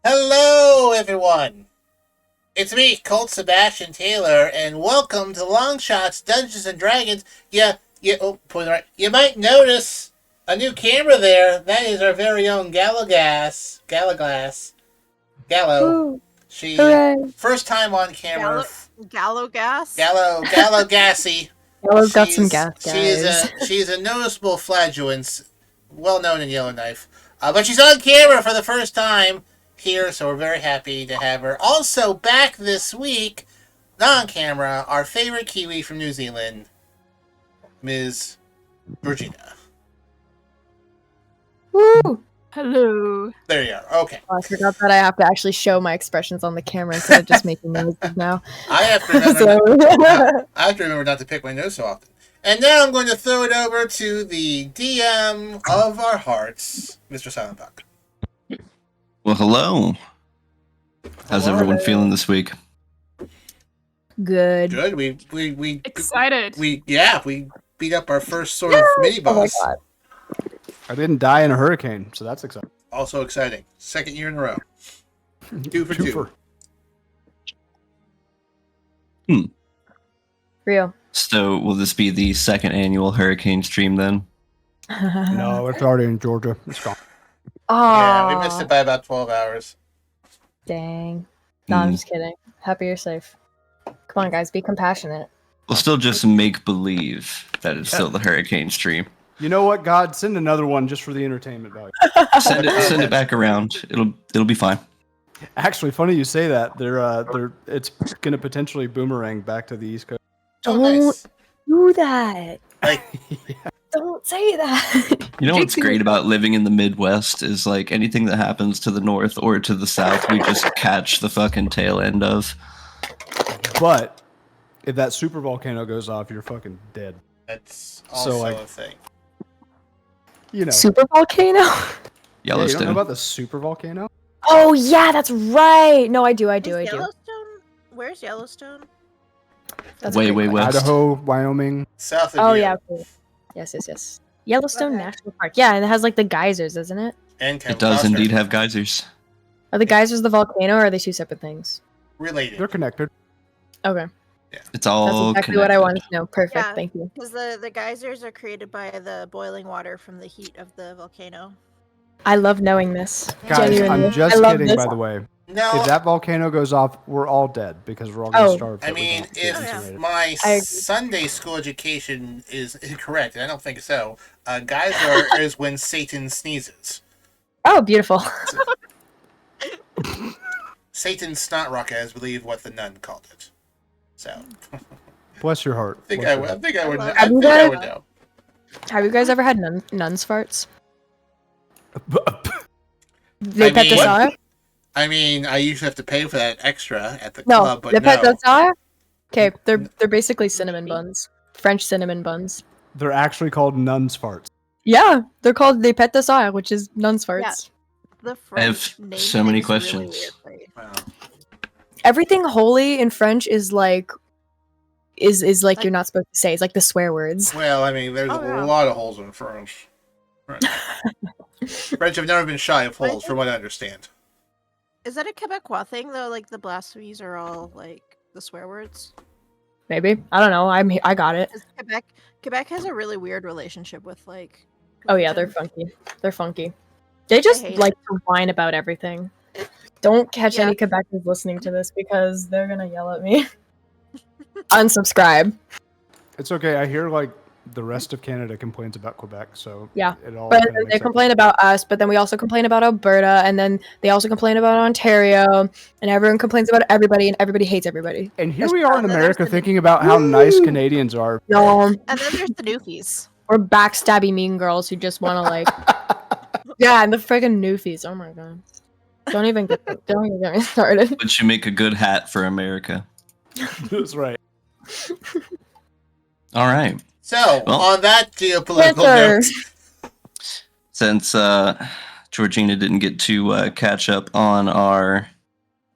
Hello, everyone. It's me, Colt Sebastian Taylor, and welcome to Longshots, Dungeons and Dragons. You might notice a new camera there. That is our very own Gallo. Ooh, She hooray. first time on camera. Gallo gas? Gallo Gassy. Yellow's got some gas, guys. She's a noticeable flatulence, well known in Yellowknife. But she's on camera for the first time here, so we're very happy to have her. Also back this week, non-camera, our favorite Kiwi from New Zealand, Ms. Georgina. Woo! Hello. There you are. Okay. Oh, I forgot that I have to actually show my expressions on the camera instead of just making noises now. I have to remember. I have to remember not to pick my nose so often. And now I'm going to throw it over to the DM of our hearts, Mr. Silentbuck. Well, hello. How's everyone feeling this week? Good. Good. We Excited. We beat up our first sort of mini Oh my boss. god. I didn't die in a hurricane, so that's exciting. Also exciting. Second year in a row. Two for two. Real. So, will this be the second annual hurricane stream then? No, it's already in Georgia. It's gone. Yeah, we missed it by about 12 hours. Dang. No, I'm just kidding. Happy you're safe. Come on, guys, be compassionate. We'll still just make believe that it's still the hurricane stream. You know what, God? Send another one just for the entertainment value. Send it back around. It'll be fine. Actually, funny you say that. It's gonna potentially boomerang back to the East Coast. Oh, Don't nice. do that. Like, Don't say that. You know what's great about living in the Midwest is like anything that happens to the north or to the south, we just catch the fucking tail end of. But if that super volcano goes off, you're fucking dead. that's also like, a thing. You know. Super volcano? Yeah, you don't know Yellowstone. about the super volcano? Oh yeah, that's right. No, I do. Is Yellowstone? Where's Yellowstone? That's Way, a great way question. west. Idaho, Wyoming. South of Oh you. yeah. Cool. Yes. Yellowstone Okay. National Park. Yeah, and it has like the geysers, doesn't it? And It does Kevin Costner. indeed have geysers. Are the geysers the volcano, or are they two separate things? Related. They're connected. Okay, It's all that's exactly what I connected. wanted to know. Perfect, Yeah. thank you. Because the geysers are created by the boiling water from the heat of the volcano. I love knowing this. Guys, Genuinely. I'm just I love kidding, this. by the way. No, If that volcano goes off, we're all dead because we're all going to Oh. starve. I if we mean, don't get if incinerated. my I agree. Sunday school education is incorrect, and I don't think so, geyser is when Satan sneezes. Oh, beautiful. Satan's snot rocket is, believe, what the nun called it. So, Bless your heart. I think Bless I your would. I heart. think I would. Have I you think I guys- would know. Have you guys ever had nuns farts? They I pet the mean- saw? I mean, I usually have to pay for that extra at the No, club, but they pet no. the saw? Okay, they're basically cinnamon buns. French cinnamon buns. They're actually called nuns' farts. Yeah, they're called they pet the saw, which is nuns farts. The I have French so many naming is questions. Really weird, right? Wow. Everything holy in French is like like you're not supposed to say. It's like the swear words. Well, I mean, there's Oh, a yeah. lot of holes in French. Right. French have never been shy of holes, from what I understand. Is that a Quebecois thing though? Like the blasphemies are all like the swear words. Maybe. I don't know. I got it. 'Cause Quebec has a really weird relationship with like. Oh yeah, they're religion. funky. They're funky. They just hate like to whine about everything. Don't catch Yeah. any Quebecers listening to this because they're gonna yell at me. Unsubscribe. It's okay. I hear like the rest of Canada complains about Quebec, so Yeah, it all But kinda makes they sense. complain about us, but then we also complain about Alberta, and then they also complain about Ontario, and everyone complains about everybody, and everybody hates everybody. And here That's we are in fine. Then America there's the- thinking about how nice Woo! Canadians are. No, And then there's the Newfies. we're backstabby mean girls who just want to like, yeah, and the friggin' newfies. Oh my god, don't even get me started. But you make a good hat for America. That's right. All right. So, Well- on that geopolitical Answer. note, Since Georgina didn't get to catch up on our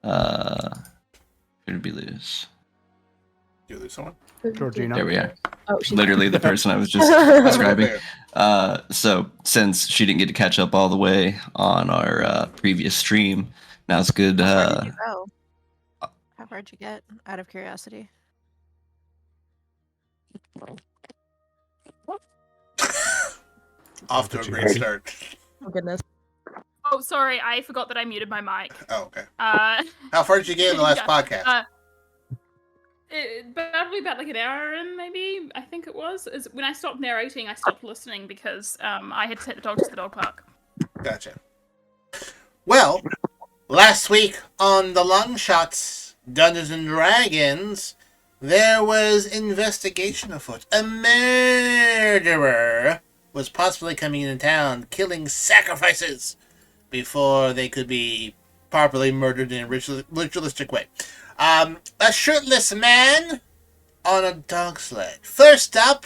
who did we lose? do you lose someone? Georgina. There we are. Oh, she's Literally the person I was just describing. So since she didn't get to catch up all the way on our previous stream, Now it's good. How far did you go? How far did you get? Out of curiosity. Off to a great start. Oh goodness. Oh, sorry, I forgot that I muted my mic. Oh, okay. Uh, How far did you get in the last yeah, podcast? Probably about like an hour in, maybe. I think it was. When I stopped narrating, I stopped listening because I had to take the dog to the dog park. Gotcha. Well, last week on the Longshots Dungeons and Dragons, there was investigation afoot. A murderer was possibly coming into town, killing sacrifices before they could be properly murdered in a ritualistic way. A shirtless man on a dog sled. First up,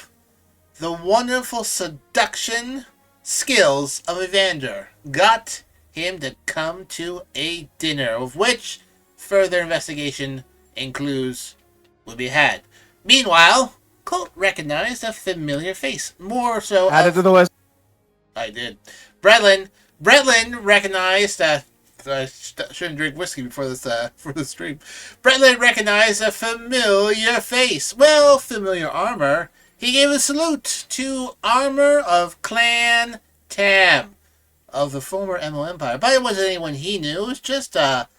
the wonderful seduction skills of Evander got him to come to a dinner, of which further investigation and clues will be had. Meanwhile, Colt recognized a familiar face. More so. Add it to the list. I did. Bretlin recognized. I shouldn't drink whiskey before this for the stream. Bretlin recognized a familiar face. Well, familiar armor. He gave a salute to armor of Clan Tam of the former MO Empire. But it wasn't anyone he knew. It was just a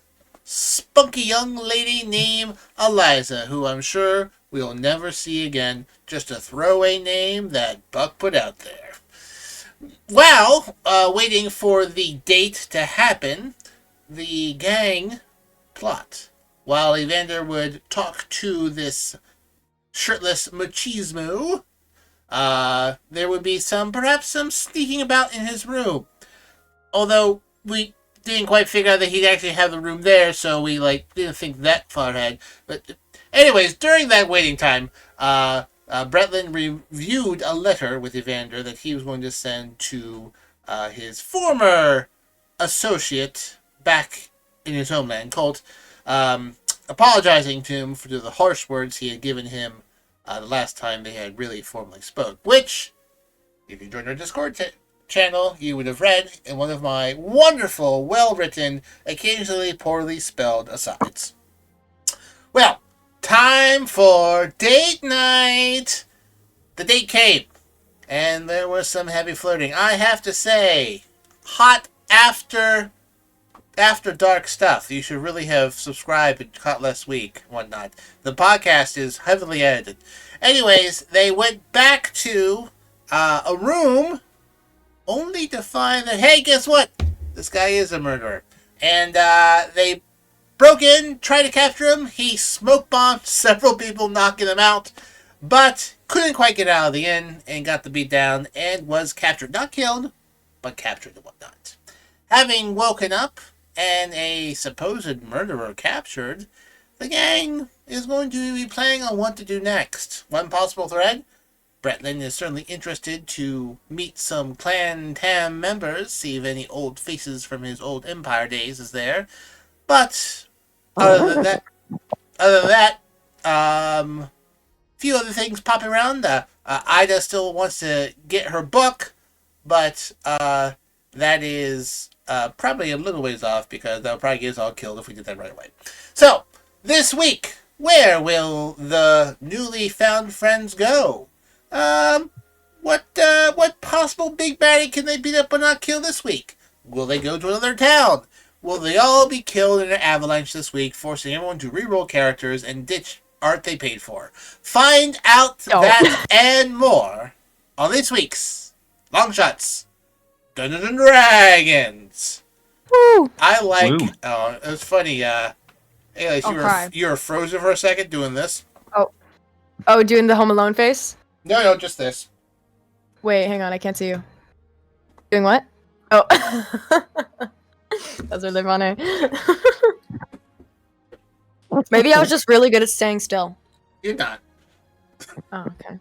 spunky young lady named Eliza, who I'm sure we'll never see again. Just a throwaway name that Buck put out there. While waiting for the date to happen, the gang plot. While Evander would talk to this shirtless machismo, there would be perhaps some sneaking about in his room. Although we didn't quite figure out that he'd actually have the room there, so we didn't think that far ahead. But anyways, during that waiting time, Bretlin reviewed a letter with Evander that he was going to send to his former associate back in his homeland, Colt, apologizing to him for the harsh words he had given him the last time they had really formally spoke, which, if you joined our Discord channel, you would have read in one of my wonderful, well-written, occasionally poorly spelled asides. Well, time for date night! The date came, and there was some heavy flirting. I have to say, hot after dark stuff. You should really have subscribed and caught last week and whatnot. The podcast is heavily edited. Anyways, they went back to a room only to find that, hey, guess what? This guy is a murderer. And they broke in, tried to capture him. He smoke bombed several people, knocking them out, but couldn't quite get out of the inn and got the beat down and was captured. Not killed, but captured and whatnot. Having woken up and a supposed murderer captured, the gang is going to be planning on what to do next. One possible thread: Bretlin is certainly interested to meet some Clan Tam members, see if any old faces from his old Empire days is there. But other than that, few other things popping around. Ida still wants to get her book, but that is probably a little ways off because that would probably get us all killed if we did that right away. So, this week, where will the newly found friends go? What possible big baddie can they beat up but not kill this week? Will they go to another town? Will they all be killed in an avalanche this week, forcing everyone to reroll characters and ditch art they paid for? Find out that and more on this week's Longshots Dungeons and Dragons. Woo! I like. Woo. It was funny. Alias, you were frozen for a second doing this. Oh, doing the Home Alone face? No, just this. Wait, hang on, I can't see you. Doing what? Oh. That's really funny. Maybe I was just really good at staying still. You're not. Oh, okay.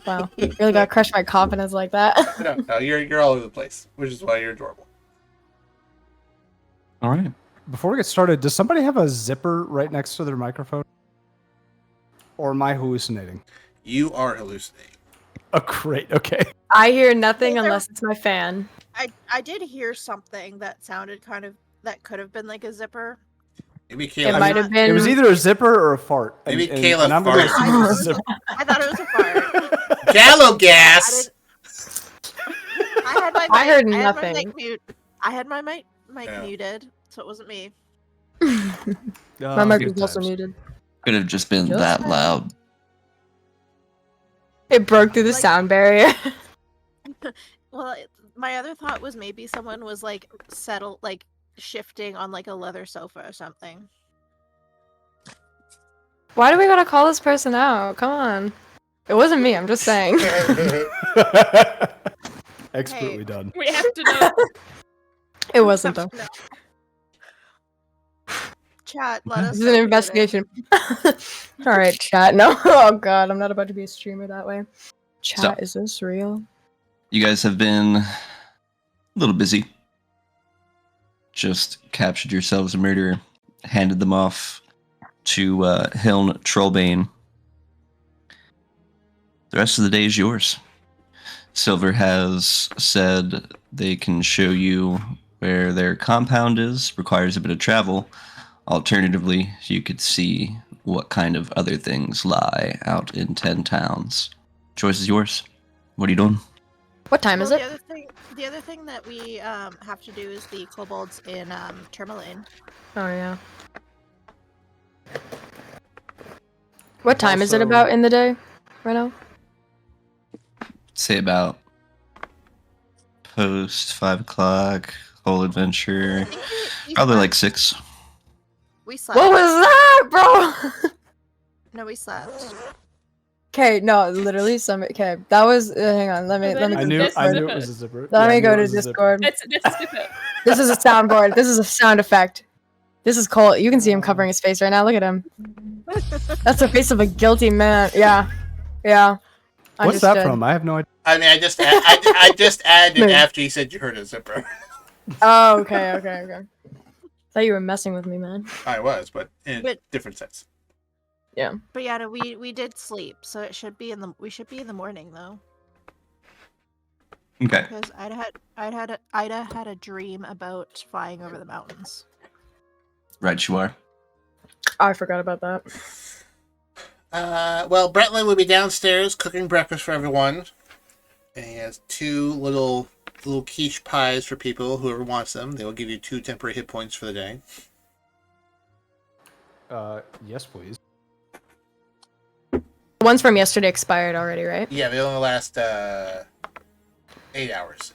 Wow. Really gotta crush my confidence like that. No, you're all over the place, which is why you're adorable. All right. Before we get started, does somebody have a zipper right next to their microphone? Or am I hallucinating? You are hallucinating. Oh, great. Okay. I hear nothing unless it's my fan. I did hear something that sounded kind of that could have been like a zipper. Maybe It Kayla. might have been. It was either a zipper or a fart. Maybe Kayla I'm gonna farted. assume it was a zipper. I thought it was a fart. Gallo gas. I had my mic, I heard I had my nothing. mic mute. I had my mic Yeah. muted, so it wasn't me. My mic good was also times. muted. Could have just been Just that saying. loud. It broke through the Like- sound barrier. Well, my other thought was maybe someone was like like shifting on like a leather sofa or something. Why do we gotta call this person out? Come on. It wasn't me, I'm just saying. Expertly done. We have to know. It wasn't though. No. Chat, let us This is know an who did it. investigation. Alright, chat. No. Oh god, I'm not about to be a streamer that way. Chat, Stop. is this real? You guys have been a little busy. Just captured yourselves a murderer, handed them off to Hiln Trollbane. The rest of the day is yours. Silver has said they can show you where their compound is. Requires a bit of travel. Alternatively, you could see what kind of other things lie out in 10 towns. Choice is yours. What are you doing? What time Well, is it? the other thing that we have to do is the kobolds in Tourmaline. Oh yeah. What time is it Also- about in the day right now? Say about post 5 o'clock, whole adventure. We Probably slept. like 6. We slept. What was that, bro? No, we slept. Okay, no, literally some. Okay, that was. Hang on, let me. And Let me. then I It's knew a it zipper. was a zipper. Let Yeah, I me knew go it to was a zipper. Discord. Let's skip it. This is a soundboard. This is a sound effect. This is Colt. You can see him covering his face right now. Look at him. That's the face of a guilty man. Yeah, yeah. What's that Understood. from? I have no idea. I mean, I just added Maybe. after you said you heard a zipper. Oh, okay. Thought you were messing with me, man. I was, but in a But- different sense. But yeah, no, we did sleep, so it should be we should be in the morning though, Okay. because Ida had a dream about flying over the mountains. Right, you are. I forgot about that. Well, Brentlin will be downstairs cooking breakfast for everyone. And he has 2 little quiche pies for people, whoever wants them. They will give you 2 temporary hit points for the day. Yes, please. The ones from yesterday expired already, right? Yeah, they only last 8 hours.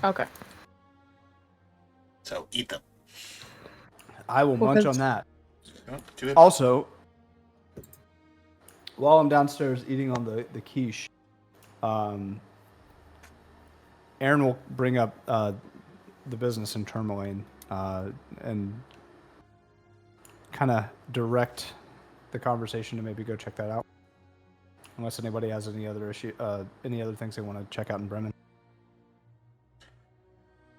Okay. So eat them. I will Well, munch that's- on that. Do it. Also, while I'm downstairs eating on the quiche, Aaron will bring up the business in Tourmaline and kind of direct the conversation to maybe go check that out. Unless anybody has any other any other things they want to check out in Bremen.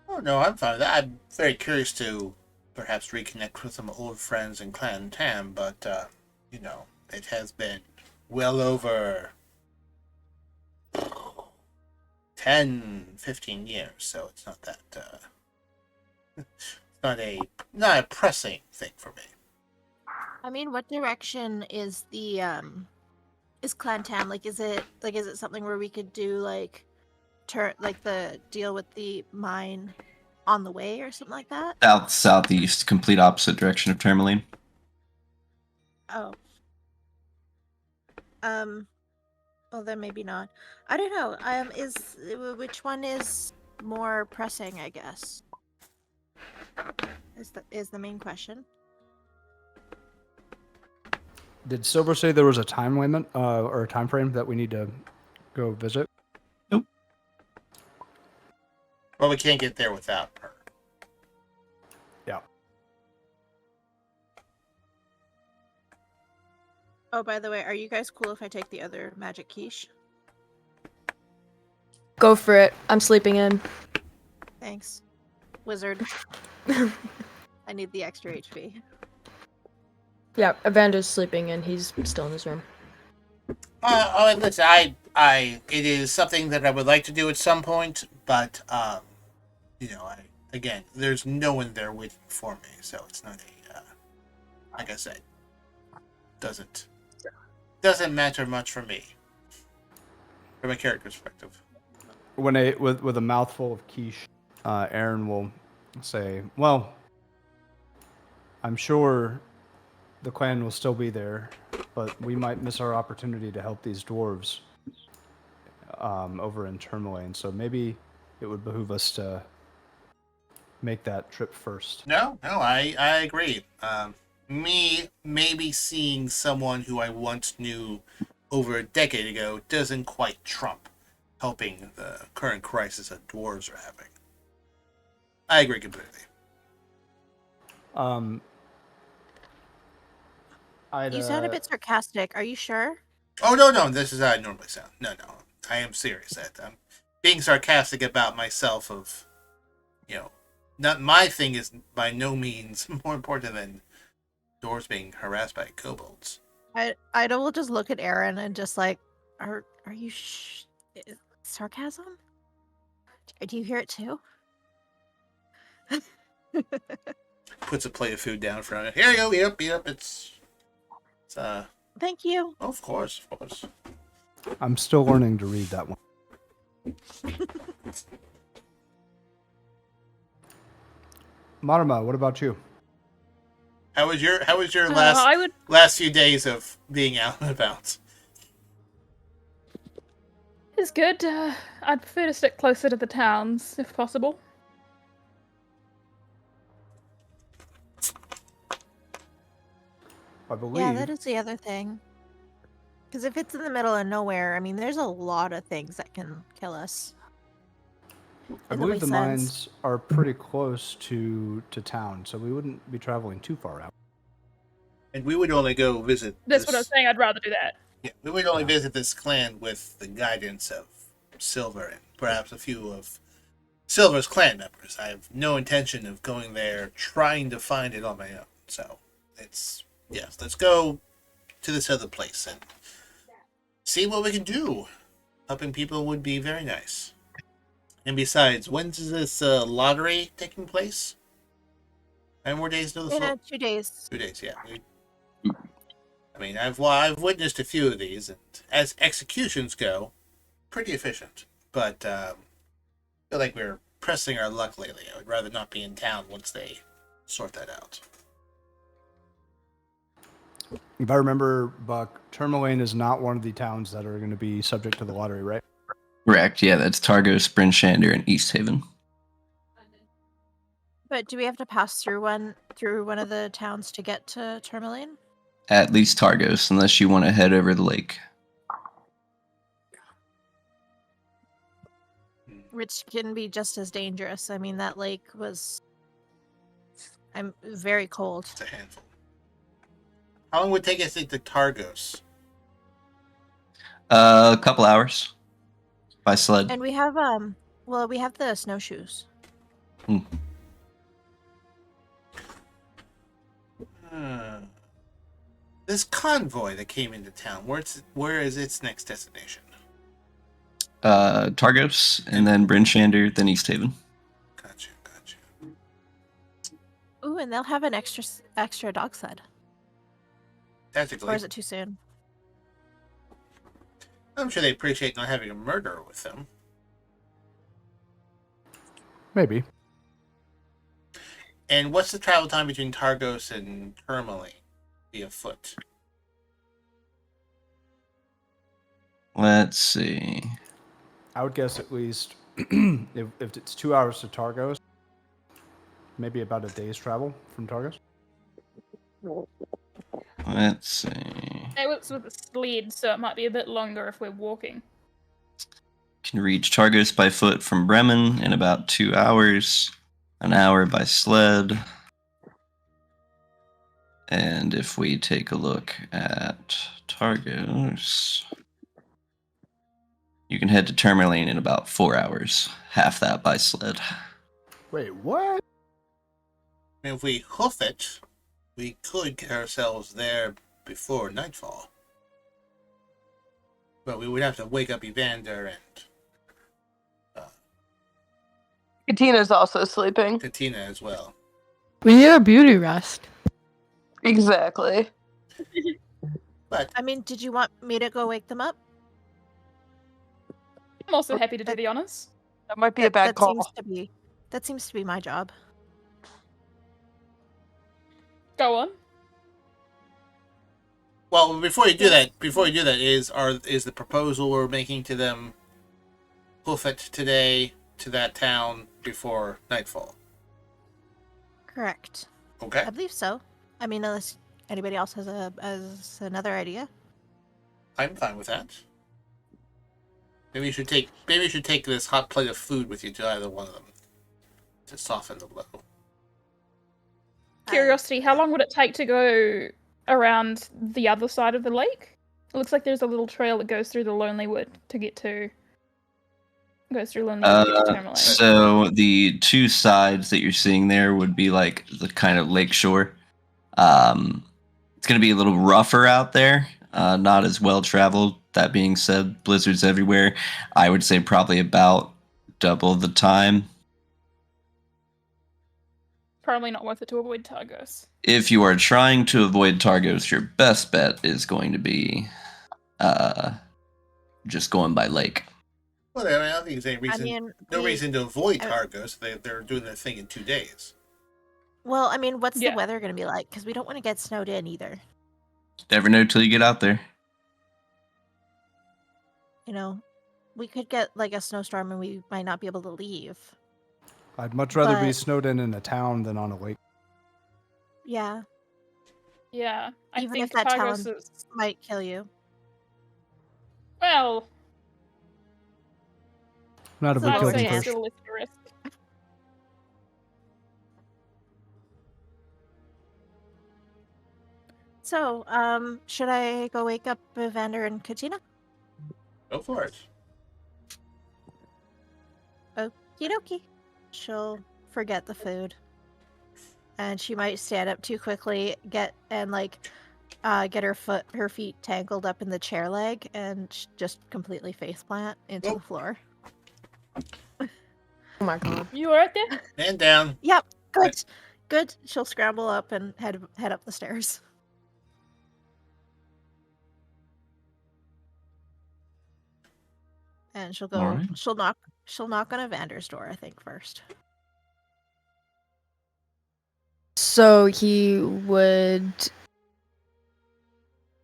Oh, no, I'm fine with that. I'm very curious to perhaps reconnect with some old friends in Clan Tam, but, you know, it has been well over 10, 15 years, so it's not that, it's not a pressing thing for me. I mean, what direction is the is Clan Tam? Like, is it something where we could do like the deal with the mine on the way or something like that? Southeast, complete opposite direction of Tourmaline. Oh. Well, then maybe not. I don't know. Which one is more pressing? I guess is the main question. Did Silver say there was a time limit or a time frame that we need to go visit? Well, we can't get there without her. Yeah. Oh, by the way, are you guys cool if I take the other magic quiche? Go for it. I'm sleeping in. Thanks, wizard. I need the extra HP. Yeah, Evander's sleeping in. He's still in his room. And listen, it is something that I would like to do at some point, but, you know, again, there's no one there waiting for me, so it's not a, like I said, doesn't matter much for me, from a character perspective. With a mouthful of quiche, Aaron will say, "Well, I'm sure the clan will still be there, but we might miss our opportunity to help these dwarves over in Tourmaline. So maybe it would behoove us to make that trip first." No, I agree. Me maybe seeing someone who I once knew over a decade ago doesn't quite trump helping the current crisis that dwarves are having. I agree completely. You sound a bit sarcastic. Are you sure? Oh no, this is how I normally sound. No, I am serious. I'm being sarcastic about myself. Of, not my thing is by no means more important than dwarves being harassed by kobolds. I will just look at Aaron and just like, are you sarcasm? Do you hear it too? Puts a plate of food down in front of it. Here you go. Yep. It's Thank you. of course. I'm still learning to read that one. Marima, what about you? How was your I would last few days of being out and about? It's good. I'd prefer to stick closer to the towns, if possible. I believe. Yeah, that is the other thing. Because if it's in the middle of nowhere, I mean, there's a lot of things that can kill us. I In believe the wastelands. mines are pretty close to town, so we wouldn't be traveling too far out. And we would only go visit. That's what I was saying. I'd rather do that. Yeah, we would only visit this clan with the guidance of Silver and perhaps a few of Silver's clan members. I have no intention of going there trying to find it on my own. So let's go to this other place and see what we can do. Helping people would be very nice. And besides, when's this lottery taking place? How many more days till this? In 2 days. 2 days, yeah. I mean, I've witnessed a few of these, and as executions go, pretty efficient. But I feel like we're pressing our luck lately. I would rather not be in town once they sort that out. If I remember, Buck, Tourmaline is not one of the towns that are going to be subject to the lottery, right? Correct. Yeah, that's Targos, Bryn Shander, and East Haven. But do we have to pass through one of the towns to get to Tourmaline? At least Targos, unless you want to head over the lake. Which can be just as dangerous. I mean, that lake was... I'm very cold. It's a handful. How long would it take us to get to Targos? A couple hours by sled. And we have we have the snowshoes. This convoy that came into town, where is its next destination? Targos, and then Bryn Shander, then East Haven. Gotcha. Ooh, and they'll have an extra dog sled. Tactically, Or is it too soon? I'm sure they appreciate not having a murderer with them. Maybe. And what's the travel time between Targos and Tourmaline via foot? Let's see. I would guess at least if it's 2 hours to Targos, maybe about a day's travel from Targos. Let's see. It was with a sled, so it might be a bit longer if we're walking. Can reach Targos by foot from Bremen in about 2 hours. An hour by sled. And if we take a look at Targos, you can head to Tourmaline in about 4 hours. Half that by sled. Wait, what? And if we hoof it, we could get ourselves there before nightfall. But we would have to wake up Evander and Katina's also sleeping. Katina as well. We need a beauty rest. Exactly. But I mean, did you want me to go wake them up? I'm also happy to do the honors. That might be a bad call. That seems to be my job. Go on. well, before you do that, is the proposal we're making to them hoof it today to that town before nightfall? Correct. Okay. I believe so. I mean, unless anybody else has another idea. I'm fine with that. Maybe you should take this hot plate of food with you to either one of them to soften the blow. Curiosity, how long would it take to go around the other side of the lake? It looks like there's a little trail that goes through the Lonely Wood to get to. Goes through Lonely Wood to get to Tourmaline. So the two sides that you're seeing there would be like the kind of lake shore. It's going to be a little rougher out there, not as well traveled. That being said, blizzards everywhere. I would say probably about double the time. Probably not worth it to avoid Targos. If you are trying to avoid Targos, your best bet is going to be just going by lake. Well, I mean, I don't think there's any reason. I mean, reason to avoid Targos. They're doing their thing in 2 days. Well, I mean, what's Yeah. the weather going to be like? Because we don't want to get snowed in either. Never know till you get out there. You know, we could get like a snowstorm and we might not be able to leave. I'd much rather be But- snowed in a town than on a lake. Yeah, Yeah, I even think if that Targos town is... might kill you. Well, Not if we So I'd killed say them it's first. still worth the risk. So, should I go wake up Evander and Katina? Go for it. Okie dokie. She'll forget the food. And she might stand up too quickly, get her feet tangled up in the chair leg and just completely faceplant into Oh. the floor. Oh my god. You alright there? Man down. Yep, good. Good. She'll scramble up and head up the stairs. And she'll go Alright. she'll knock on Evander's door, I think, first. So he would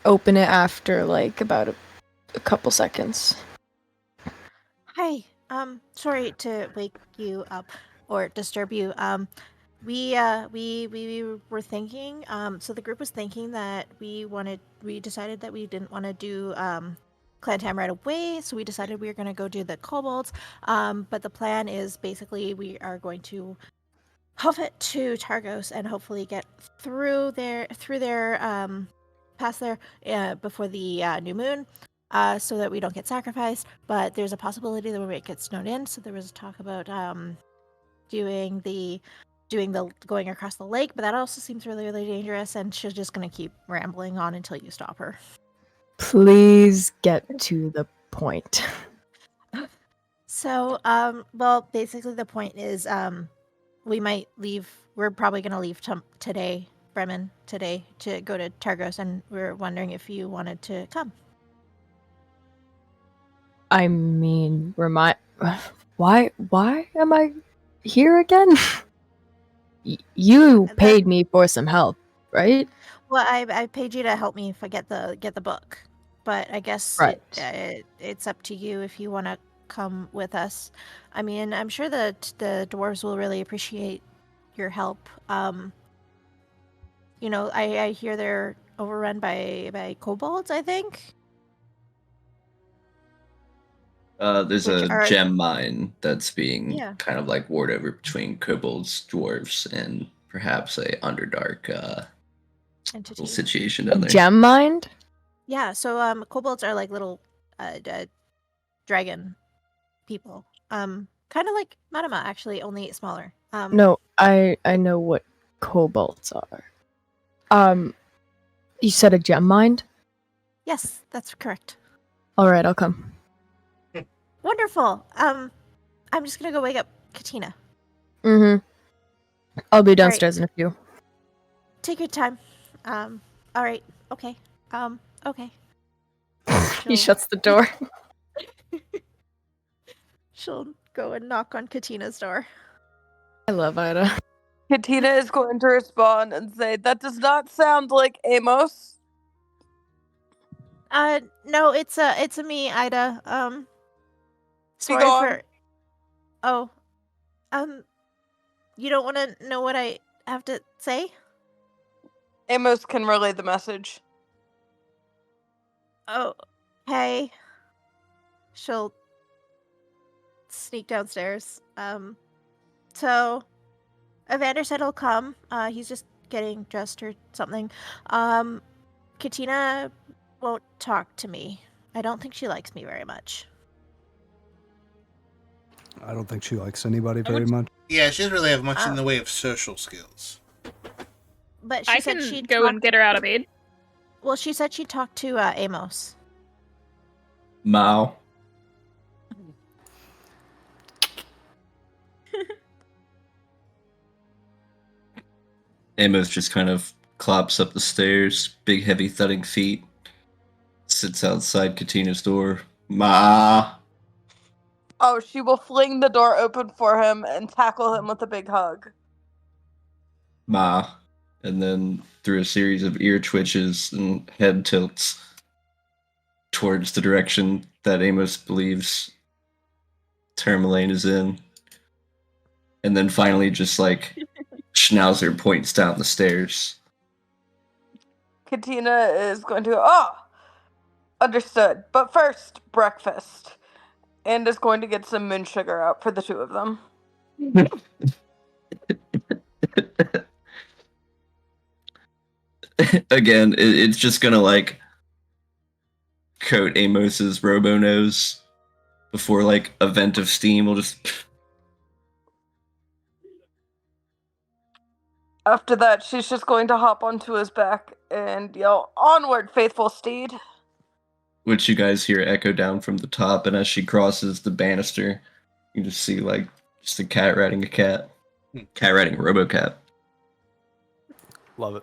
open it after like about a couple seconds. Hi. Sorry to wake you up or disturb you. We were thinking, so the group was thinking that we decided that we didn't want to do Clan Time right away, so we decided we were going to go do the kobolds. But the plan is basically we are going to hoof it to Targos and hopefully get through there past there before the new moon. So that we don't get sacrificed, but there's a possibility that we might get snowed in. So there was talk about doing the going across the lake, but that also seems really, really dangerous. And she's just gonna keep rambling on until you stop her. Please get to the point. So, well, basically the point is, we might leave. We're probably gonna leave today, Bremen, today to go to Targos, and we're wondering if you wanted to come. I mean, why am I here again? You paid me for some help, right? Well, I paid you to help me if I get the book, but I guess Right. it's up to you if you want to come with us. I mean, I'm sure that the dwarves will really appreciate your help. You know, I hear they're overrun by kobolds, I think. There's Which a are- gem mine that's being Yeah. kind of like warred over between kobolds, dwarves, and perhaps a underdark Entity. little situation down there. Gem mind? Yeah, so kobolds are like little dragon people. Kind of like Madama, actually, only smaller. No, I know what kobolds are. You said a gem mind? Yes, that's correct. All right, I'll come. Wonderful. I'm just gonna go wake up Katina. Mm-hmm. I'll be right. downstairs in a few. Take your time. All right. Okay. Okay. He She'll- shuts the door. She'll go and knock on Katina's door. I love Ida. Katina is going to respond and say, "That does not sound like Amos." No, it's a me, Ida. Sorry gone. for. Oh, you don't want to know what I have to say? Amos can relay the message. Oh, hey. She'll sneak downstairs. So Evander said he'll come. He's just getting dressed or something. Katina won't talk to me. I don't think she likes me very much. I don't think she likes anybody very much. Yeah, she doesn't really have much in the way of social skills. But she I said can she'd go and get her out of bed. Well, she said she'd talk to Amos. Mao. Amos just kind of clops up the stairs, big heavy thudding feet, sits outside Katina's door. Ma. Oh, she will fling the door open for him and tackle him with a big hug. Ma. And then through a series of ear twitches and head tilts towards the direction that Amos believes Tourmaline is in. And then finally just like Schnauzer points down the stairs. Katina is going to, understood. But first, breakfast. And is going to get some moon sugar out for the two of them. Again, it's just gonna like coat Amos's robo nose before like a vent of steam will just. After that, she's just going to hop onto his back and yell, "Onward, faithful steed!" Which you guys hear echo down from the top, and as she crosses the banister, you just see like just a cat riding a cat. Cat riding a robocat. Love it.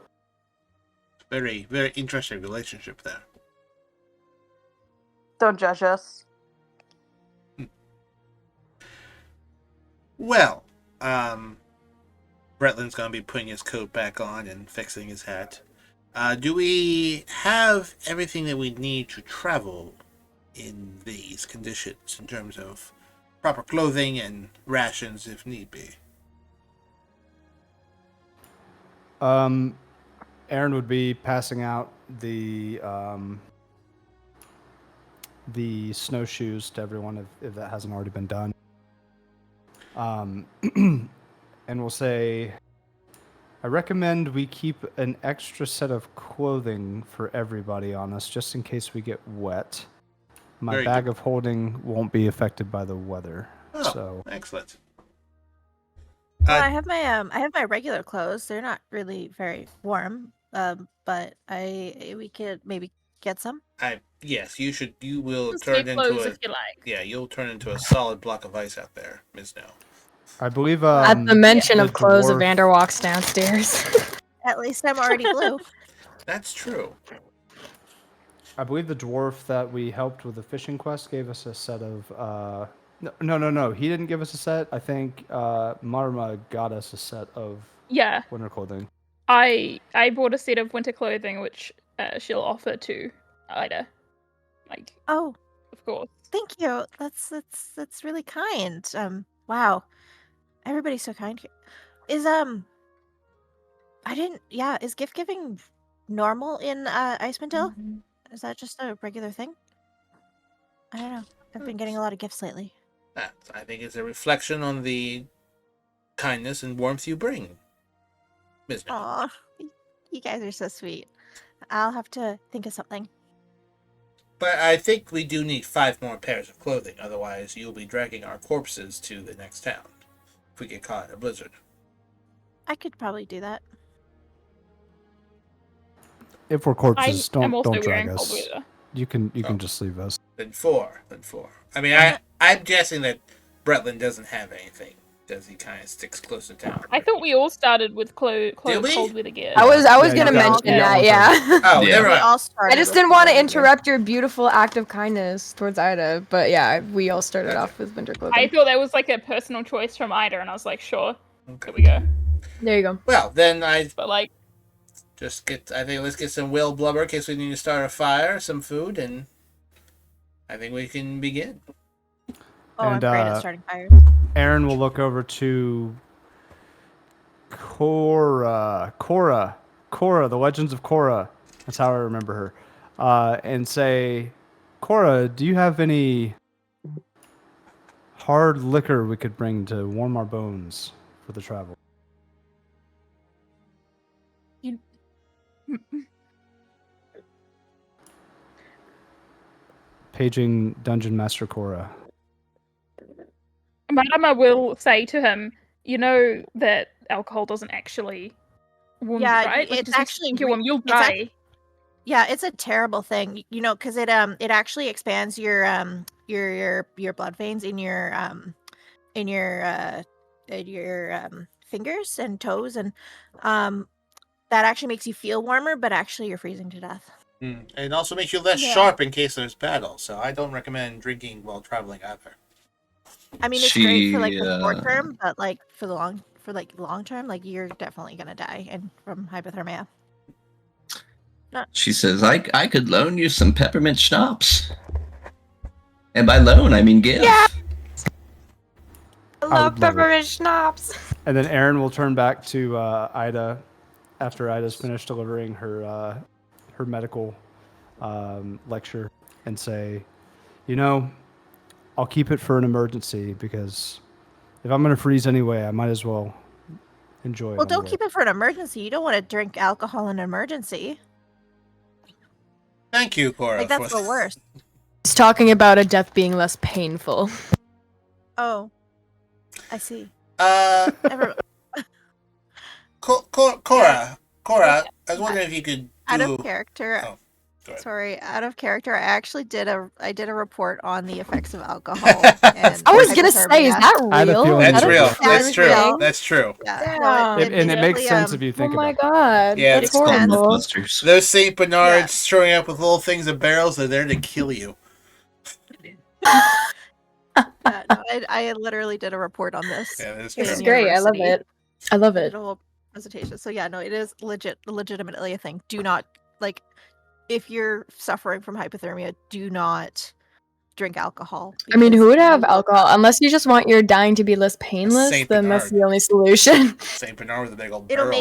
Very, very interesting relationship there. Don't judge us. Well, Bretland's gonna be putting his coat back on and fixing his hat. Do we have everything that we need to travel in these conditions in terms of proper clothing and rations if need be? Aaron would be passing out the snowshoes to everyone if that hasn't already been done. And we'll say, I recommend we keep an extra set of clothing for everybody on us, just in case we get wet. My Very bag good. of holding won't be affected by the weather. Oh, So excellent. Well, I have my regular clothes. They're not really very warm. But we could maybe get some. Yes, you should. You will Just turn get into clothes a. if you like. Yeah, you'll turn into a solid block of ice out there, Ms. No. I believe At the mention the of clothes, dwarf- Evander walks downstairs. At least I'm already blue. That's true. I believe the dwarf that we helped with the fishing quest gave us a set of no. He didn't give us a set. I think Marma got us a set of Yeah, winter clothing. I bought a set of winter clothing which she'll offer to Ida. Like, Oh, of course. thank you. That's really kind. Wow, everybody's so kind here. Is gift giving normal in Icewind Dale? Is that just a regular thing? I don't know. I've been getting a lot of gifts lately. That, I think, is a reflection on the kindness and warmth you bring, Ms. No. Aw, you guys are so sweet. I'll have to think of something. But I think we do need 5 more pairs of clothing, otherwise you'll be dragging our corpses to the next town if we get caught in a blizzard. I could probably do that. If we're corpses, I'm also don't drag wearing us. cold weather. You can just leave us. Then 4. I mean, I'm guessing that Bretland doesn't have anything As he kind of sticks closer down. I thought we all started with Did we? cold weather gear. I was Yeah, gonna you got- mention you got that. one Yeah. Oh, Yeah. never We mind. all started. I just with didn't want to winter gear. interrupt your beautiful act of kindness towards Ida, but yeah, we all started Okay. off with winter I clothing. thought that was like a personal choice from Ida, and I was like, sure, Okay. here we go. There you go. Well, then I But like, think let's get some whale blubber in case we need to start a fire, some food, and I think we can begin. Oh, I'm And, great at starting fires. Aaron will look over to Cora, the Legends of Cora. That's how I remember her. And say, Cora, do you have any hard liquor we could bring to warm our bones for the travel? Paging Dungeon Master Cora. Madama will say to him, you know that alcohol doesn't actually warm you, Yeah, right? Like, it's just actually make you warm, you'll it's ac- die. Yeah, it's a terrible thing, because it actually expands your blood veins in your fingers and toes, and that actually makes you feel warmer, but actually you're freezing to death. And it also makes you less Yeah. sharp in case there's battle, so I don't recommend drinking while traveling either. I mean, it's great for like She, the short term, but like for the long term, like you're definitely gonna die and from hypothermia. She says, I could loan you some peppermint schnapps. And by loan, I mean give. Yeah. I would love love it. peppermint schnapps. And then Aaron will turn back to Ida after Ida's finished delivering her medical lecture and say, I'll keep it for an emergency because if I'm going to freeze anyway, I might as well enjoy it. Well, don't keep it for an emergency. You don't want to drink alcohol in an emergency. Thank you, Cora. Like that's the worst. He's talking about a death being less painful. Oh, I see. Cora, I was wondering if you could do... Out of character. Oh, go ahead. Sorry, out of character. I actually did a report on the effects of alcohol. And I was gonna say, is hypothermia. that I had a real? feeling Is That's that a real. real That's true. thing? That's true. Yeah, Yeah. And it makes basically, sense if you Oh think my about god. Yeah, that's It's called horrible. Mythbusters. Those St. Bernards showing up with little things of barrels are there to kill you. Yeah, no, I literally did a report on this. Yeah, that's This true. is great. I love University. it. I love Did it. a whole presentation. So yeah, no, it is legitimately a thing. Do not if you're suffering from hypothermia, do not drink alcohol. I mean, because who would have you will alcohol? Unless you just want your dying to be less painless, Saint then that's Bernard. the only solution. St. Bernard with a big old It'll barrel.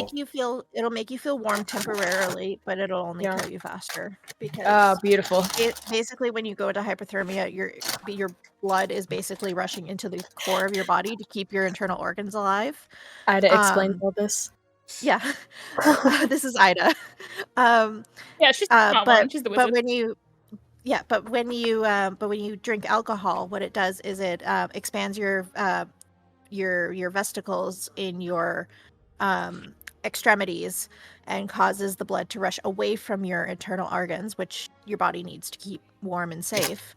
make you feel warm temporarily, but it'll only Yeah. kill you faster because Oh, beautiful. basically when you go into hypothermia, your blood is basically rushing into the core of your body to keep your internal organs alive. Ida explained all this. Yeah, this is Ida. Yeah, she's the smart one. She's the wizard. but when you drink alcohol, what it does is it expands your vesicles in your extremities and causes the blood to rush away from your internal organs, which your body needs to keep warm and safe,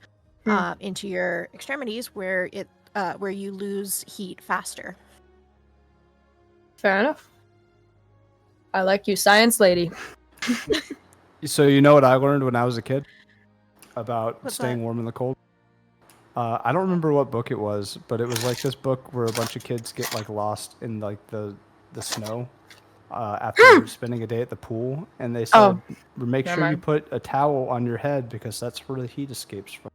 into your extremities, where you lose heat faster. Fair enough. I like you, science lady. So you know what I learned when I was a kid about What's staying that? warm in the cold? I don't remember what book it was, but it was like this book where a bunch of kids get like lost in like the snow after spending a day at the pool, and they said, make Never sure you mind. put a towel on your head because that's where the heat escapes from.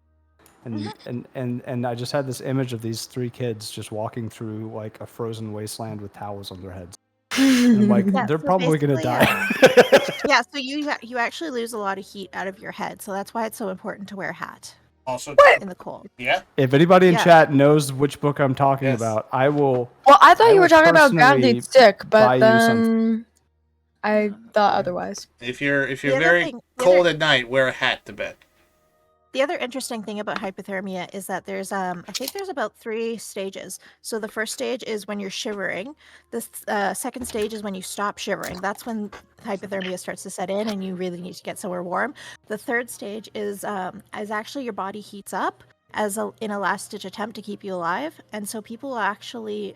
And I just had this image of these three kids just walking through like a frozen wasteland with towels on their heads. And I'm like, Yeah, they're so probably gonna basically, die. Yeah, so you actually lose a lot of heat out of your head, so that's why it's so important to wear a hat Also, in the cold. yeah. If anybody in Yeah. chat knows which book I'm talking Yes. about, I will. Well, I thought I you were will talking about personally Grounded Stick, buy but you something. then I thought otherwise. If you're other very thing- the cold other- at night, wear a hat to bed. The other interesting thing about hypothermia is that there's I think there's about 3 stages. So the first stage is when you're shivering. The second stage is when you stop shivering. That's when hypothermia starts to set in and you really need to get somewhere warm. The third stage is actually your body heats up in a last-ditch attempt to keep you alive, and so people will actually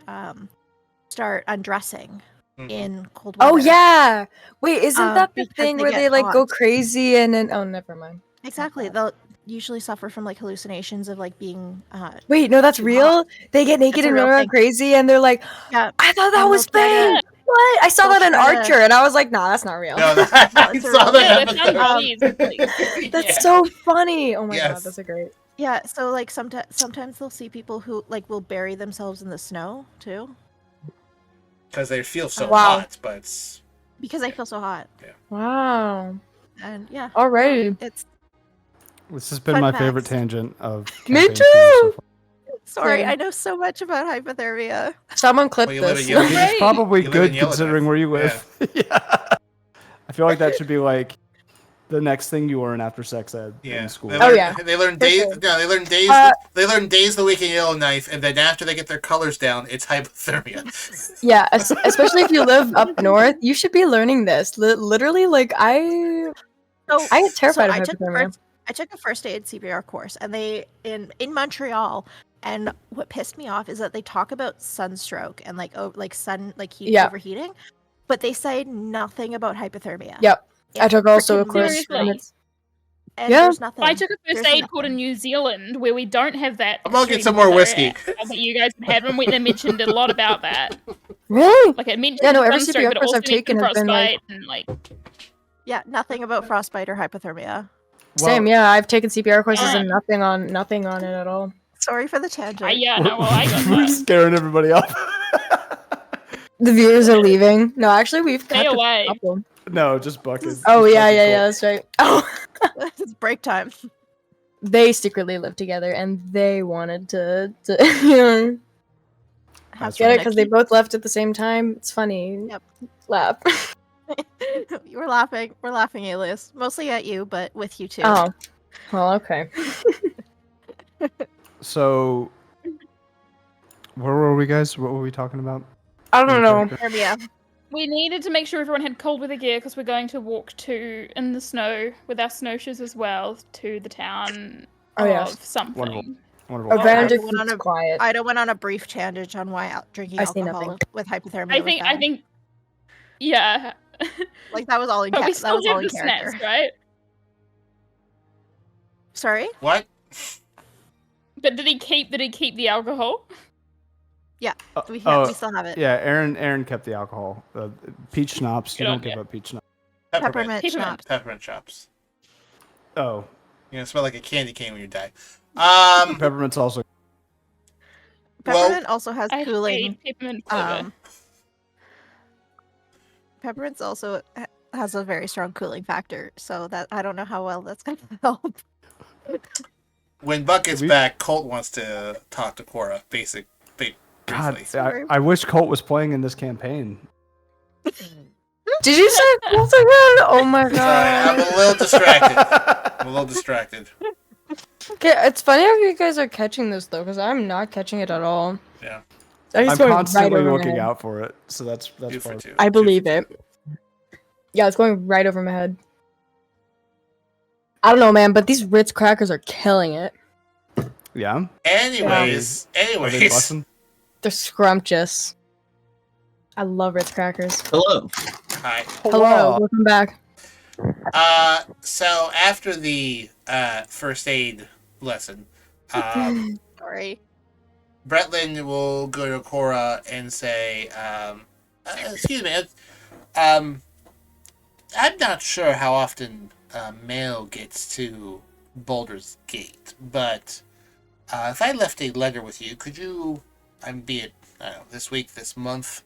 start undressing in cold weather. Oh yeah. Wait, isn't that the because thing they where get they like go hot. crazy and then? Oh, never mind. Exactly. They'll usually suffer from like hallucinations of like being. Wait, no, that's too real. hot. They get naked It's a and real run around thing. crazy, and they're like, Yeah. "I thought that And was they'll try to- fake." What? I saw they'll that in try to- Archer, and I was like, "Nah, that's not real." No, No, I it's a saw real that thing. Yeah, that sounds episode. really easily. That's Yeah. so funny. Oh my Yes. god, that's a great. Yeah. So like sometimes they'll see people who like will bury themselves in the snow too Because they feel so Wow. hot, but it's... because they feel so hot. Wow. And yeah, Alrighty. it's This has been Fun my favorite facts. tangent of. Me campaign two too! so far. sorry. Same. I know so much about hypothermia. Someone clip Well, you live this. in Yellowknife. I mean, it's probably You live good in Yellowknife. considering where you live. Yeah. I feel like that should be like the next thing you learn after sex ed Yeah. in school. They Oh, learn, yeah. They learn For days. sure. No, they learn days. They learn days of the week in Yellowknife, and then after they get their colors down, it's hypothermia. Yeah, especially if you live up north, you should be learning this. Literally, like I get terrified of hypothermia. I took a first aid CPR course, and they in Montreal. And what pissed me off is that they talk about sunstroke and heat Yeah. overheating, but they say nothing about hypothermia. Yep. I It's took also a freaking course. Seriously. And it's, And Yeah. there's nothing. I took a first There's aid course in nothing. New Zealand where we don't have that. I'm gonna get extreme some more weather whiskey. That you guys have, and they mentioned a lot about that. really? Like it mentioned Yeah, no, every sunstroke, CPR but it course also I've taken mentioned has been, like- frostbite and like. Yeah, nothing about frostbite or hypothermia. Same. Yeah, I've taken CPR courses Yeah. and nothing on it at all. Sorry for the tangent. Yeah, no, well, I got We're that. scaring everybody off. The viewers are leaving. No, actually, we've Stay got a away. couple. No, just buckets. Oh Just yeah, bucket yeah, Colt. yeah. That's right. Oh, It's break time. they secretly lived together, and they wanted to you know, Have get it fun, because they Nikki. both left at the same time. It's funny. Yep. Laugh. We're laughing. We're laughing, Alias. Mostly at you, but with you too. Oh. Well, okay. So, where were we, guys? What were we talking about? I don't know. Hypothermia. We needed to make sure everyone had cold weather gear because we're going to walk in the snow with our snowshoes as well to the town Oh, of yes. something. Wonderful. Advantage if I went on it's a- quiet. Ida went on a brief tangent on why drinking I see alcohol nothing. with hypothermia. I was think, bad. yeah. Like that was all in But we that still was all have in the character. snacks, right? Sorry. What? But did he keep the alcohol? We Oh, still have it. yeah, Aaron kept the alcohol. Peach schnapps. You Good don't on give ya. up peach schnapps. Peppermint Peppermint. schnapps. Peppermint chops. Oh, You know, smell like a candy cane when you die. peppermint's also. Peppermint also has I cooling. hate peppermint flavor. Peppermint's also has a very strong cooling factor, so that I don't know how well that's gonna help. When Buck gets We- back, Colt wants to talk to Cora. Briefly. God, Sorry. I wish Colt was playing in this campaign. Did you say once again? Oh my Sorry, god. I'm a little distracted. I'm a little distracted. Okay, it's funny how you guys are catching this though, because I'm not catching it at all. Yeah. I I'm just going constantly right over my looking head. out for it, so that's 2 for part. 2. I 2 for believe 2. it. Yeah, it's going right over my head. I don't know, man, but these Ritz crackers are killing it. Yeah. Anyways, Are they busting? They're scrumptious. I love Ritz crackers. Hello. Hi. Hello, welcome back. So after the first aid lesson, Sorry. Bretlin will go to Cora and say, excuse me, I'm not sure how often mail gets to Boulder's Gate, but if I left a letter with you, could you, be it, I don't know, this week, this month,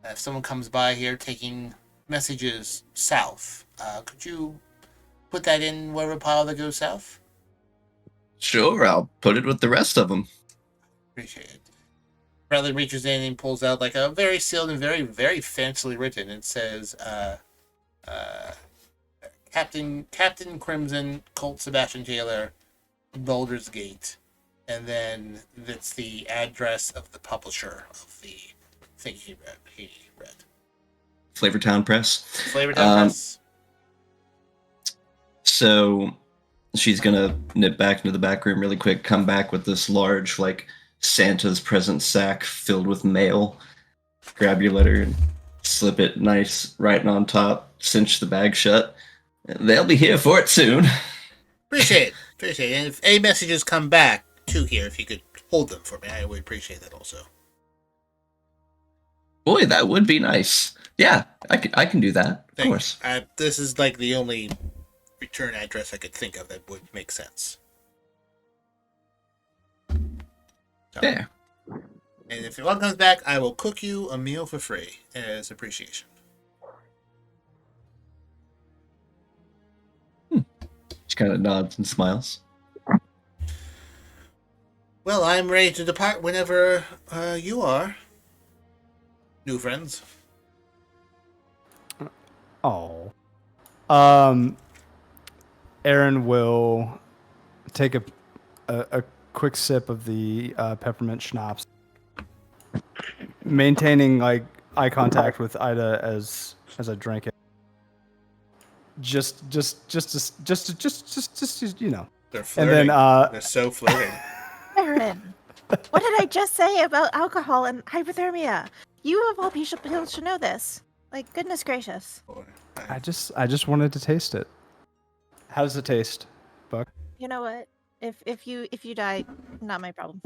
if someone comes by here taking messages south, could you put that in whatever pile that goes south? Sure, I'll put it with the rest of them. Appreciate it. Bradley reaches in and pulls out like a very sealed and very, very fancily written. It says, Captain Crimson, Colt Sebastian Taylor, Boulder's Gate. And then that's the address of the publisher of the thing he read. Flavortown Press. Flavor Press. So she's gonna nip back into the back room really quick, come back with this large, like, Santa's present sack filled with mail. Grab your letter and slip it nice right on top, cinch the bag shut. They'll be here for it soon. Appreciate it. And if any messages come back to here, if you could hold them for me, I would appreciate that also. Boy, that would be nice. Yeah, I can do that. Of Thank course. you. This is like the only return address I could think of that would make sense. So, Yeah. and if one comes back, I will cook you a meal for free as appreciation. She kind of nods and smiles. Well, I'm ready to depart whenever you are. New friends. Oh. Aaron will take a quick sip of the peppermint schnapps, maintaining like eye contact with Ida as I drank it. Just you know. They're And flirting. then They're so flirting. Aaron, what did I just say about alcohol and hypothermia? You of all people should know this. Like, goodness gracious. I just wanted to taste it. How does it taste, Buck? You know what? If you die, not my problem.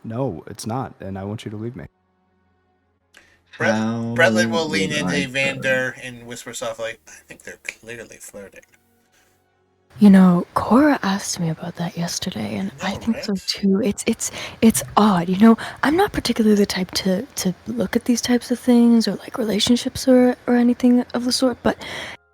No, it's not, and I want you to leave me. Bretlin will lean would I into Vander and whisper softly, I think they're clearly flirting. You know, Cora asked me about that yesterday, and I No, think so right? too. It's odd, you know. I'm not particularly the type to look at these types of things or like relationships or anything of the sort, but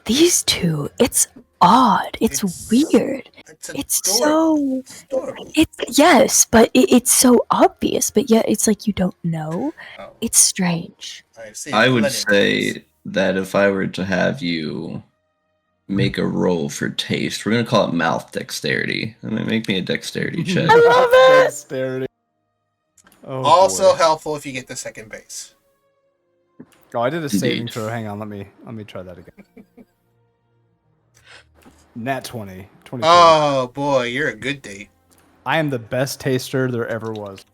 these two, it's odd. It's weird. It's adorable. so It's adorable. yes, but it's so obvious, but yet it's like you don't know. Oh, It's strange. I see. I would Millennium say that if I were to have you make a roll for taste, we're gonna call it mouth dexterity. I mean, make me a dexterity check. I love it. Dexterity. Oh, also boy. helpful if you get to second base. Oh, I did a saving Indeed. throw. Hang on, let me try that again. Nat 20. 24. Oh boy, you're a good date. I am the best taster there ever was.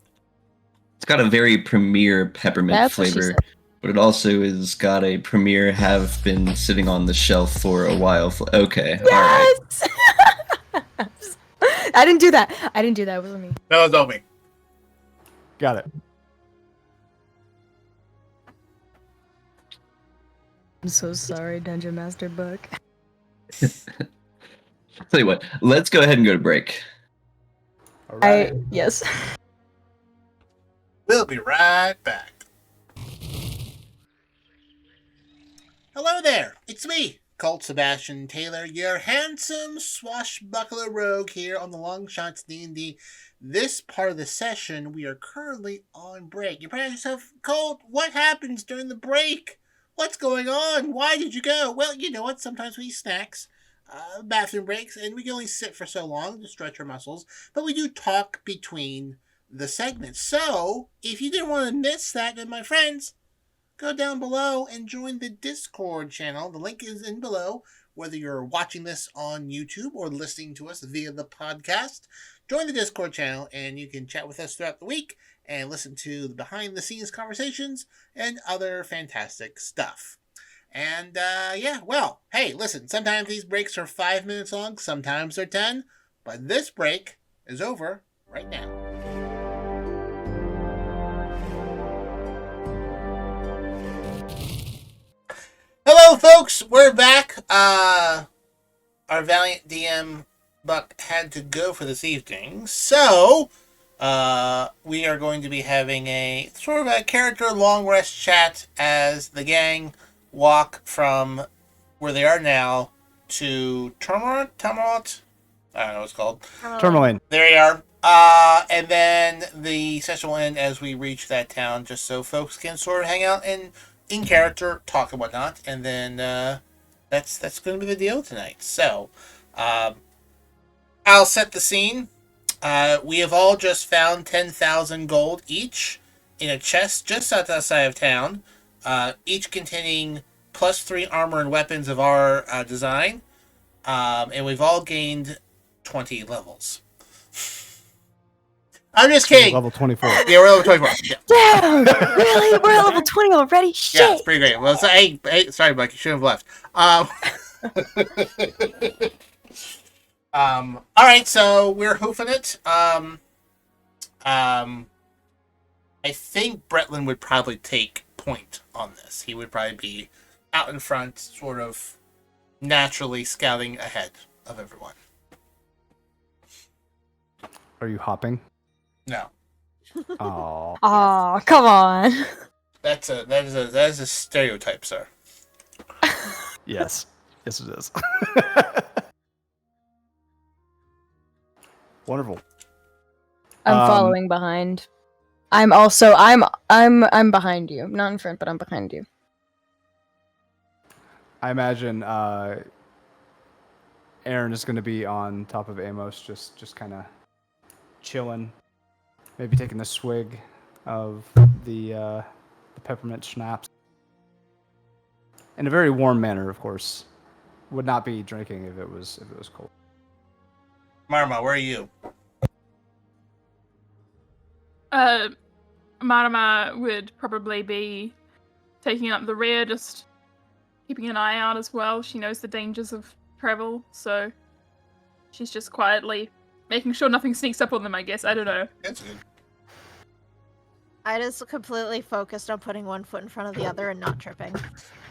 It's got a very premier peppermint That's what she flavor, said. but it also has got a premier have been sitting on the shelf for a while. Okay, all right. Yes. I didn't do that. It wasn't me. That was all me. Got it. I'm so sorry, Dungeon Master Buck. Tell you what, let's go ahead and go to break. All right. Yes. We'll be right back. Hello there, it's me, Colt Sebastian Taylor, your handsome swashbuckler rogue here on the Longshots D&D. This part of the session, we are currently on break. You probably ask yourself, Colt, what happens during the break? What's going on? Why did you go? Well, you know what? Sometimes we eat snacks, bathroom breaks, and we can only sit for so long to stretch our muscles, but we do talk between the segments. So, if you didn't want to miss that, then my friends, go down below and join the Discord channel. The link is in below, whether you're watching this on YouTube or listening to us via the podcast. Join the Discord channel and you can chat with us throughout the week and listen to the behind-the-scenes conversations and other fantastic stuff. And, yeah, well, hey, listen, sometimes these breaks are 5 minutes long, sometimes they're 10, but this break is over right now. Hello, folks. We're back. Our valiant DM Buck had to go for this evening, so we are going to be having a sort of a character long rest chat as the gang walk from where they are now to Termont. I don't know what it's called. Tourmaline. There you are. And then the session will end as we reach that town, just so folks can sort of hang out and in character, talk and whatnot, and then that's going to be the deal tonight. So, I'll set the scene. We have all just found 10,000 gold each in a chest just outside of town, each containing +3 armor and weapons of our design. And we've all gained 20 levels. I'm just kidding. Level 24. Yeah, we're level 24. Yeah. Damn! Really? We're at level 20 already? Shit! Yeah, it's pretty great. Well, so, hey, sorry, Mike, you shouldn't have left. All right, so we're hoofing it. I think Bretlin would probably take point on this. He would probably be out in front, sort of naturally scouting ahead of everyone. Are you hopping? No, Oh. Aw, come on. that is a stereotype, sir. Yes. Yes, it is. Wonderful. I'm following behind. I'm behind you. Not in front, but I'm behind you. I imagine Aaron is going to be on top of Amos, just kind of chilling, maybe taking a swig of the peppermint schnapps in a very warm manner, of course. Would not be drinking if it was cold. Marma, where are you? Marama would probably be taking up the rear, just keeping an eye out as well. She knows the dangers of travel, so she's just quietly making sure nothing sneaks up on them, I guess. I don't know. That's good. I just completely focused on putting one foot in front of the other and not tripping.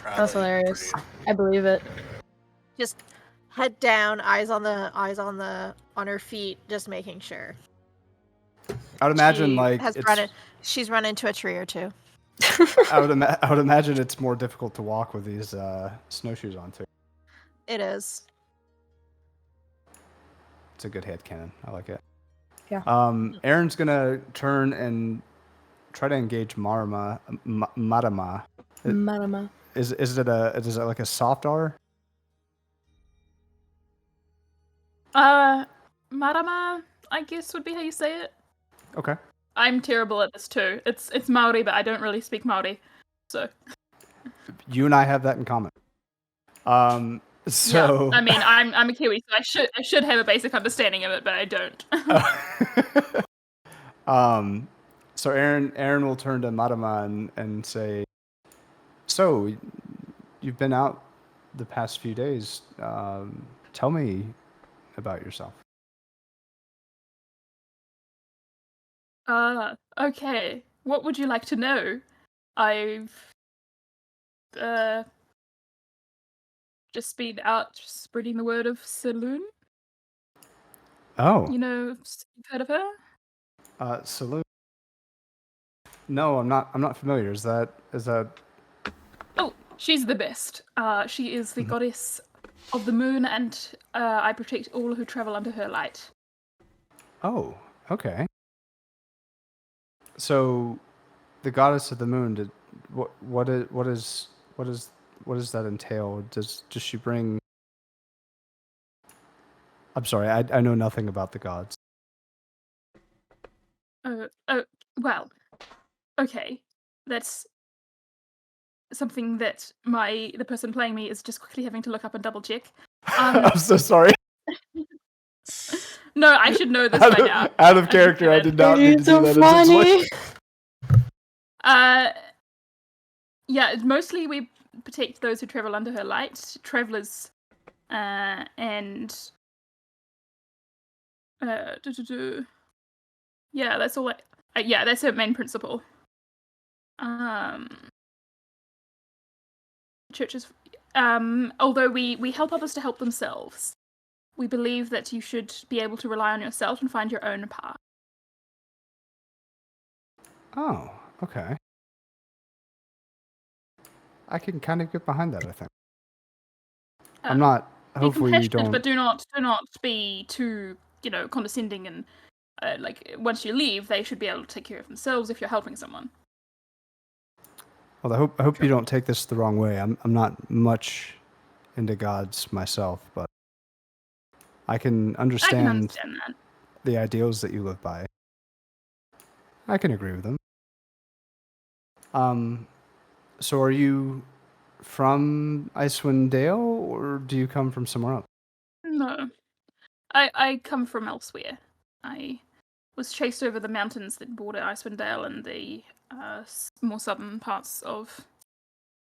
That's hilarious. I believe it. Just head down, eyes on her feet, just making sure. I would imagine She's run into a tree or two. I would imagine it's more difficult to walk with these snowshoes on too. It is. It's a good headcanon. I like it. Yeah. Aaron's gonna turn and try to engage Marama. Marama. Marama. Is it like a soft R? Marama, I guess would be how you say it. Okay. I'm terrible at this too. It's Maori, but I don't really speak Maori, so. You and I have that in common. So. Yeah, I mean, I'm a Kiwi, so I should have a basic understanding of it, but I don't. So Aaron will turn to Marama and say, "So, you've been out the past few days. Tell me about yourself." Okay. What would you like to know? I've just been out spreading the word of Saloon. Oh. You know, you've heard of her? Saloon. No, I'm not familiar. Is that? Oh, she's the best. She is the goddess of the moon, and I protect all who travel under her light. Oh, okay. So, the goddess of the moon. What does that entail? Does she bring? I'm sorry, I know nothing about the gods. Well, okay. That's something that the person playing me is just quickly having to look up and double check. I'm so sorry. No, I should know this by now. Out of character, I did not need to do that. Funny. Yeah, mostly we protect those who travel under her light, travelers, and yeah, that's all. Yeah, that's her main principle. Churches, although we help others to help themselves, we believe that you should be able to rely on yourself and find your own path. Oh, okay. I can kind of get behind that, I think. I'm not. Hopefully, you don't. But do not be too, condescending and once you leave, they should be able to take care of themselves if you're helping someone. Well, I hope you don't take this the wrong way. I'm not much into gods myself, but I can understand that. the ideals that you live by. I can agree with them. So are you from Icewind Dale, or do you come from somewhere else? No. I come from elsewhere. I was chased over the mountains that border Icewind Dale and the more southern parts of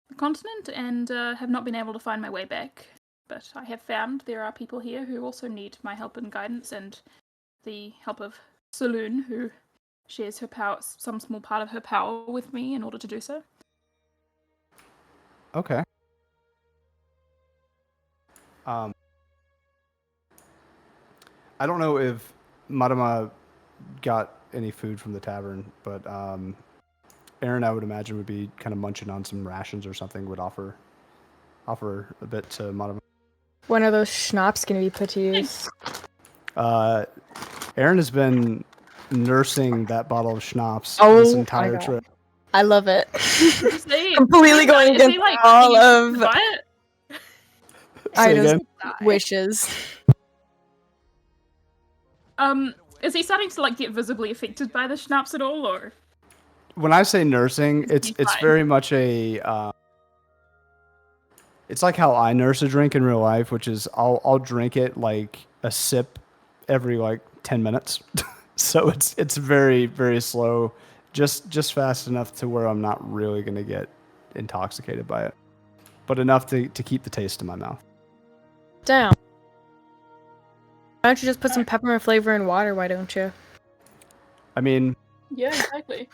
the continent, and have not been able to find my way back. But I have found there are people here who also need my help and guidance, and the help of Saloon, who shares her power, some small part of her power with me in order to do so. Okay. I don't know if Madama got any food from the tavern, but Aaron, I would imagine, would be kind of munching on some rations or something, would offer a bit to Madama. When are those schnapps going to be put to use? Aaron has been nursing that bottle of schnapps Oh this my entire God. trip. I love it. Completely Completely going against all of it? Say Ida's again? wishes. Is he starting to like get visibly affected by the schnapps at all, or? When I say nursing, it's fine. very much a. It's like how I nurse a drink in real life, which is I'll drink it like a sip every like 10 minutes. So it's very, very slow, just fast enough to where I'm not really going to get intoxicated by it, but enough to keep the taste in my mouth. Damn. Why don't you just put some peppermint flavor in water? Why don't you? I mean, Yeah, exactly.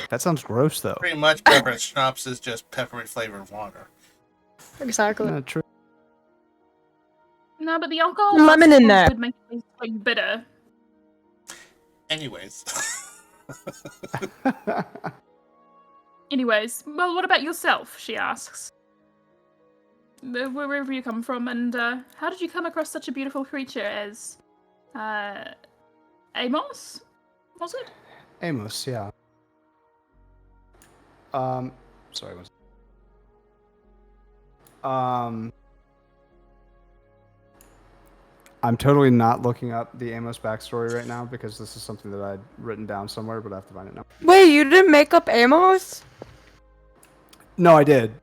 that sounds gross though. Pretty much peppermint schnapps is just peppermint flavored water. Exactly. Not true. No, but the alcohol Lemon in there. would make it taste like bitter. Anyways. Anyways, well, what about yourself? She asks. Wherever you come from, and how did you come across such a beautiful creature as Amos? Was it? Amos, yeah. Sorry, was. I'm totally not looking up the Amos backstory right now because this is something that I'd written down somewhere, but I have to find it now. Wait, you didn't make up Amos? No, I did.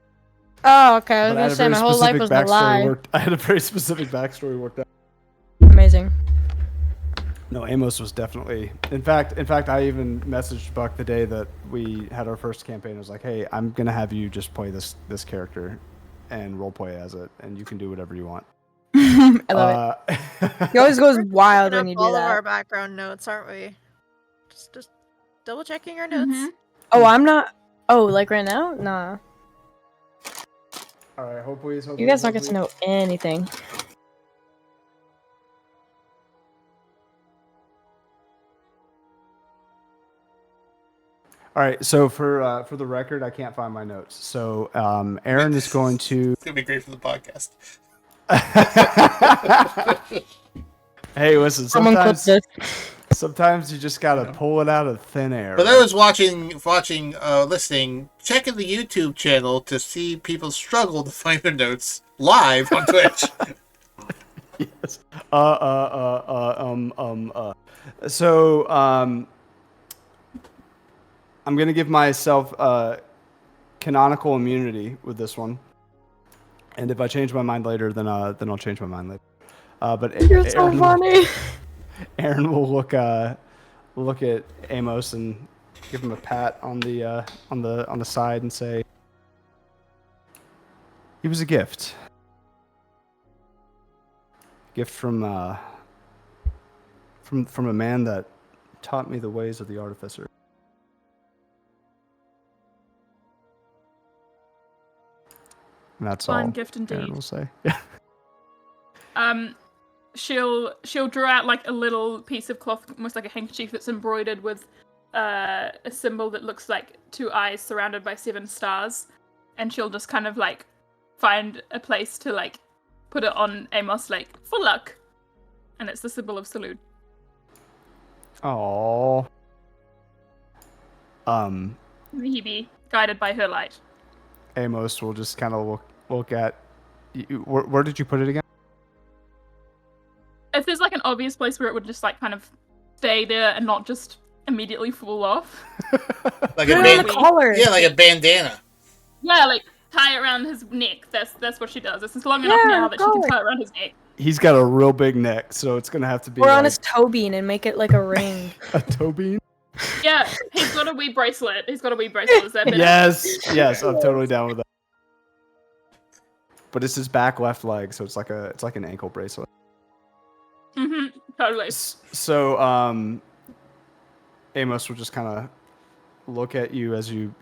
Oh, okay. I was But gonna say my whole life was a lie. I had a very specific backstory worked out. Amazing. No, Amos was definitely. In fact, I even messaged Buck the day that we had our first campaign. I was like, "Hey, I'm gonna have you just play this character, and roleplay as it, and you can do whatever you want." I love it. He always goes wild Looking when you up do all of our that. background notes, aren't we? Just double checking our notes. Mhm. Oh, I'm not. Oh, like right now? Nah. All right, hopefully. You guys don't get to know anything. All right, so for the record, I can't find my notes. So Aaron is going to. It's gonna be great for the podcast. Hey, listen. Someone clip Sometimes you just gotta pull it out of thin air. For those listening, check in the YouTube channel to see people struggle to find their notes live on Twitch. Yes. So I'm gonna give myself canonical immunity with this one, and if I change my mind later, then I'll change my mind later. But You're so funny. Aaron will look at Amos and give him a pat on the side and say, "He was a gift. Gift from a man that taught me the ways of the artificer." And that's Fine all gift Aaron indeed. will say. She'll draw out like a little piece of cloth, almost like a handkerchief that's embroidered with a symbol that looks like 2 eyes surrounded by 7 stars, and she'll just kind of like find a place to like put it on Amos, like for luck, and it's the symbol of salute. Aww. He be guided by her light. Amos will just kind of look at. Where did you put it again? If there's like an obvious place where it would just like kind of stay there and not just immediately fall off. Like Put it on the collar. Yeah, like a bandana. Yeah, like tie it around his neck. That's what she does. It's long enough Yeah, now that she can collar. tie it around his neck. He's got a real big neck, so it's gonna have to be Or on like his toe bean and make it like a ring. a toe bean. Yeah, he's got a wee bracelet. Is that better? Yes, I'm totally down with that. But it's his back left leg, so it's like an ankle bracelet. Totally. So Amos will just kind of look at you as you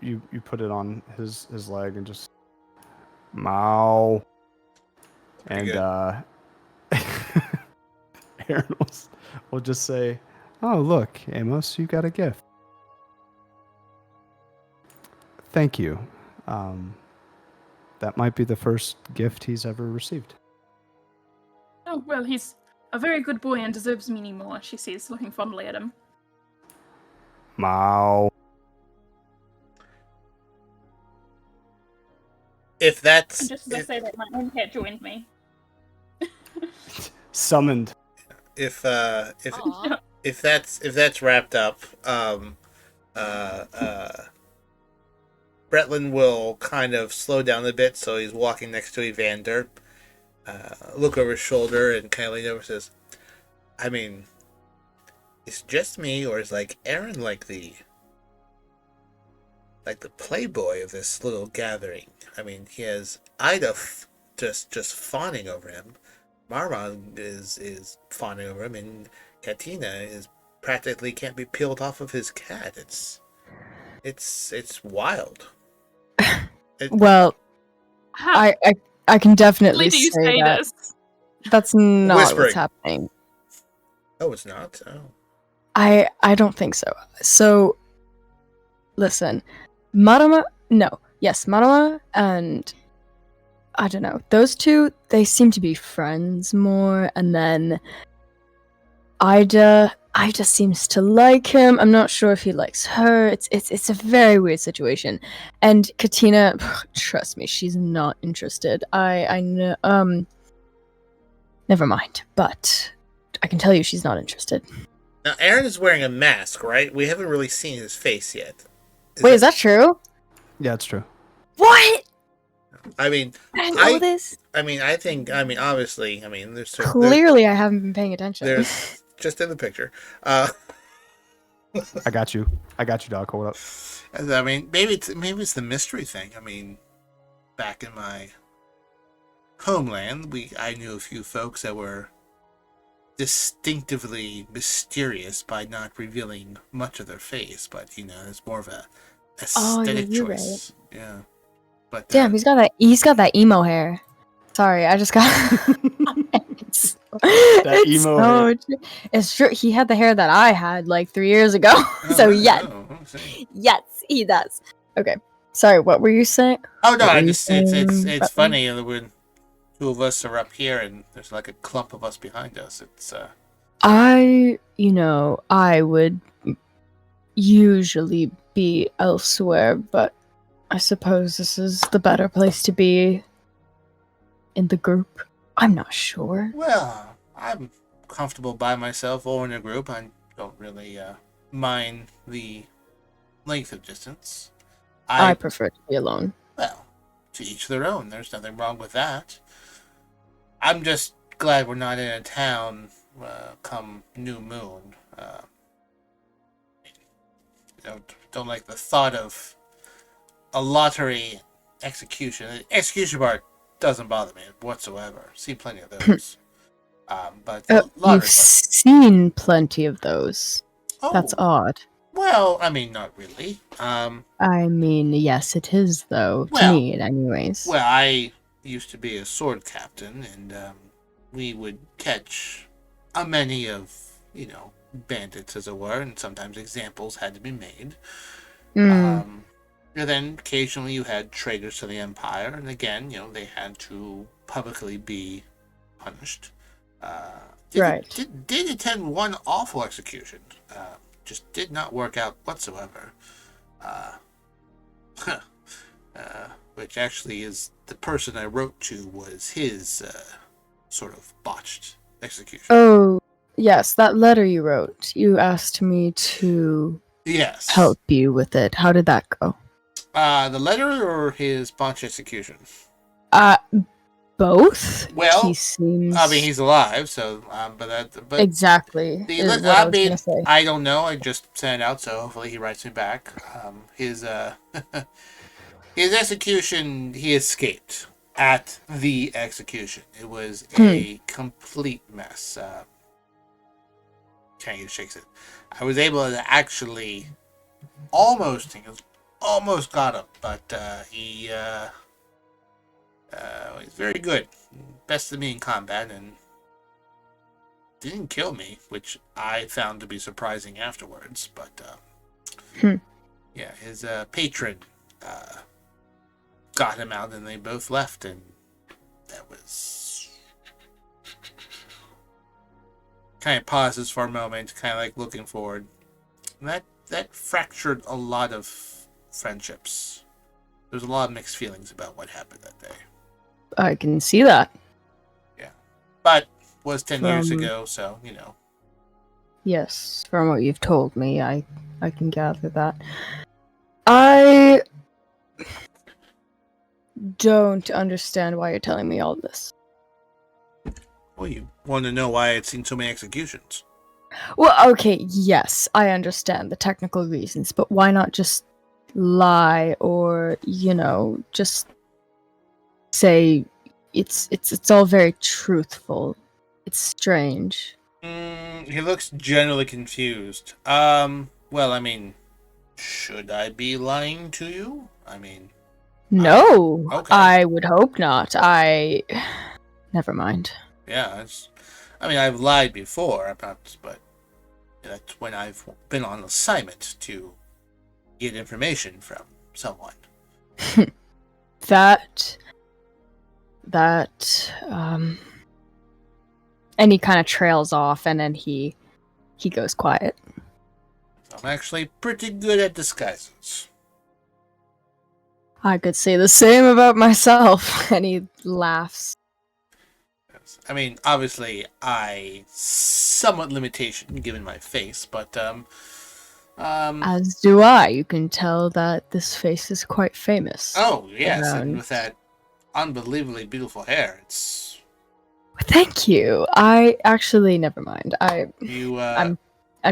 put it on his leg and just Mow. And Aaron will just say, "Oh, look, Amos, you got a gift. Thank you. That might be the first gift he's ever received." Oh, well, he's a very good boy and deserves many more, she says, looking fondly at him. Mow. If that's And just as I say that, my own cat joined me. Summoned. if Aw. that's wrapped up, Bretlin will kind of slow down a bit, so he's walking next to Evander, look over his shoulder and kind of lean over and says, I mean, it's just me, or is like Aaron like the playboy of this little gathering? I mean, he has Ida just fawning over him. Marwan is fawning over him, and Katina is practically can't be peeled off of his cat. It's wild. Well, How I can definitely do you say say that this? that's not Whispering. what's happening. Oh, it's not. Oh, I don't think so. So, listen, Marama and I don't know, those two, they seem to be friends more, and then Ida seems to like him. I'm not sure if he likes her. It's a very weird situation. And Katina, trust me, she's not interested. I know. Never mind. But I can tell you, she's not interested. now Aaron is wearing a mask, right? We haven't really seen his face yet. Wait, is that true? Yeah, it's true. What? I mean, I didn't know this. Obviously, there's Clearly, I haven't been paying attention. there's just in the picture. I got you, dog. Hold up. I mean, maybe it's the mystery thing. I mean, back in my homeland, I knew a few folks that were distinctively mysterious by not revealing much of their face, but it's more of a aesthetic you're choice. Yeah. But Damn, he's got that emo hair. Sorry, I just got That emo hair. true. It's true. He had the hair that I had like 3 years ago. So yes, he does. Okay, sorry. What were you saying? Oh no, What were I you just saying, it's Butler? funny when two of us are up here and there's like a clump of us behind us. It's I would usually be elsewhere, but I suppose this is the better place to be in the group. I'm not sure. well, I'm comfortable by myself or in a group. I don't really mind the length of distance. I prefer to be alone. Well, to each their own. There's nothing wrong with that. I'm just glad we're not in a town come new moon. Don't like the thought of a lottery execution. The execution part doesn't bother me whatsoever. Seen plenty of those. But the lottery You've part. seen plenty of those. Oh, That's odd. well, not really. I mean, yes, it is, though. To Well- me, anyways. Well, I used to be a sword captain, and we would catch a many of, bandits, as it were, and sometimes examples had to be made. Mm, And then occasionally you had traitors to the Empire, and again, they had to publicly be punished. Right. Did attend one awful execution. Just did not work out whatsoever. Which actually is the person I wrote to was his sort of botched execution. Oh, yes, that letter you wrote. You asked me to Yes. help you with it. How did that go? The letter or his botched execution? Both. both. Well, he seems. I mean, he's alive, so but exactly the, is what I I was mean, gonna say. I don't know. I just sent it out, so hopefully he writes me back. His his execution, he escaped at the execution. It was a complete mess. Can't even shakes it. I was able to actually almost got him, but he's very good. Best of me in combat, and didn't kill me, which I found to be surprising afterwards. But yeah, his patron got him out, and they both left, and that was kind of pauses for a moment, kind of like looking forward. And that fractured a lot of friendships. There's a lot of mixed feelings about what happened that day. I can see that. Yeah, but was 10 years ago, so you know. Yes, from what you've told me, I can gather that. I don't understand why you're telling me all this. Well, you want to know why I'd seen so many executions. Well, okay, yes, I understand the technical reasons, but why not just lie or, just say it's all very truthful. It's strange. He looks generally confused. Well, I mean, should I be lying to you? I mean... No, okay. I would hope not. Never mind. Yeah, I mean, I've lied before, but that's when I've been on assignment to get information from someone. And he kind of trails off, and then he goes quiet. I'm actually pretty good at disguises. I could say the same about myself. And he laughs. I mean, obviously, I somewhat limitation given my face, but as do I. You can tell that this face is quite famous. Oh yes, and with that unbelievably beautiful hair, it's. Thank you. I actually never mind. I'm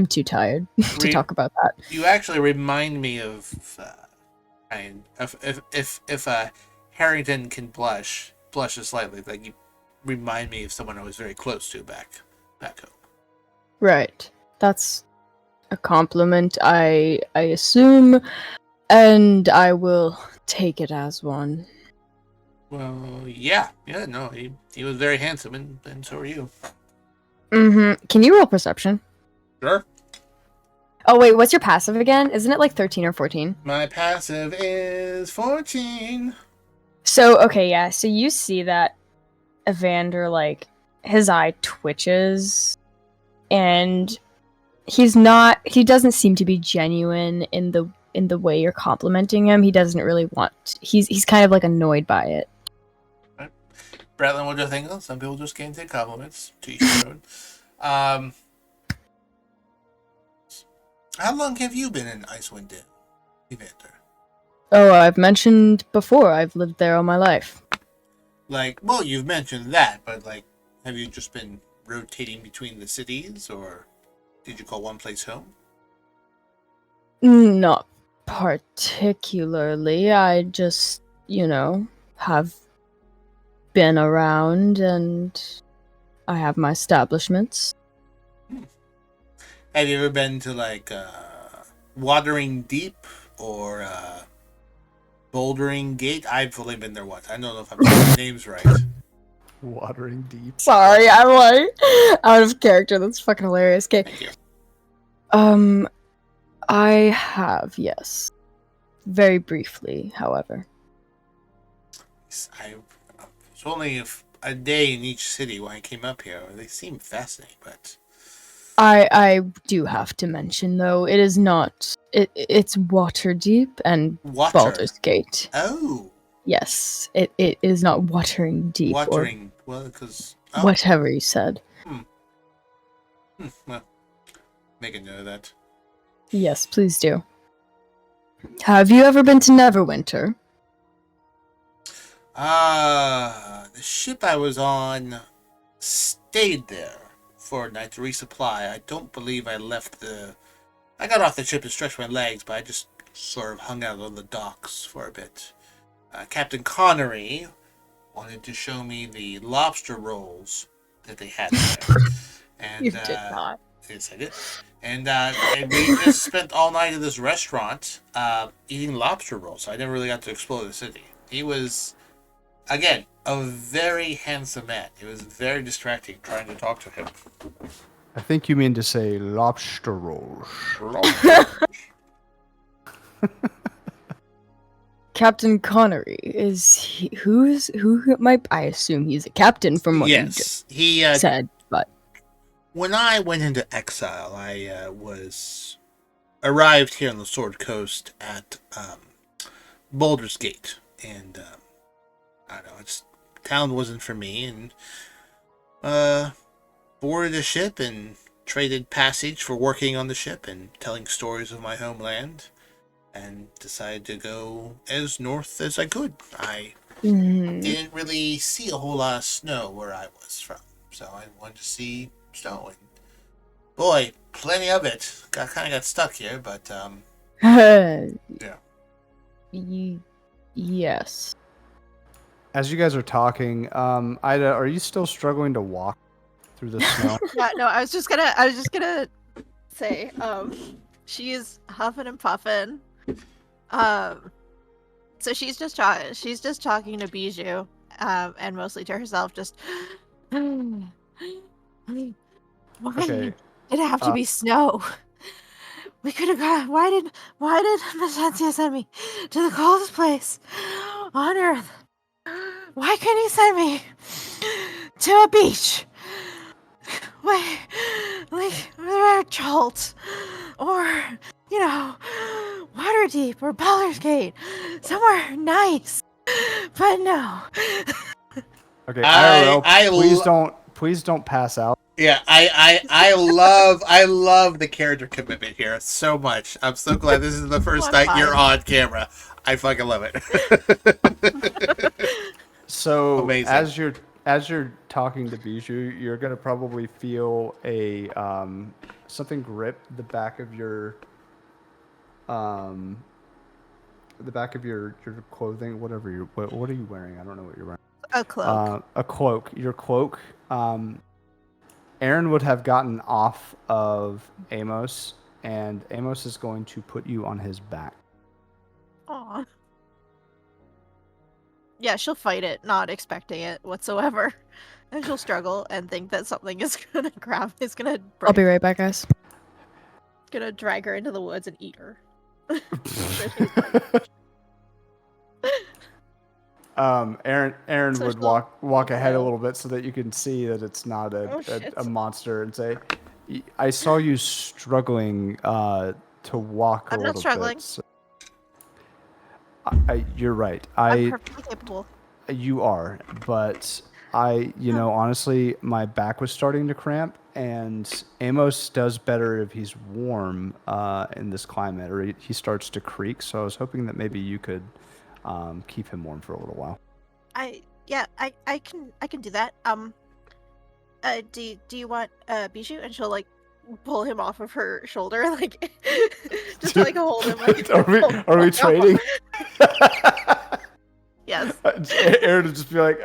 too tired to talk about that. You actually remind me of if Harrington can blush slightly, like you remind me of someone I was very close to back home. Right. That's a compliment, I assume, and I will take it as one. Well, yeah, no, he was very handsome, and so are you. Mm-hmm. Can you roll perception? Sure. Oh wait, what's your passive again? Isn't it like 13 or 14? My passive is 14. So, okay, yeah, so you see that Evander, like, his eye twitches, and he doesn't seem to be genuine in the way you're complimenting him. He doesn't really he's kind of like annoyed by it. Right. Bradley, what do you think? Some people just can't take compliments. To each their own. How long have you been in Icewind Dale, Evander? Oh, I've mentioned before, I've lived there all my life. Like, well, you've mentioned that, but like, have you just been rotating between the cities, or did you call one place home? Not particularly. I just, have been around, and I have my establishments. Have you ever been to, like, Watering Deep, or Bouldering Gate? I've only been there once. I don't know if I'm saying the names right. Watering Deep. Sorry, I'm like out of character. That's fucking hilarious. Okay. Thank you. I have, yes. Very briefly, however. I was only a day in each city when I came up here. They seem fascinating, but I do have to mention, though, it is not. It's Waterdeep and Baldur's Gate. Oh. Yes, it is not Watering Deep. Watering, well, because whatever you said. Well, make a note of that. Yes, please do. Have you ever been to Neverwinter? The the ship I was on stayed there for a night to resupply. I don't believe I left the... I got off the ship and stretched my legs, but I just sort of hung out on the docks for a bit. Captain Connery wanted to show me the lobster rolls that they had there. And, You did not. Yes, I did. And we just spent all night at this restaurant eating lobster rolls. So I never really got to explore the city. He was, again, a very handsome man. It was very distracting trying to talk to him. I think you mean to say lobster rolls. Captain Connery who might I assume he's a captain from what you just he said, but when I went into exile, I arrived here on the Sword Coast at Baldur's Gate, and I don't know, town wasn't for me, and boarded a ship and traded passage for working on the ship and telling stories of my homeland, and decided to go as north as I could. I didn't really see a whole lot of snow where I was from, so I wanted to see snow, and boy, plenty of it. Kind of got stuck here, but yeah. Yes. As you guys are talking, Ida, are you still struggling to walk through the snow? Yeah, no, I was just gonna say, she is huffing and puffing. So she's just talking to Bijou, and mostly to herself, just why Okay. did it have to be snow? We could have got. Why did Masentia send me to the coldest place on Earth? Why couldn't he send me to a beach? Why, like Jolt, or Waterdeep or Baldur's Gate, somewhere nice. But no. Okay, IRL, I please don't pass out. Yeah, I love the character commitment here so much. I'm so glad this is the first night you're on camera. I fucking love it. So amazing. as you're talking to Bijou, you're gonna probably feel a something grip the back of your your clothing, whatever what are you wearing? I don't know what you're wearing. A cloak. A cloak. Your cloak. Aaron would have gotten off of Amos, and Amos is going to put you on his back. Aw. Yeah, she'll fight it, not expecting it whatsoever. And she'll struggle and think that something is gonna I'll be right back, guys. gonna drag her into the woods and eat her. Aaron So would she'll- walk ahead a little bit so that you can see that it's not a monster, and say, I saw you struggling to walk a I'm little not struggling. bit. So you're right. I'm perfectly capable. You are, but honestly, my back was starting to cramp, and Amos does better if he's warm in this climate, or he starts to creak. So I was hoping that maybe you could keep him warm for a little while. I can do that. Do you want Bijou? And she'll like pull him off of her shoulder, like just to, like hold him. Like, are we trading? Yes. Aaron would just be like,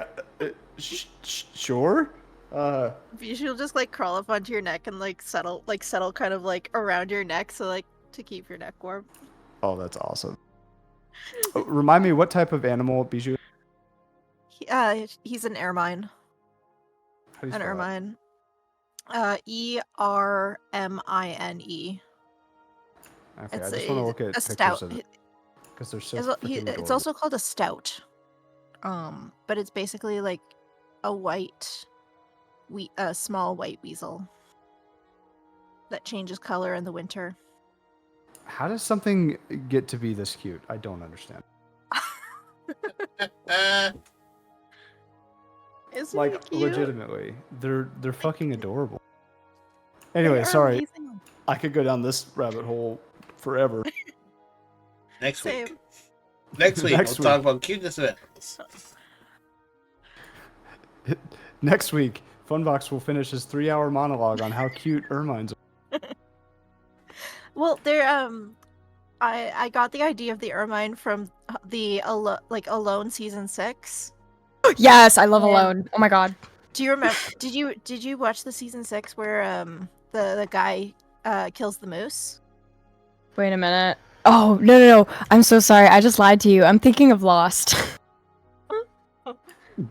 sure. Bijou will just like crawl up onto your neck and like settle kind of like around your neck, so like to keep your neck warm. Oh, that's awesome. Remind me, what type of animal Bijou? He's an ermine. How do you An spell that? ermine. ERMINE. Okay, It's I just want to look at a pictures stout. of it because they're so It's freaking also called a stout. But it's basically like a small white weasel that changes color in the winter. How does something get to be this cute? I don't understand. Isn't Like, it cute? legitimately, they're fucking adorable. Anyway, They are sorry, amazing. I could go down this rabbit hole forever. Next week. Same. Next week, Next we'll talk week. about cuteness of animals. Next week, Funbox will finish his 3-hour monologue on how cute ermines are. Well, they're I got the idea of the ermine from the Alone season 6. Yes, I love And- Alone. Oh my god. Do you remember? Did you watch the season 6 where the guy kills the moose? Wait a minute. Oh, no. I'm so sorry. I just lied to you. I'm thinking of Lost.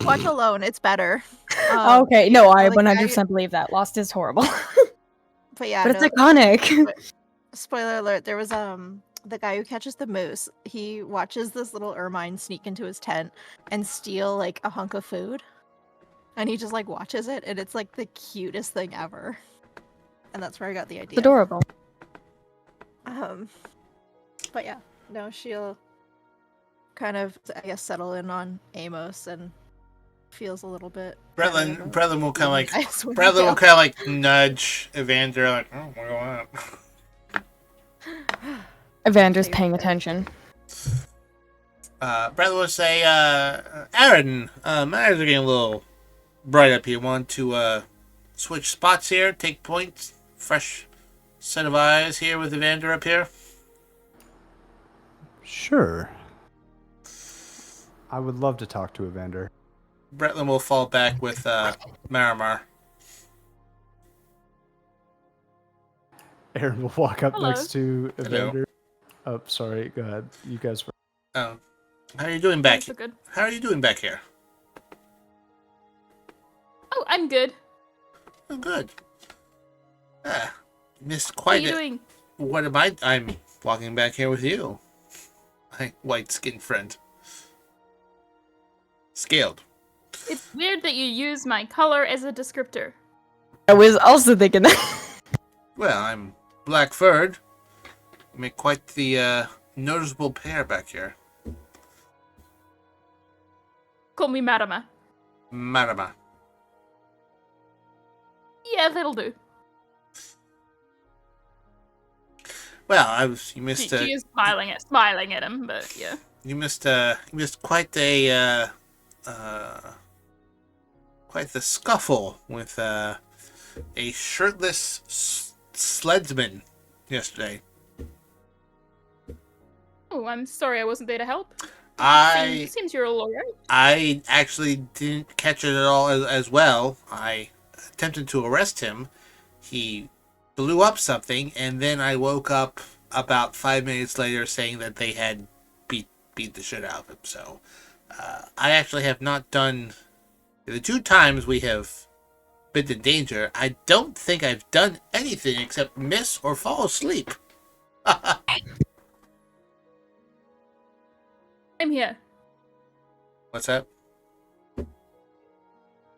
Watch Alone. It's better. Okay, no, I the guy- 100% believe that. Lost is horrible. But yeah, But it's no, iconic. spoiler alert, there was the guy who catches the moose, he watches this little ermine sneak into his tent and steal like a hunk of food. And he just like watches it, and it's like the cutest thing ever. And that's where I got the idea. It's adorable. But yeah, no, she'll kind of, I guess, settle in on Amos and feels a little bit better about Bretlin will kind of like guys when Bretlin they will go. kind of like nudge Evander, like, oh, what's going on? Evander's paying attention. Bretlin will say, Aaron, matters are getting a little bright up here. Want to switch spots here, take points, fresh set of eyes here with Evander up here? Sure. I would love to talk to Evander. Bretlin will fall back with Marimar. Aaron will walk up Hello. next to Hello. Evander. Oh, sorry. Go ahead. You guys. Oh, how are you doing back? Those are good. How are you doing back here? Oh, I'm good. Oh, good. Missed What are quite you a... doing? What am I? I'm walking back here with you. My white-skinned friend. Scaled. It's weird that you use my color as a descriptor. I was also thinking that. Well, I'm black-furred. Make quite the noticeable pair back here. Call me Marama. Marama. Yeah, that'll do. Well, you missed She is smiling at him, but yeah. you missed quite a quite the scuffle with a shirtless sledsman yesterday. Oh, I'm sorry I wasn't there to help. Seems you're all alright. I actually didn't catch it at all as well. I attempted to arrest him. He blew up something, and then I woke up about 5 minutes later saying that they had beat the shit out of him. So I actually have not done... The 2 times we have been in danger, I don't think I've done anything except miss or fall asleep. I'm here. What's that?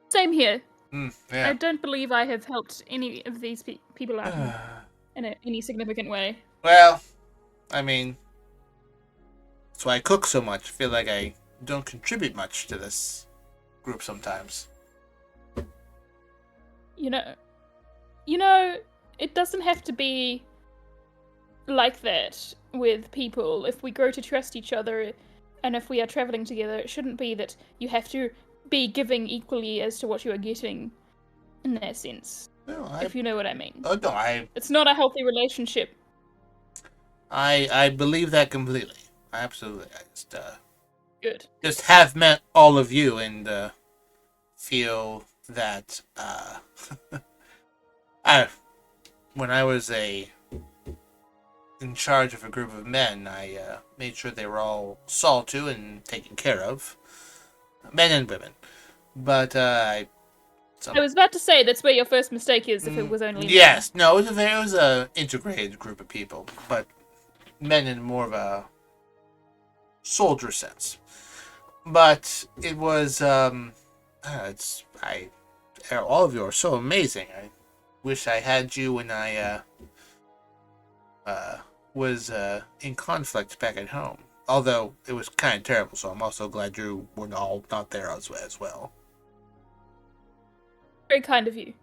Same here. I Yeah. don't believe I have helped any of these people out in any significant way. Well, I mean, that's why I cook so much. I feel like I don't contribute much to this group sometimes. You know, it doesn't have to be like that with people. If we grow to trust each other, and if we are traveling together, it shouldn't be that you have to be giving equally as to what you are getting in that sense. No, If you know what I mean. Oh no, It's not a healthy relationship. I believe that completely. Absolutely. I Good. just have met all of you and feel that when I was in charge of a group of men, I made sure they were all saw to and taken care of, men and women. But I was about to say that's where your first mistake is if it was only yes, no, it was a integrated group of people, but men in more of a soldier sense. But it was all of you are so amazing. I wish I had you when I was in conflict back at home. Although it was kind of terrible, so I'm also glad you were all not there as well. Very kind of you.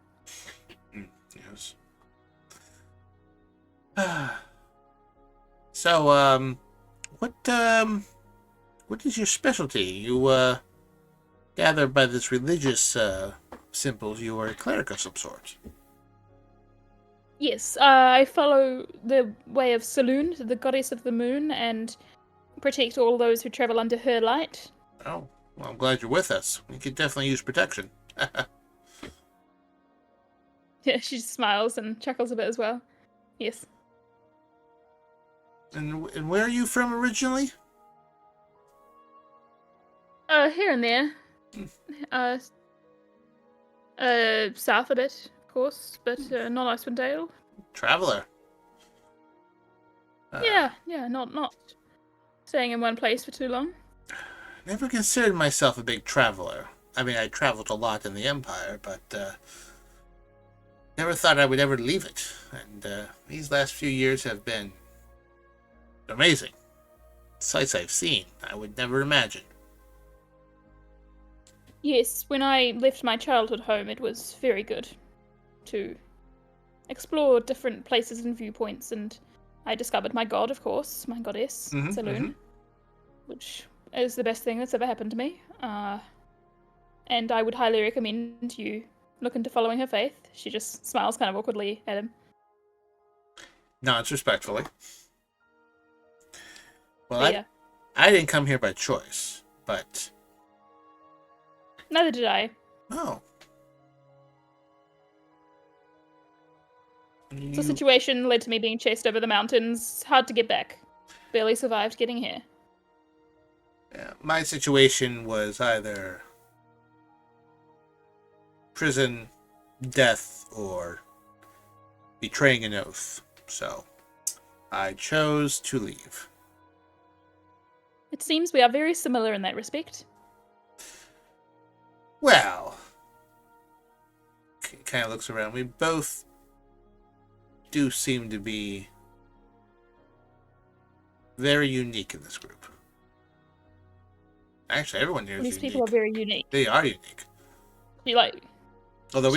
Yes. So, what is your specialty? You gather by this religious symbols you are a cleric of some sort. Yes, I follow the way of Saloon, the goddess of the moon, and protect all those who travel under her light. Oh, well, I'm glad you're with us. We could definitely use protection. Yeah, she smiles and chuckles a bit as well. Yes. And where are you from originally? Here and there. South a bit, of course, but not Icewind Dale. Traveler. Yeah, not staying in one place for too long. Never considered myself a big traveler. I mean, I traveled a lot in the Empire, but never thought I would ever leave it. And these last few years have been amazing. Sights I've seen, I would never imagine. Yes, when I left my childhood home, it was very good to explore different places and viewpoints, and I discovered my god, of course, my goddess, Saloon, which is the best thing that's ever happened to me. And I would highly recommend you look into following her faith. She just smiles kind of awkwardly at him. Nods respectfully. Well, But yeah, I didn't come here by choice, but... neither did I. Oh. The situation led to me being chased over the mountains. Hard to get back. Barely survived getting here. Yeah, my situation was either prison, death, or betraying an oath. So, I chose to leave. It seems we are very similar in that respect. Well, kind of looks around. We both do seem to be very unique in this group. Actually, everyone here is These unique. people are very unique. They are unique. She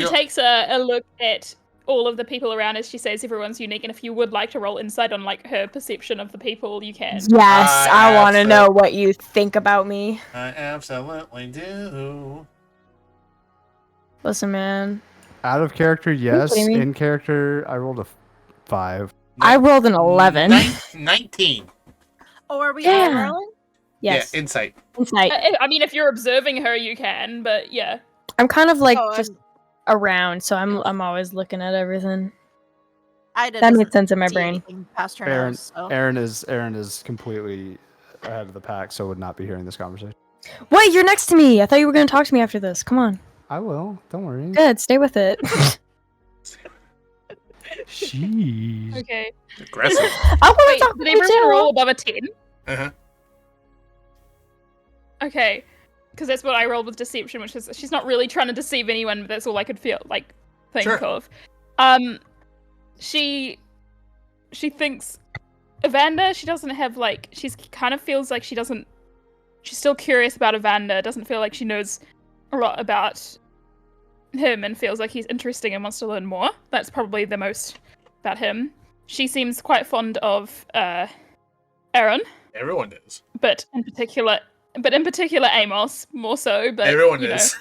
takes a look at all of the people around as she says everyone's unique, and if you would like to roll insight on her perception of the people, you can. Yes, I want to know what you think about me. I absolutely do. Listen, man. Out of character, yes. kidding me? In character, I rolled a 5. I rolled an 11. 19. Oh, are we Yeah. all rolling? Yes. Yeah, insight. Insight. I mean, if you're observing her, you can, but yeah. I'm kind of like Oh, just around, so I'm always looking at everything. Ida That doesn't made sense in my see brain. anything past her Aaron, nose, so. Aaron is completely ahead of the pack, so would not be hearing this conversation. Wait, you're next to me. I thought you were going to talk to me after this. Come on. I will. Don't worry. Good. Stay with it. Jeez. Okay. Aggressive. I want Wait, to talk did to you everyone too. roll above a 10? Uh-huh. Okay. Because that's what I rolled with deception, which is she's not really trying to deceive anyone, but that's all I could think Sure. of. She thinks Evander, she doesn't have she's kind of feels like she's still curious about Evander, doesn't feel like she knows a lot about him and feels like he's interesting and wants to learn more. That's probably the most about him. She seems quite fond of Aaron, Everyone is. but in particular Amos more so. But Everyone you know. is.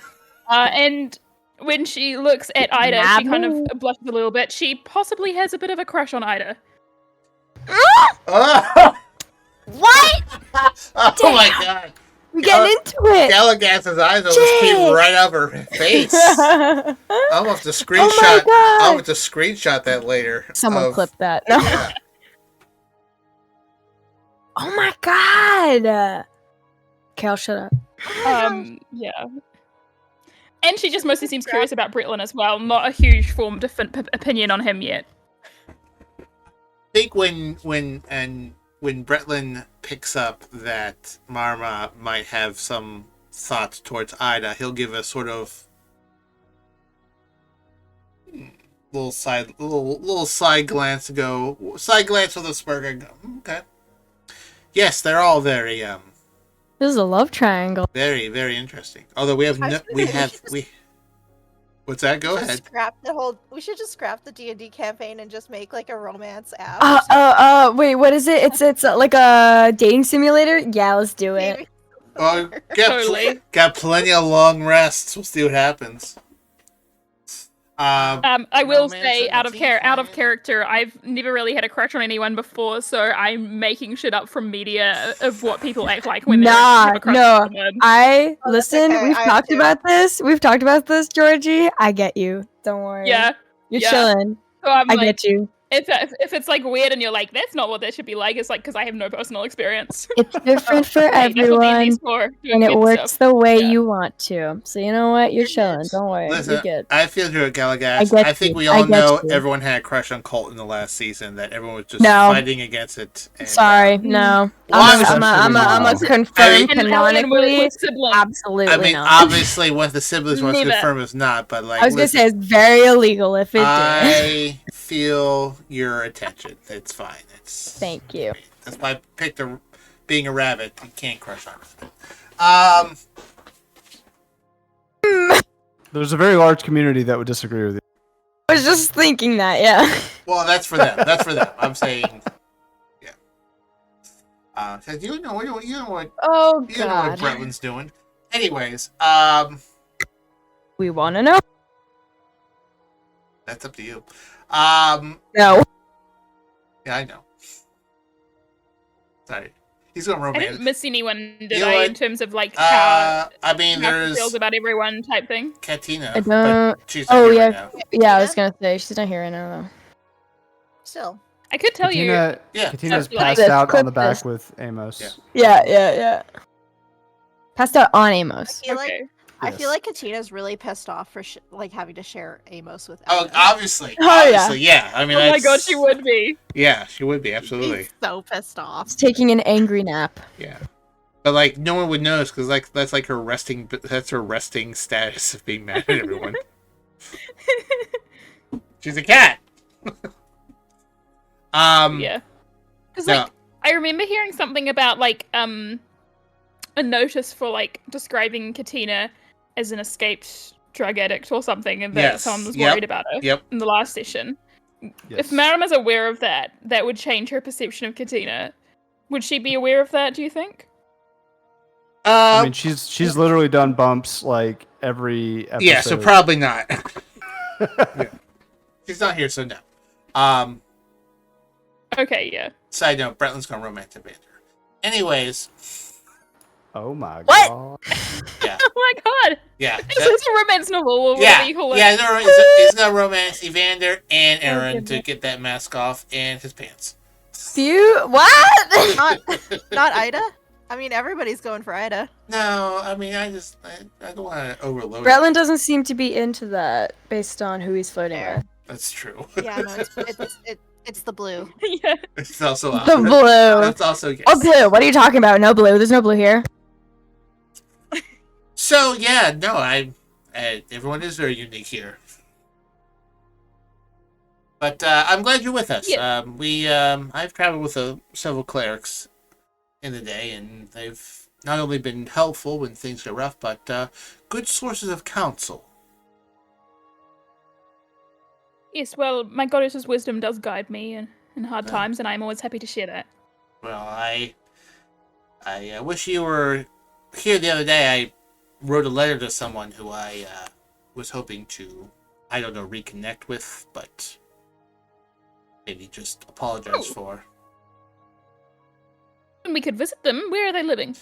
And when she looks at Ida, she kind Nabu? of blushes a little bit. She possibly has a bit of a crush on Ida. Oh, What? oh my god. We're getting into it. Gallagher's eyes almost came Jake. right up her face. I'll have to screenshot. Oh my God. I'll have to screenshot that later. Someone clip that. No. Yeah. Oh my god. Cal, shut up. Yeah. And she just mostly seems curious about Bretlin as well. Not a huge formed opinion on him yet. I think when Bretlin picks up that Marma might have some thoughts towards Ida, he'll give a sort of little side glance with a smirk and go, okay. Yes, they're all very This is a love triangle. very, very interesting. Although we what's that? Go ahead. We should just scrap the D&D campaign and just make like a romance app. or Wait, what is it? It's like a dating simulator? Yeah, let's do it. something. Well, Totally. got plenty of long rests. We'll see what happens. I will romance say, and out of teen flying. character, I've never really had a crush on anyone before, so I'm making shit up from media of what people act like when they have a crush on someone. I Oh, that's listen. okay, We've I am talked too. about this. We've talked about this, Georgie. I get you. Don't worry. Yeah, You're yeah. chilling. So I'm I like, get you. if it's like weird and you're like, that's not what that should be like, it's like because I have no personal experience. It's different for Hey, that's what everyone, D&D's for, doing and it weird works stuff. the way Yeah. you want to. So you know what? You're You're chilling. good. Don't worry. Listen, You're good. I feel you, I Gallagher. get I think you. we I all get know you. everyone had a crush on Colt in the last season. That everyone was just No. fighting against it. And, Sorry, no. Well, I'm a obviously, confirm I mean- And Ellen were canonically. siblings. Absolutely I mean, not. obviously, once the siblings was Neither. confirmed, it's not. But like, I was gonna listen, say it's very illegal if it did. I feel your attention. It's fine. It's Thank you. That's why I picked being a rabbit. You can't crush on it. There's a very large community that would disagree with you. I was just thinking that, yeah. Well, that's for them. That's for them. I'm saying, yeah. So you know what Oh you know what god. Bretland's doing. Anyways, We wanna know? that's up to you. No. Yeah, I know. Sorry, he's going I romance. didn't miss anyone, did You know I, what? in terms of like how I mean, how she there's feels about everyone type thing? Katina, I but don't. she's not Oh here yeah. right now. Yeah, I was gonna say she's not here right now though. Still. I could tell you. Katina, Yeah. Katina's Like passed this, out on the clip back this. with Amos. Yeah. Yeah. Passed out on I Amos. feel like Okay. I feel Yes. like Katina's really pissed off for like having to share Amos with. Oh, Ellen. obviously, Oh, yeah. obviously, yeah. I mean, Oh my that's- god, she would be. Yeah, she would be absolutely. She's so pissed off. She's taking an angry nap. Yeah, but like no one would notice because like that's like her resting. That's her resting status of being mad at everyone. She's a cat. Yeah. Because no. like I remember hearing something about like a notice for like describing Katina as an escaped drug addict or something, and that Yes. someone was Yep. worried about her Yep. in the last session. Yes. If Maram is aware of that, that would change her perception of Katina. Would she be aware of that, do you think? I mean, she's literally done bumps like every episode. Yeah, so probably not. Yeah. She's not here, so no. Okay, yeah. Side note: Bretland's gonna romantic banter. Anyways, Oh my What? god. yeah, Oh my god! yeah, It's a romance novel, or whatever yeah, you call it. yeah. No, he's gonna romance Evander and Aaron to goodness. get that mask off and his pants. What? Not Ida. I mean, everybody's going for Ida. No, I mean, I don't want to overload. it. Bretland doesn't seem to be into that based on who he's flirting Fair. with. That's true. Yeah, no, it's the blue. Yeah. It's also The blue. That's also yes. Oh, blue. What are you talking about? No blue. There's no blue here. So yeah, no, everyone is very unique here. But I'm glad you're with us. Yeah. I've traveled with several clerics in the day, and they've not only been helpful when things get rough, but good sources of counsel. Yes, well, my goddess's wisdom does guide me in hard Yeah. times, and I'm always happy to share that. Well, I wish you were here the other day. I wrote a letter to someone who I was hoping to, I don't know, reconnect with, but maybe just apologize for. And we could visit them. Where are they living?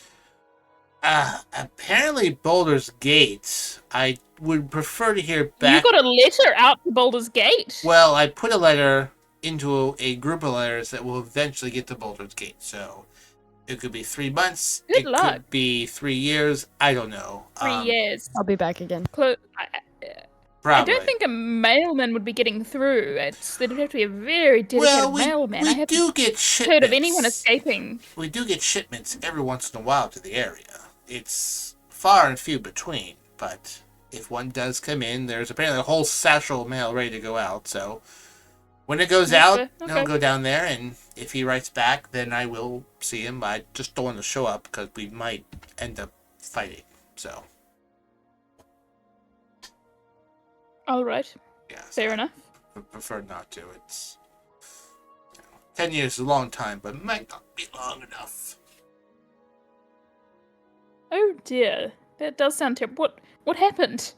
Apparently Boulder's Gate. I would prefer to hear back. You got a letter out to Baldur's Gate. Well, I put a letter into a group of letters that will eventually get to Boulder's Gate. So it could be 3 months. Good it luck. could be 3 years. I don't know. 3 years. I'll be back again. I Probably. don't think a mailman would be getting through. There'd have to be a very dedicated Well, mailman. I we haven't do get shipments. heard of anyone escaping. We do get shipments every once in a while to the area. It's far and few between, but if one does come in, there's apparently a whole satchel of mail ready to go out. So when it goes out, Okay. I'll go down there, and if he writes back, then I will see him. I just don't want to show up because we might end up fighting. So All right, yeah, fair enough. I prefer not to. It's 10 years is a long time, but it might not be long enough. Oh dear, that does sound terrible. What happened?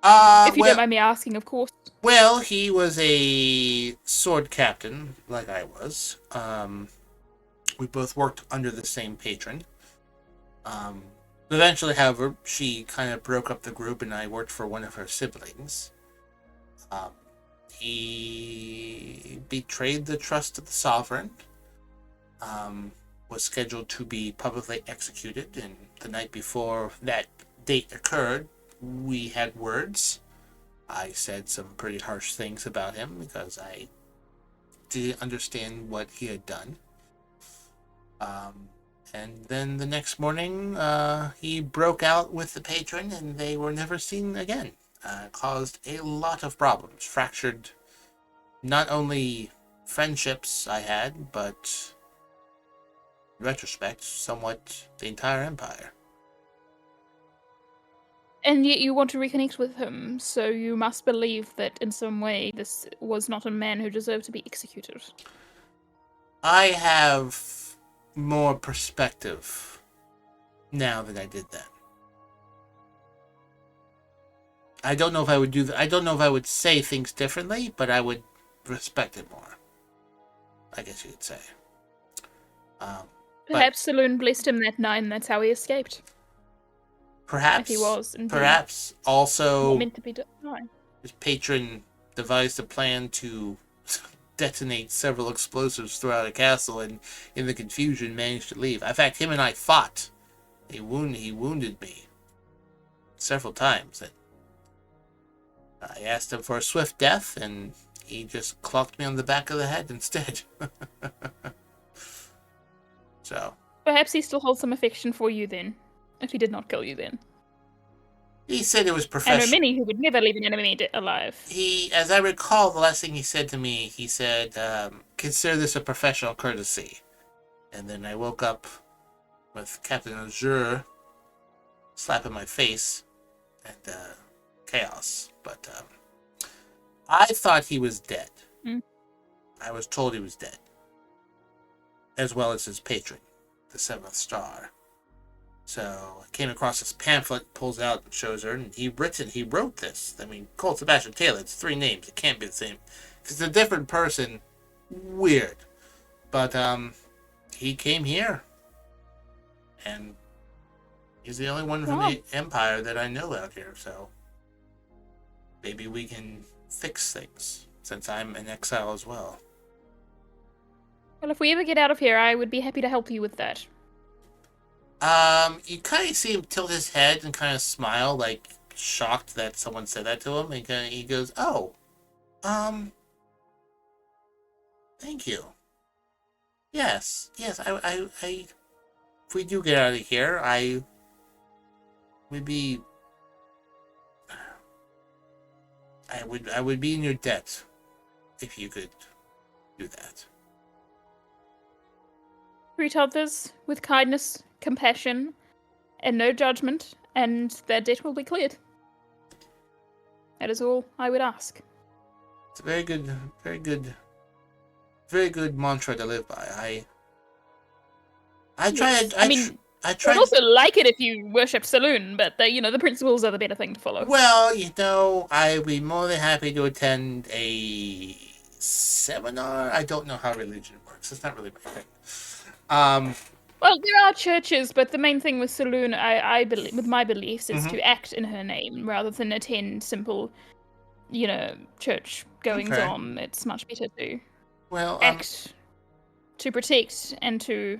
If you well, don't mind me asking, of course. well, he was a sword captain, like I was. We both worked under the same patron. Eventually, however, she kind of broke up the group, and I worked for one of her siblings. He betrayed the trust of the sovereign. Was scheduled to be publicly executed, and the night before that date occurred, we had words. I said some pretty harsh things about him because I didn't understand what he had done. And then the next morning, he broke out with the patron, and they were never seen again. Caused a lot of problems. Fractured not only friendships I had, but in retrospect, somewhat the entire empire. And yet you want to reconnect with him, so you must believe that in some way this was not a man who deserved to be executed. I have more perspective now than I did then. I don't know if I would do that. I don't know if I would say things differently, but I would respect it more, I guess you could say. Perhaps Saloon blessed him that night, and that's how he escaped. Perhaps If he was, indeed. Perhaps also Not meant to be done. his patron devised a plan to detonate several explosives throughout a castle, and in the confusion managed to leave. In fact, him and I fought. He wounded me several times. And I asked him for a swift death, and he just clocked me on the back of the head instead. So Perhaps he still holds some affection for you then, if he did not kill you then. he said it was I know professional. many who would never leave an enemy alive. He, as I recall, the last thing he said to me, he said, consider this a professional courtesy. And then I woke up with Captain Azure slapping my face and chaos. But I thought he was dead. Mm. I was told he was dead. As well as his patron, the Seventh Star. So I came across this pamphlet, pulls out and shows her, and he wrote this. I mean, Colt Sebastian Taylor, it's 3 names. It can't be the same. If it's a different person, weird. But he came here. And he's the only one from the Empire that I know out here, so maybe we can fix things, since I'm in exile as well. Well, if we ever get out of here, I would be happy to help you with that. You kind of see him tilt his head and kind of smile, like shocked that someone said that to him. And he goes, "Oh, thank you. Yes. I if we do get out of here, I would be in your debt if you could do that." Treat others with kindness, compassion, and no judgment, and their debt will be cleared. That is all I would ask. It's a very good mantra to live by. I tried. I'd also like it if you worshipped Saloon, but the principles are the better thing to follow. Well, I'd be more than happy to attend a seminar. I don't know how religion works. It's not really my thing. Well, there are churches, but the main thing with Saloon, I believe, with my beliefs, is to act in her name rather than attend simple, church goings on. It's much better to act to protect and to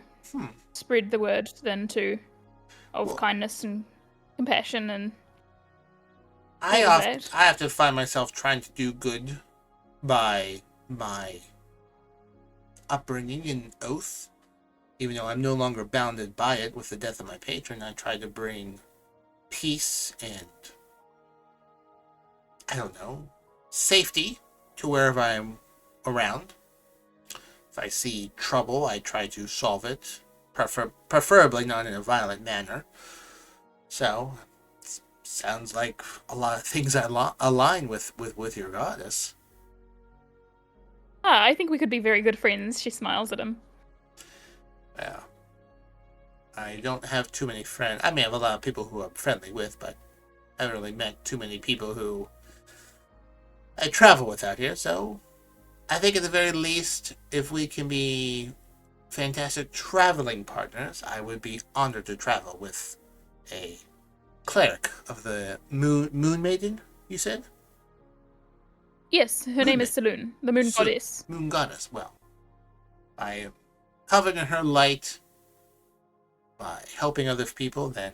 spread the word than of kindness and compassion and. I have to find myself trying to do good by my upbringing and oath. Even though I'm no longer bounded by it with the death of my patron, I try to bring peace and, I don't know, safety to wherever I'm around. If I see trouble, I try to solve it, preferably not in a violent manner. So, sounds like a lot of things align with your goddess. I think we could be very good friends, she smiles at him. Yeah. I don't have too many friends. I mean, I have a lot of people who I'm friendly with, but I haven't really met too many people who I travel with out here. So I think at the very least, if we can be fantastic traveling partners, I would be honored to travel with a cleric of the Moon Maiden, you said? Yes, her name is Saloon, the moon goddess. Moon goddess. Well, I am covered in her light by helping other people, then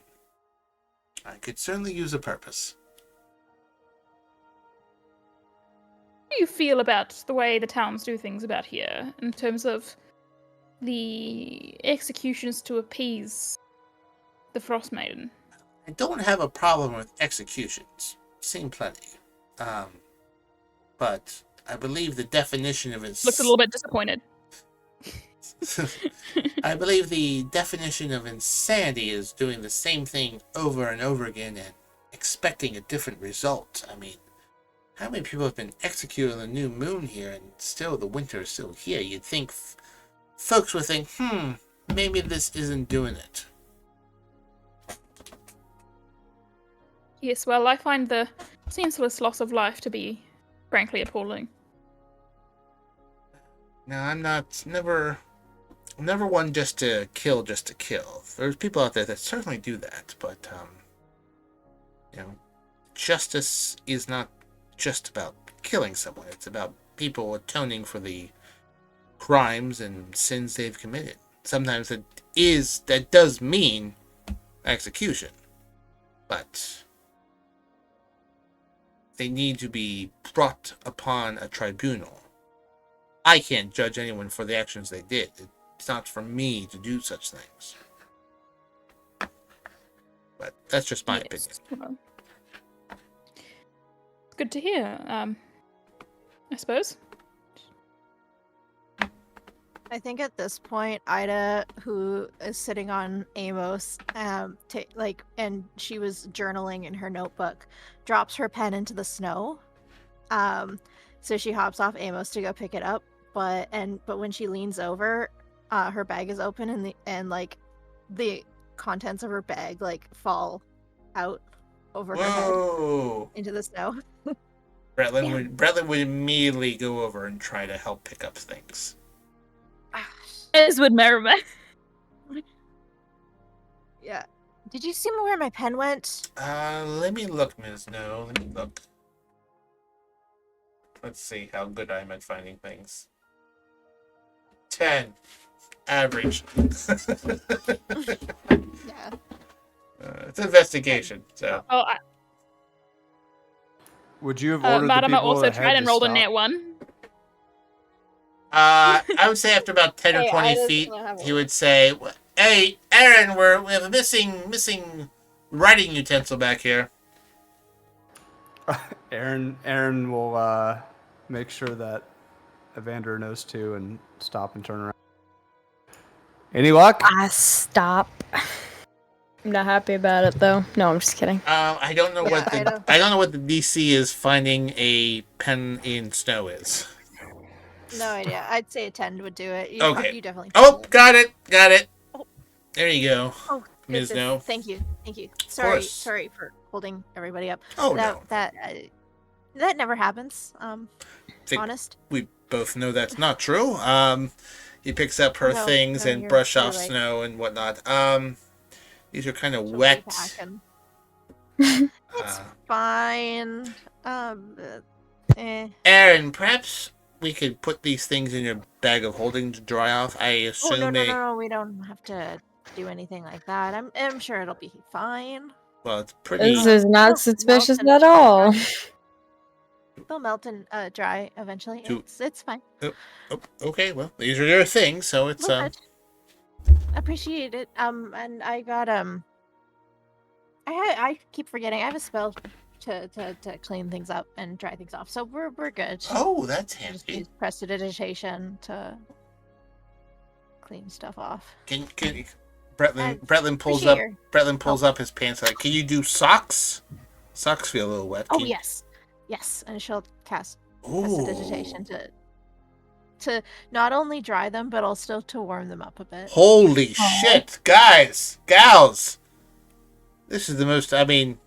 I could certainly use a purpose. How do you feel about the way the towns do things about here in terms of the executions to appease the Frost Maiden? I don't have a problem with executions. Seen plenty. But I believe the definition of Looks a little bit disappointed. I believe the definition of insanity is doing the same thing over and over again and expecting a different result. I mean, how many people have been executed on the new moon here and still the winter is still here? You'd think folks would think, maybe this isn't doing it. Yes, well, I find the senseless loss of life to be frankly appalling. Now, I'm never one just to kill. There's people out there that certainly do that, but justice is not just about killing someone. It's about people atoning for the crimes and sins they've committed. Sometimes that does mean execution, but they need to be brought upon a tribunal. I can't judge anyone for the actions they did. It's not for me to do such things. But that's just my opinion. Well, it's good to hear, I suppose. I think at this point, Ida, who is sitting on Amos, and she was journaling in her notebook, drops her pen into the snow. So she hops off Amos to go pick it up, but when she leans over, her bag is open and the contents of her bag fall out over her head into the snow. Bretlin would immediately go over and try to help pick up things. As would Merrimack. Yeah. Did you see where my pen went? Let me look, Ms. No. Let me look. Let's see how good I am at finding things. 10. Average. Yeah. It's investigation, so. Oh, Would you have ordered the Madama people also ahead tried and to rolled a stop? net 1. I would say after about 10 or 20 feet, he would say, "Hey, Aaron, we have a missing writing utensil back here." Aaron will make sure that Evander knows too and stop and turn around. Any luck? Stop. I'm not happy about it though. No, I'm just kidding. I don't know what the DC is finding a pen in snow is. No idea. I'd say a 10 would do it. Okay. You definitely. Oh, got it. Oh. There you go. Oh, Ms. goodness. No. Thank you. course. Sorry for holding everybody up. Oh, no. That never happens. Honest. We both know that's not true. He picks up her things and brush off snow and whatnot. These are kind of wet. It's fine. Aaron, perhaps we could put these things in your bag of holding to dry off. I assume no, we don't have to do anything like that. I'm sure it'll be fine. Well, it's pretty. This is not suspicious at all. They'll melt and dry eventually. It's fine. Oh, okay. Well, these are your things, so it's Appreciate it. And I got I keep forgetting. I have a spell to clean things up and dry things off, so we're good. Oh, that's Just handy. use prestidigitation to clean stuff off. Can Bretlin pulls up his pants. Like, can you do socks? Socks feel a little wet. Oh yes, and she'll cast prestidigitation to to not only dry them, but also to warm them up a bit. Holy shit, guys, gals! This is the most. I mean,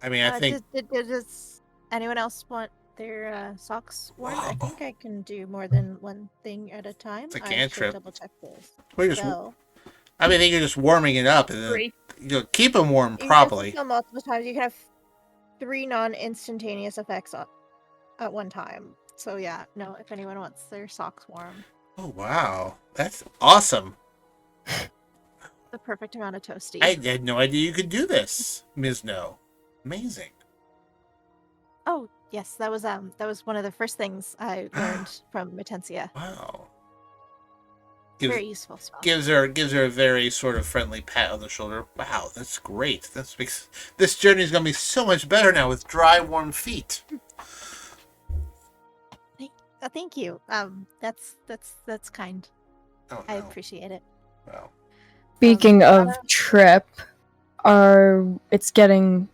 I think. Does anyone else want their socks warmed? I think I can do more than one thing at a time. It's a I cantrip. should double check this. We're just. So, I think you're just warming it up, and then Three. keep them warm you can properly. fulfill multiple times. You can have 3 non-instantaneous effects at one time. So yeah, no. If anyone wants their socks warm, Oh wow, that's awesome! the perfect amount of toasty. I had no idea you could do this, Ms. No. Amazing. Oh yes, that was one of the first things I learned from Matencia. Wow. Very useful spell. Gives her a very sort of friendly pat on the shoulder. Wow, that's great. This journey is gonna be so much better now with dry, warm feet. Thank you. That's kind. Oh, I no. appreciate it. Wow. Speaking of Anna? trip, it's getting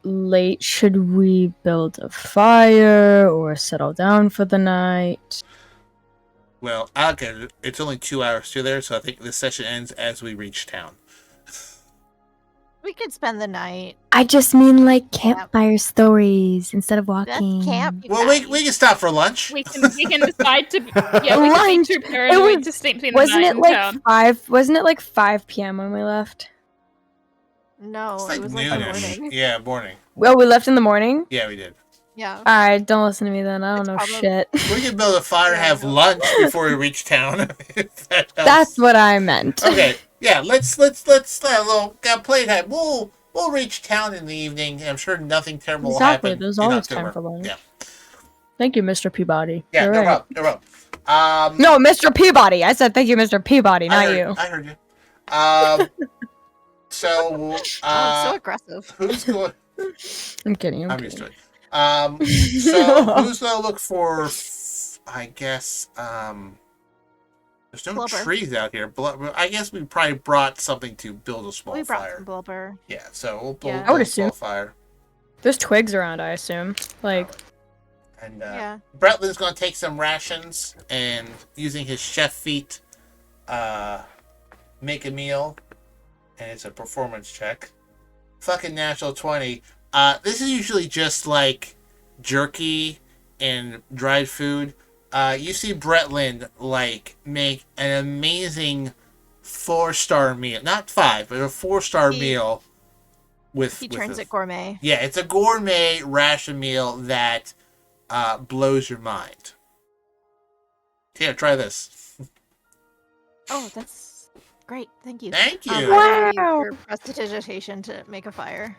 late. Should we build a fire or settle down for the night? Well, I'll get it. It's only 2 hours to there, so I think this session ends as we reach town. We could spend the night. I just mean like campfire stories instead of walking. That's camp. you Well, guys. we can stop for lunch. We can decide to we can Lunch. be too paranoid was- to sleep in the Wasn't night it in like town. 5? Wasn't it like 5 p.m. when we left? No, It's it like was like the noonish. morning. Yeah, morning. Well, we left in the morning. Yeah, we did. Yeah. Alright, don't listen to me then. I don't It's know probably- shit. We can build a fire and Yeah, have no. lunch before we reach town. If that helps. That's what I meant. Okay. Yeah, let's have a little playtime. We'll reach town in the evening. I'm sure nothing terrible Exactly, will happen. there's in always October. time for lunch. Yeah. Thank you, Mr. Peabody. Yeah, You're no right. problem. No problem. No, Mr. Peabody. I said thank you, Mr. Peabody, not you. I heard you. So, Oh, so aggressive. who's going? I'm kidding. I'm used to it. So who's gonna look for? I guess. There's no Blubber. trees out here. I guess we probably brought something to build a small We brought fire. some blubber. Yeah, so we'll build, Yeah. I would build a small assume. fire. There's twigs around, I assume. Like, And Yeah. Bretlin's gonna take some rations and using his chef feat, make a meal, and it's a performance check. Fucking natural 20. This is usually just like jerky and dried food. You see Bretlin like make an amazing 4-star meal, not 5, but a 4-star He- meal. He turns it gourmet. Yeah, it's a gourmet ration meal that blows your mind. Here, try this. Oh, that's great. Thank you. Thank you. I need your prestidigitation to make a fire.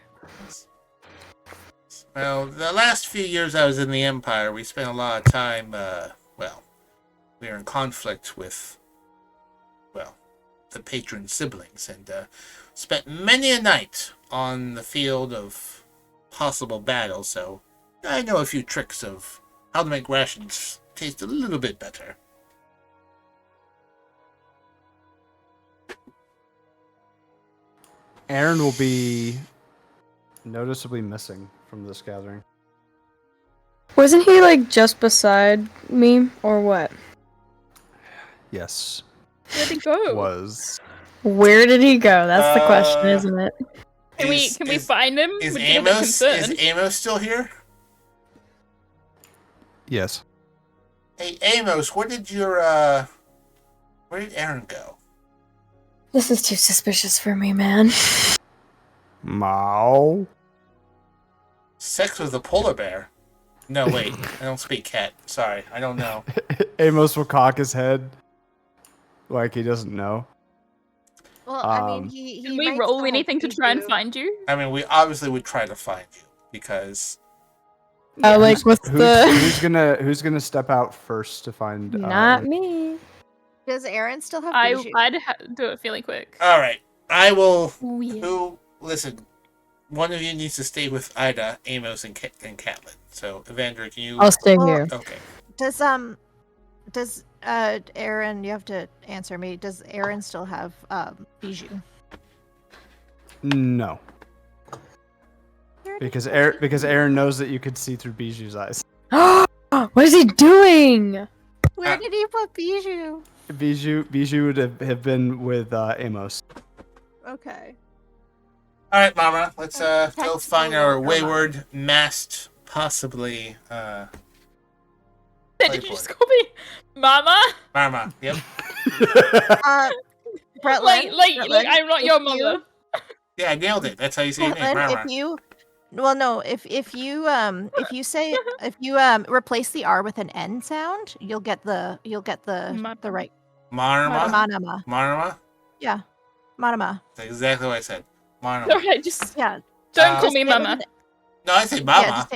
Well, the last few years I was in the Empire, we spent a lot of time, we were in conflict with, the patron siblings, and spent many a night on the field of possible battle, so I know a few tricks of how to make rations taste a little bit better. Aaron will be noticeably missing from this gathering. wasn't he like just beside me or what? Yes, Where'd he go? was. Where did he go? That's the question, isn't it? Can we find him? Is We're getting a bit concerned. Amos still here? Yes. Hey, Amos, where did Aaron go? This is too suspicious for me, man. Mao. Sex with a polar bear? No, wait. I don't speak cat. Sorry, I don't know. Amos will cock his head like he doesn't know. Well, I mean, Um, he Can we might roll still have anything to seen try and you. find you? I mean, we obviously would try to find you because Like, what's Who's gonna step out first to find? Not me. Does Aaron still have bijou? I'd do it fairly quick. all right. I will. Oh, yeah. Who? Listen. One of you needs to stay with Ida, Amos, and Catelyn. So, Evander, can you? I'll stay Well, here. Okay. Does Aaron? You have to answer me. Does Aaron still have bijou? No, because Aaron knows that you could see through Bijou's eyes. What is he doing? Where did he put Bijou? Bijou would have been with Amos. Okay. All right, Mama. Let's go Text find me our or wayward, masked, possibly. Did you just call me Mama? Mama. Yep. Bretland. Like I'm not your if you- mother. Yeah, I nailed it. That's how you say your name, Bretland, Mama. if you replace the R with an N sound, you'll get the right Marma. Manama. Marma. Yeah. Manama. That's exactly what I said. Marma. Alright, just Yeah. don't call Just me say it with Mama. an- No, I say Yeah, Mama. just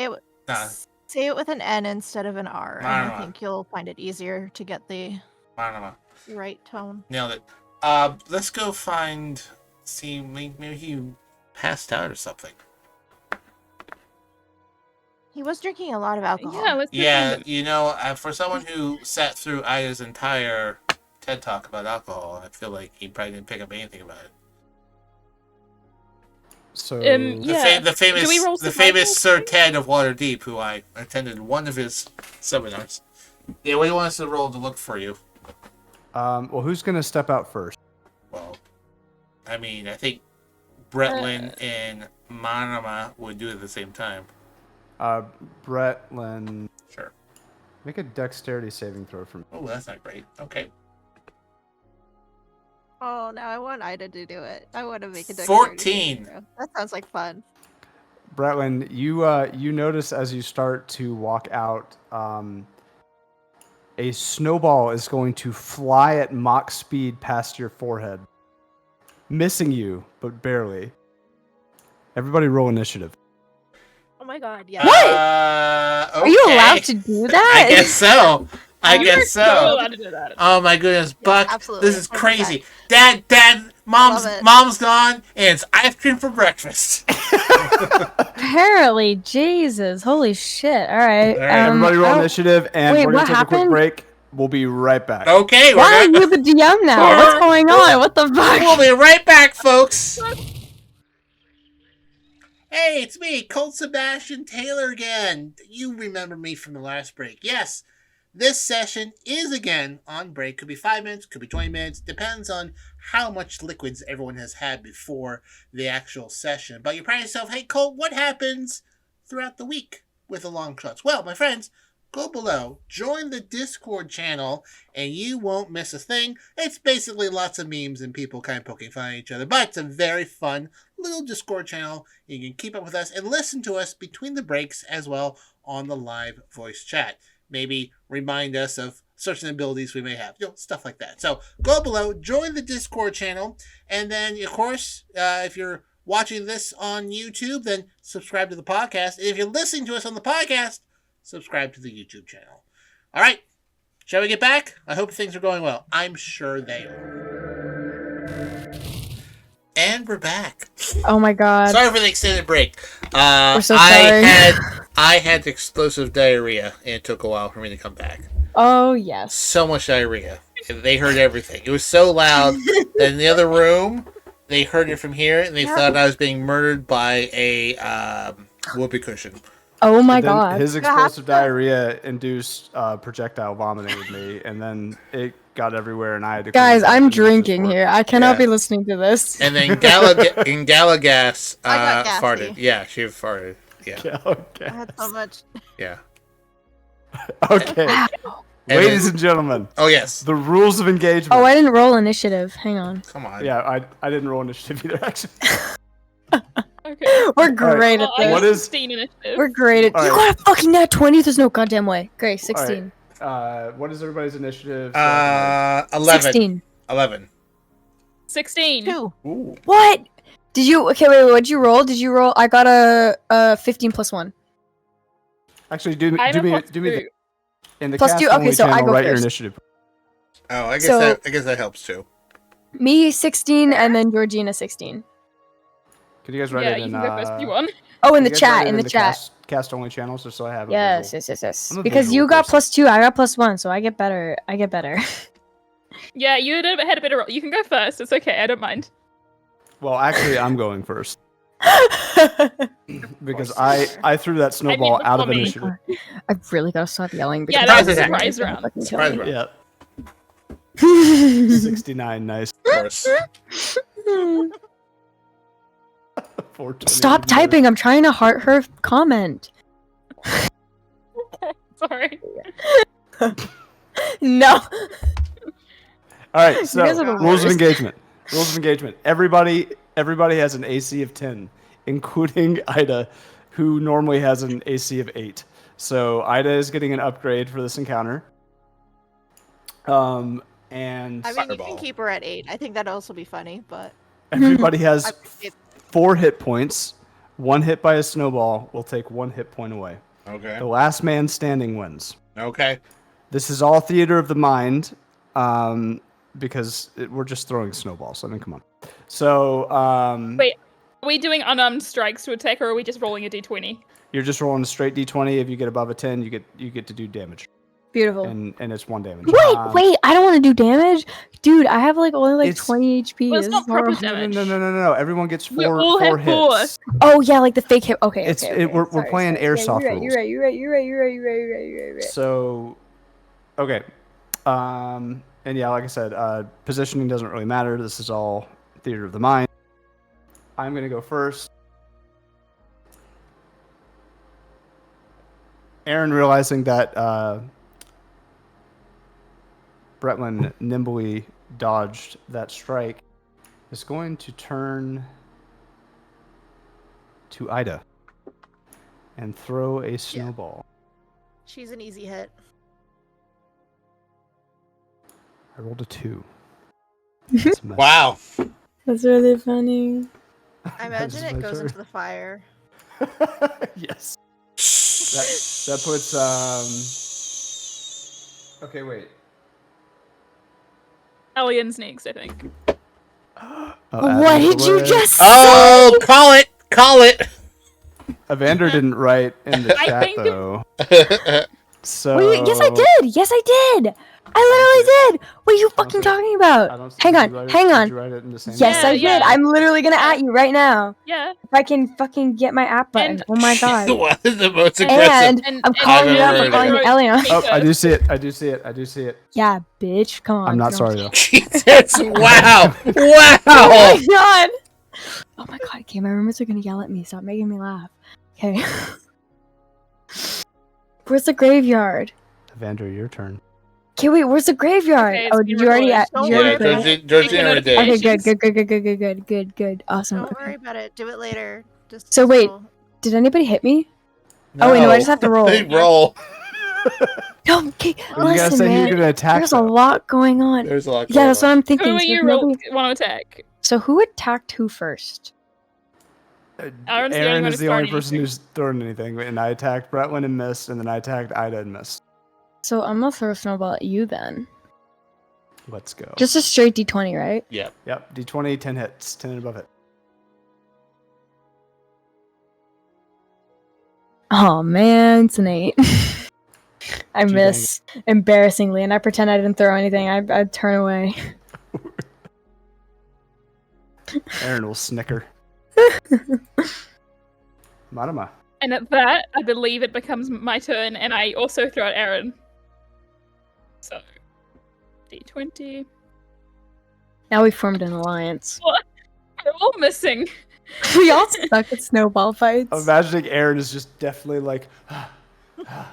No, say it with an N instead of an R, and Manama. I think you'll find it easier to get the Marma. right tone. Nailed it. Let's go find. See, maybe he passed out or something. He was drinking a lot of alcohol. Yeah, let's Yeah, you know, for someone who sat through Aya's entire TED talk about alcohol, I feel like he probably didn't pick up anything about it. So Yeah. The Do we roll famous survival? Sir Ted of Waterdeep, who I attended one of his seminars. Yeah, what do you want us to roll to look for you? well, who's gonna step out first? Well, I mean, I think Bretlin and Manama would do it at the same time. Bretlin, Sure. make a dexterity saving throw for me. Oh, that's not great. Okay. Oh, now I want Ida to do it. I want to make a dexterity 14. saving throw. That sounds like fun. Bretlin, you notice as you start to walk out, a snowball is going to fly at Mach speed past your forehead, missing you, but barely. Everybody roll initiative. Oh my god, yeah. What? Are you allowed to do that? I guess so. I guess You're so. allowed to do that. Oh my goodness, Buck! absolutely. This is 100%. crazy. Dad, mom's Love it. gone, and it's ice cream for breakfast. Apparently, Jesus, holy shit! All right, All right, Everybody roll oh, initiative, and wait, we're going what to take a quick happened? break. We'll be right back. Okay, Why are we're you the DM now? What's going on? What the we'll fuck? be right back, folks. Hey, it's me, Colt Sebastian Taylor again. You remember me from the last break. Yes, this session is again on break. Could be 5 minutes, could be 20 minutes. Depends on how much liquids everyone has had before the actual session. But you're probably yourself, hey, Colt, what happens throughout the week with the Longshots? Well, my friends, go below, join the Discord channel, and you won't miss a thing. It's basically lots of memes and people kind of poking fun at each other, but it's a very fun little Discord channel. You can keep up with us and listen to us between the breaks as well on the live voice chat. Maybe remind us of certain abilities we may have, stuff like that. So go below, join the Discord channel, and then, of course, if you're watching this on YouTube, then subscribe to the podcast. And if you're listening to us on the podcast, subscribe to the YouTube channel. All right, shall we get back? I hope things are going well. I'm sure they are. And we're back. Oh my god. Sorry for the extended break. We're so sorry. I had explosive diarrhea, and it took a while for me to come back. Oh yes. So much diarrhea. They heard everything. It was so loud that in the other room, they heard it from here, and they thought I was being murdered by a whoopee cushion. Oh my And then god. His explosive diarrhea induced projectile vomiting with me, and then it got everywhere, and I had to. Guys, clean it up I'm and use this drinking for- here. I cannot Yeah. be listening to this. And then Galagas I got gassy. farted. Yeah, she farted. Yeah, Yeah, okay. I had so much. yeah. Okay. Wow. And Ladies then- and gentlemen, Oh, yes. the rules of engagement. Oh, I didn't roll initiative. Hang on. Come on. Yeah, I didn't roll initiative either, actually. Okay. We're great Well, at I What got is- 16 initiative. We're great at. All You right. got a fucking nat 20. There's no goddamn way. Great, 16. What is everybody's initiative? So I 11. 16. 11. 16. 2. can- Ooh. What? Did you? Okay, wait. What'd you roll? Did you roll? I got a 15 plus 1. Actually, do I'm me a plus the, two. in the Plus cast two? Okay, only so I channel, go write your first. initiative. Oh, I guess So- that helps too. Me 16, and then Georgina 16. Could you guys write Yeah, it you in? can go first if you want. Oh, in could the you guys write chat. it In the chat. Cast only channels, just so I have. a Yes, visual. yes. I'm a Because visual you got person. +2, I got +1, so I get better. I get better. Yeah, you had a better roll. You can go first. It's okay. I don't mind. Well, actually, I'm going first. Because I threw that snowball before out of me. initiative. I've really got to stop yelling. Yeah, because that was a Surprise surprise round. fucking Surprise kill me. round. Yeah, 69, nice. Of course. 420 Stop even better. typing. I'm trying to heart her comment. Sorry. No. All right, You so guys are the rules of worst. engagement. Rules of engagement. Everybody has an AC of 10, including Ida, who normally has an AC of 8. So Ida is getting an upgrade for this encounter. And I mean, you can Fireball. keep her at 8. I think that'd also be funny, but everybody has I think 4 hit points. 1 hit by a snowball will take 1 hit point away. Okay. The last man standing wins. Okay. This is all theater of the mind, because we're just throwing snowballs. I mean, come on. So, Wait. Are we doing unarmed strikes to attack, or are we just rolling a d20? you're just rolling a straight d20. If you get above a 10, you get to do damage, Beautiful. and it's 1 damage. Wait, I don't want to do damage, dude. I have only It's- 20 HP. Well, it's This not is horrible. proper damage. No. Everyone gets We 4 all have hits. Oh yeah, like the fake hit. Okay, It's- okay. we're Sorry, playing sorry. airsoft Yeah, rules. You're right. So, okay. And yeah, like I said, positioning doesn't really matter. This is all theater of the mind. I'm going to go first. Aaron, realizing that Bretlin nimbly dodged that strike, is going to turn to Ida and throw a snowball. she's an easy hit. I rolled a 2. That's a mess. Wow. That's really funny. I That's imagine it my goes turn. into the fire. Yes. That puts okay, wait. Alien's next, I think. What did you just say? Oh, call it. Call it. Evander didn't write in the I chat think though. So Wait, yes, I did. Yes, I did. I literally did. What are you fucking talking I about? don't Hang did you on, write it- hang did on. you write it in the same Yes, Yeah, I yeah. did. I'm literally gonna at you right now. Yeah. If I can fucking get my app button. And- Oh my god. What is the most aggressive? And And- I'm and calling you out I've for calling ever me Elion. Oh, I do see it. Yeah, bitch. Come on. I'm not come sorry on. though. Jesus! Wow! Oh Wow! my god. Oh my god. Okay, my roommates are gonna yell at me. Stop making me laugh. Okay. Where's the graveyard? Evander, your turn. Okay, wait. Where's the graveyard? Okay, it's Oh, been did you already? recorded. Don't Did you worry already about put it? it. Georgina already did. Okay, good. Awesome. Don't Okay. worry about it. Do it later. Just So wait. roll. Did anybody hit me? Oh, wait, no, I just have to roll. Roll. No, okay. You gotta Listen, say who you're man. gonna attack. There's a though. lot going on. There's a lot Yeah, going that's what on. I'm thinking. Who are So you if nobody- want to attack? So who attacked who first? Aaron's the only Aaron one is who's the only thrown person anything. who's thrown anything, and I attacked Bretlin and missed, and then I attacked Ida and missed. So I'm gonna throw a snowball at you then. Let's go. Just a straight D20, right? Yep. Yep, D20, 10 hits, 10 and above it. Oh man, it's an 8. I Gee, miss embarrassingly, and I pretend I didn't throw anything. I'd turn away. Aaron will snicker. Marama. And at that, I believe it becomes my turn, and I also throw at Aaron. So, D20. Now we formed an alliance. They're all missing. We all stuck at snowball fights. I'm imagining Aaron is just definitely like, I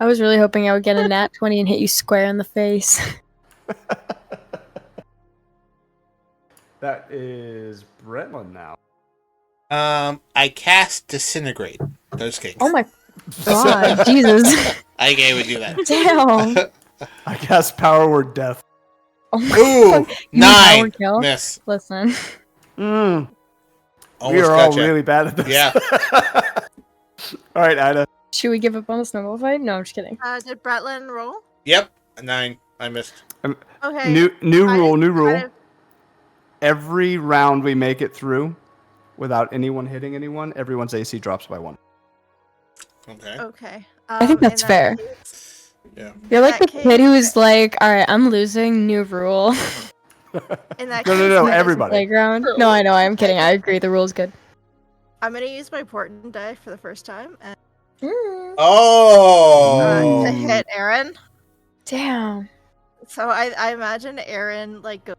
was really hoping I would get a nat 20 and hit you square in the face. that is Bretlin now. I cast Disintegrate. Those kidding. Oh my god, Jesus. I would do that. Damn. I cast Power Word Death. Oh my Ooh, fuck. You power 9. kill? Miss. Listen. Mm, Almost we are all gotcha. really bad at this. Yeah. All right, Ida. Should we give up on the snowball fight? No, I'm just kidding. Did Bretlin roll? Yep. A 9. I missed. Okay. New rule. kind of- Every round we make it through without anyone hitting anyone, everyone's AC drops by 1. Okay. Okay. I think that's in that fair. case- Yeah. You're like the that kid case- who's like, alright, I'm losing, new rule. In that No, case, no, I no, just- everybody. Playground. True. No, I know. I'm kidding. I agree. The rule's good. I'm gonna use my portent die for the first time and Oh. to hit Aaron. Damn. So I imagine Aaron like go,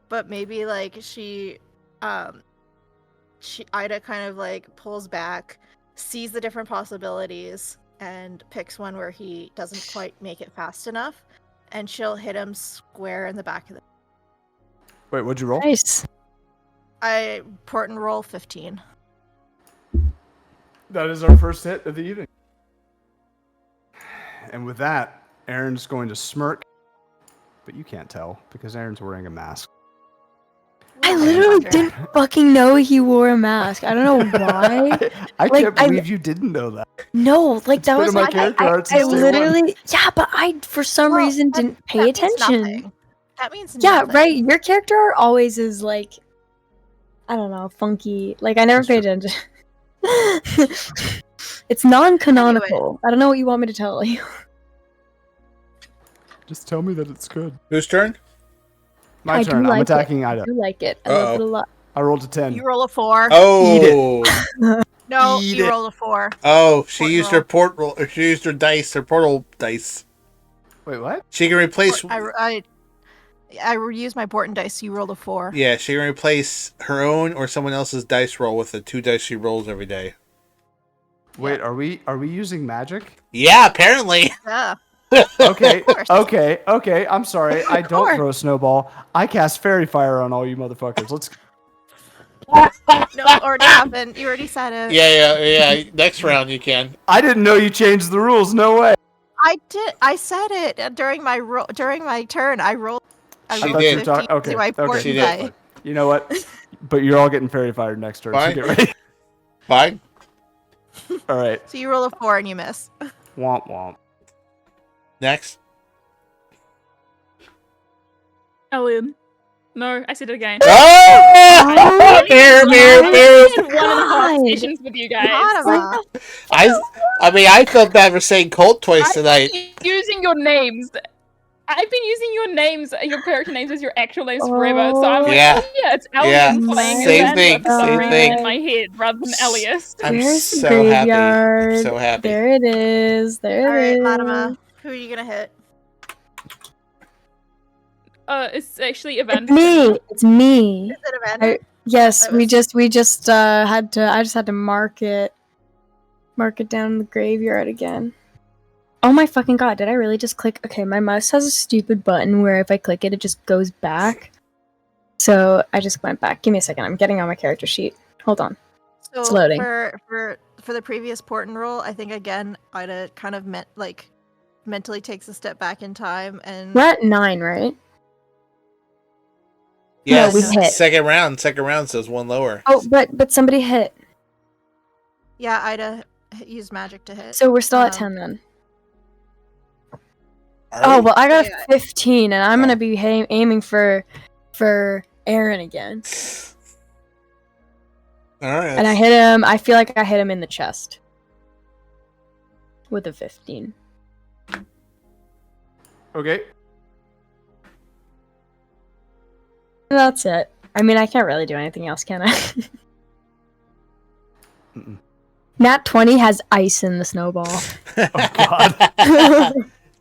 but maybe like she Ida kind of like pulls back, sees the different possibilities, and picks one where he doesn't quite make it fast enough, and she'll hit him square in the back of the. Wait, what'd you roll? Nice. I portent roll 15. That is our first hit of the evening. And with that, Aaron's going to smirk, but you can't tell because Aaron's wearing a mask. I literally didn't fucking know he wore a mask. I don't know why. I Like, can't believe you didn't know that. No, like that been was in my like character art I since day one. literally yeah, but I for some Well, reason that- didn't pay that means attention. nothing. That means Yeah, nothing. right. Your character art always is like, I don't know, funky. Like I never That's paid true. attention. It's non-canonical. I don't know what you want me to tell you. Just tell me that it's good. Whose turn? My I turn. do I'm like attacking it. Ida. I do like it. I love it a lot. I rolled a 10. You roll a 4. Oh. No, Eat you it. roll a 4. Oh, she Portent used her port roll. Or she used her dice, her portal dice. Wait, what? She can replace. I used my portent dice. You rolled a 4. Yeah, she can replace her own or someone else's dice roll with the 2 dice she rolls every day. Wait, are we using magic? Yeah, apparently. Yeah. Okay, course. okay. I'm sorry. I don't course. throw a snowball. I cast fairy fire on all you motherfuckers. Let's. No, already happened. You already said it. Yeah. Next round you can. I didn't know you changed the rules. No way. I did. I said it during my turn. I rolled. I She rolled did. 15 Okay, to my okay. portent She did. die. You know what? But you're all getting fairy fired next turn. Fine. So get ready. Fine. All right. So you roll a 4 and you miss. Womp womp. Next. Alien. No, I said it again. Oh! Bear. I had 1.5 God. sessions with you guys. Anima. I mean, I felt bad for saying Colt twice tonight. I've been using your names. I've been using your names, your character names, as your actual names forever. So I'm like, Yeah. oh yeah, it's Alien Yeah. playing Same Amanda thing, for some same reason thing. in my head rather than Elias. I'm There's the so happy. graveyard. I'm so happy. There it is. There All right, it is. Latimer. Who are you gonna hit? It's actually It's Evander. me. It's me. Is it Amanda? Yes, That we was- just had to. I just had to mark it down in the graveyard again. Oh my fucking god! Did I really just click? Okay, my mouse has a stupid button where if I click it, it just goes back. So I just went back. Give me a second. I'm getting on my character sheet. Hold on. So It's loading. For the previous portent roll, I think again Ida kind of mentally takes a step back in time and We're at 9, right? Yes. we hit. Second round says one lower. Oh, but somebody hit. yeah, Ida used magic to hit. So we're still at 10 then. Oh well, I got Yeah. 15, and I'm Oh. gonna be aiming for Aaron again. All right. And I hit him. I feel like I hit him in the chest with a 15. Okay. That's it. I mean, I can't really do anything else, can I? Mm-mm. Nat 20 has ice in the snowball. Oh god.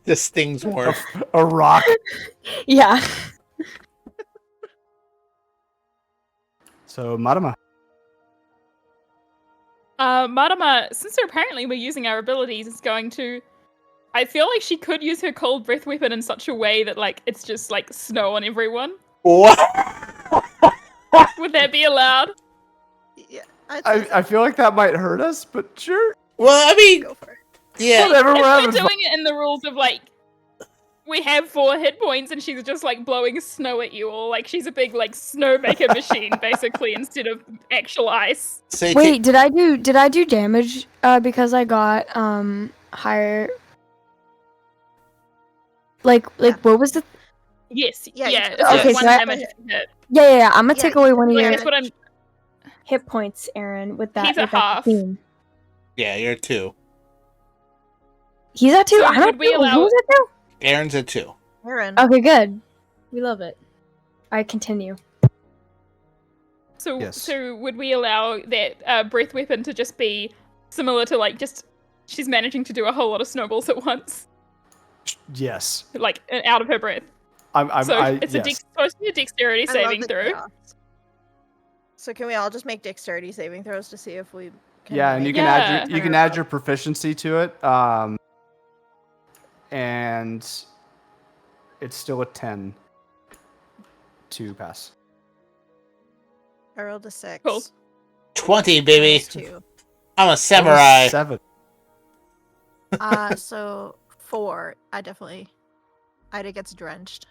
This stings more. A rock. Yeah. So Marama. Marama, since apparently we're using our abilities, is going to. I feel like she could use her cold breath weapon in such a way that like it's just like snow on everyone. What? Would that be allowed? Yeah, I'd say so. I feel like that might hurt us, but sure. Well, I mean, Go for it. yeah. Whatever. We're If having we're fun. doing it in the rules of like we have 4 hit points and she's just like blowing snow at you all, like she's a big like snowmaker machine basically instead of actual ice. Say Wait, did I do damage because I got higher like what was the Yes, Yeah, yeah, you it's took- just Okay, one so I- damage hit. Yeah, I'm gonna Yeah, take away one of yeah, your That's what I'm. hit points, Aaron, with that. He's at with that half. 15. Yeah, you're 2. He's at 2. So I'm at would we 2. allow- Who's at 2? Aaron's at 2. Aaron. Okay, good. We love it. I continue. So, Yes. so would we allow that breath weapon to just be similar to like just she's managing to do a whole lot of snowballs at once, Yes. like out of her breath? So it's yes. supposed to be a dexterity I love saving the throw. chaos. So can we all just make dexterity saving throws to see if we can Yeah, and you can add your proficiency to it. And it's still a 10 to pass. I rolled a 6. Cool. 20, baby. Minus 2. I'm a samurai. 7. So 4. Ida gets drenched.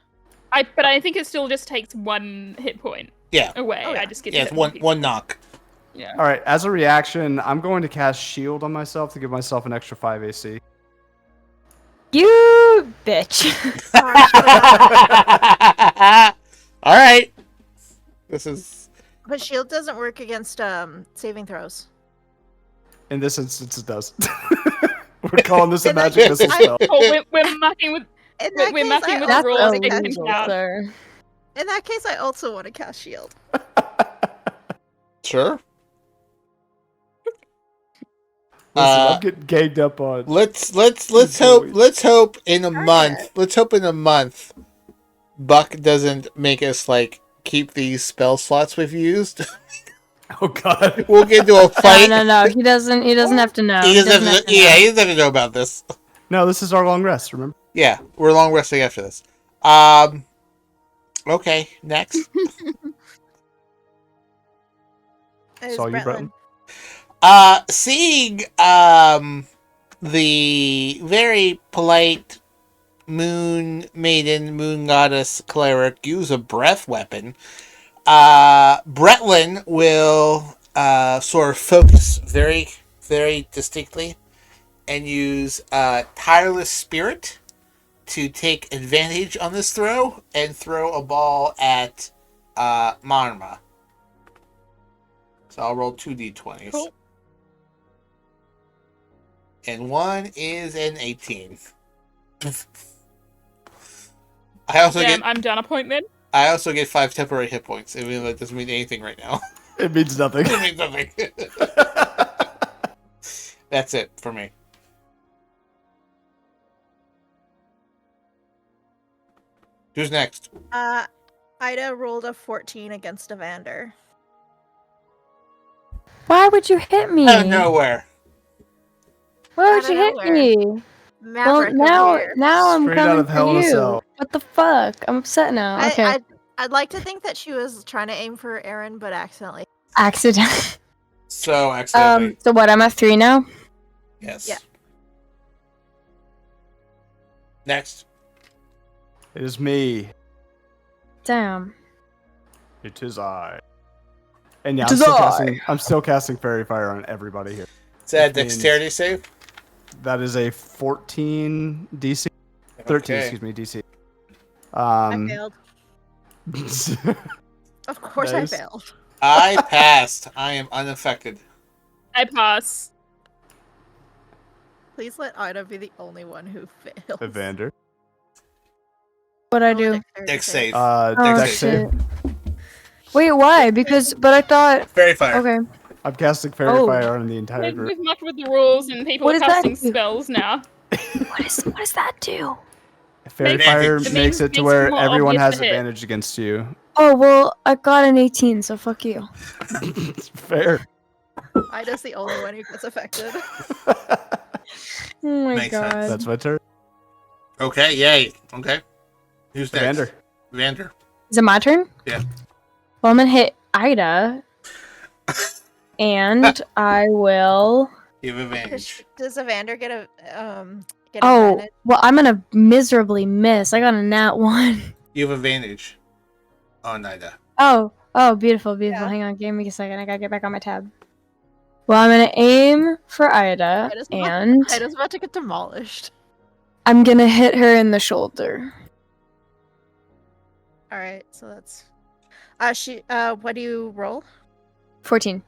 But I think it still just takes 1 hit point Yeah. away. Oh, yeah. I just get Yeah, it's one knock. Yeah. All right, as a reaction, I'm going to cast Shield on myself to give myself an extra 5 AC. You bitch. All right. This is. But shield doesn't work against saving throws. In this instance, it does. We're calling this a magic missile spell. Oh, we're mucking with In that we're case, mucking I with also the rules. wanna It can cast- count. sir. In that case, I also want to cast shield. Sure. Listen, I'm getting ganged up on. Let's hope in a month. Let's hope in a month Buck doesn't make us like keep these spell slots we've used. Oh God. We'll get into a fight. No. He doesn't have to know. He doesn't have to, yeah, he doesn't have to know about this. No, this is our long rest. Remember? Yeah, we're long resting after this. Okay, next. It's Saw you, Bretlin. Bretlin. Seeing the very polite moon maiden, moon goddess cleric use a breath weapon, Bretlin will sort of focus very, very distinctly and use tireless spirit to take advantage on this throw and throw a ball at Marma. So I'll roll 2d20s. Cool. And one is an 18. I also I'm done a point then. get 5 temporary hit points, even though that doesn't mean anything right now. It means nothing. It means nothing. That's it for me. Who's next? Ida rolled a 14 against Evander. Why would you hit me? Out of nowhere. Why would Out you of hit nowhere. me? Maverick Well, over here. now I'm Straight out coming of Hell in a for you. Cell. What the fuck? I'm upset now. Okay. I'd like to think that she was trying to aim for Aaron, but accidentally. Accident. So accidentally. So what? I'm at 3 now. Yes. Yeah. Next. It is me. Damn. It is I. And yeah, It is I. I'm still casting Fairy Fire on everybody here. Is that a Which means- dexterity save? That is a 14 DC. 13, Okay. excuse me, DC. I failed. Of course Nice. I failed. I passed. I am unaffected. I pass. Please let Ida be the only one who fails. Evander. What'd I Roll a do? dexterity Dex save. Oh, Dex shit. save. Wait, why? But I thought. Fairy fire. Okay. I'm casting Fairy Oh. Fire on the entire We've group. mucked with the rules and people What are does that casting do? spells now. What does that do? Fairy Makes- Fire It makes it to makes where it more everyone obvious has to hit. advantage against you. Oh well, I got an 18, so fuck you. Fair. Ida's the only one who gets affected. Oh my Makes sense. god. That's my turn. Okay, yay. Okay. Who's next? Evander. Vander. Is it my turn? Yeah. Well, I'm gonna hit Ida, and I will. You have advantage. Does Evander get a get Oh, advantage? well, I'm gonna miserably miss. I got a nat 1. You have advantage on Ida. Oh, beautiful. Yeah. Hang on, give me a second. I gotta get back on my tab. Well, I'm gonna aim for Ida, and Ida's about to get demolished. I'm gonna hit her in the shoulder. All right, so that's. What do you roll? 14.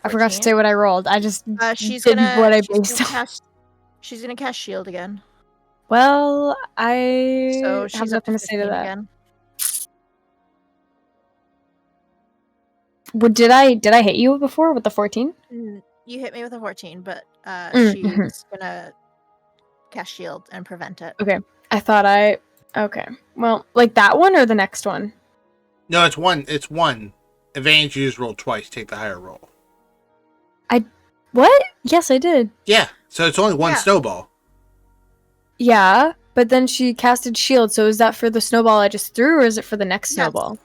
I forgot to 14? say what I rolled. I just She's did gonna. what I she's gonna based on. cast. She's gonna cast shield again. Well, I So have she's up nothing to say to 15 that. again. Did I hit you before with the 14? You hit me with a 14, but Mhm. she's gonna cast shield and prevent it. Okay. I thought I. Okay. Well, like that one or the next one? No, it's one. It's one. Advantage you just roll twice. Take the higher roll. What? Yes, I did. Yeah. So it's only one Yeah. snowball. Yeah, but then she casted shield. So is that for the snowball I just threw, or is it for the next Yes. snowball?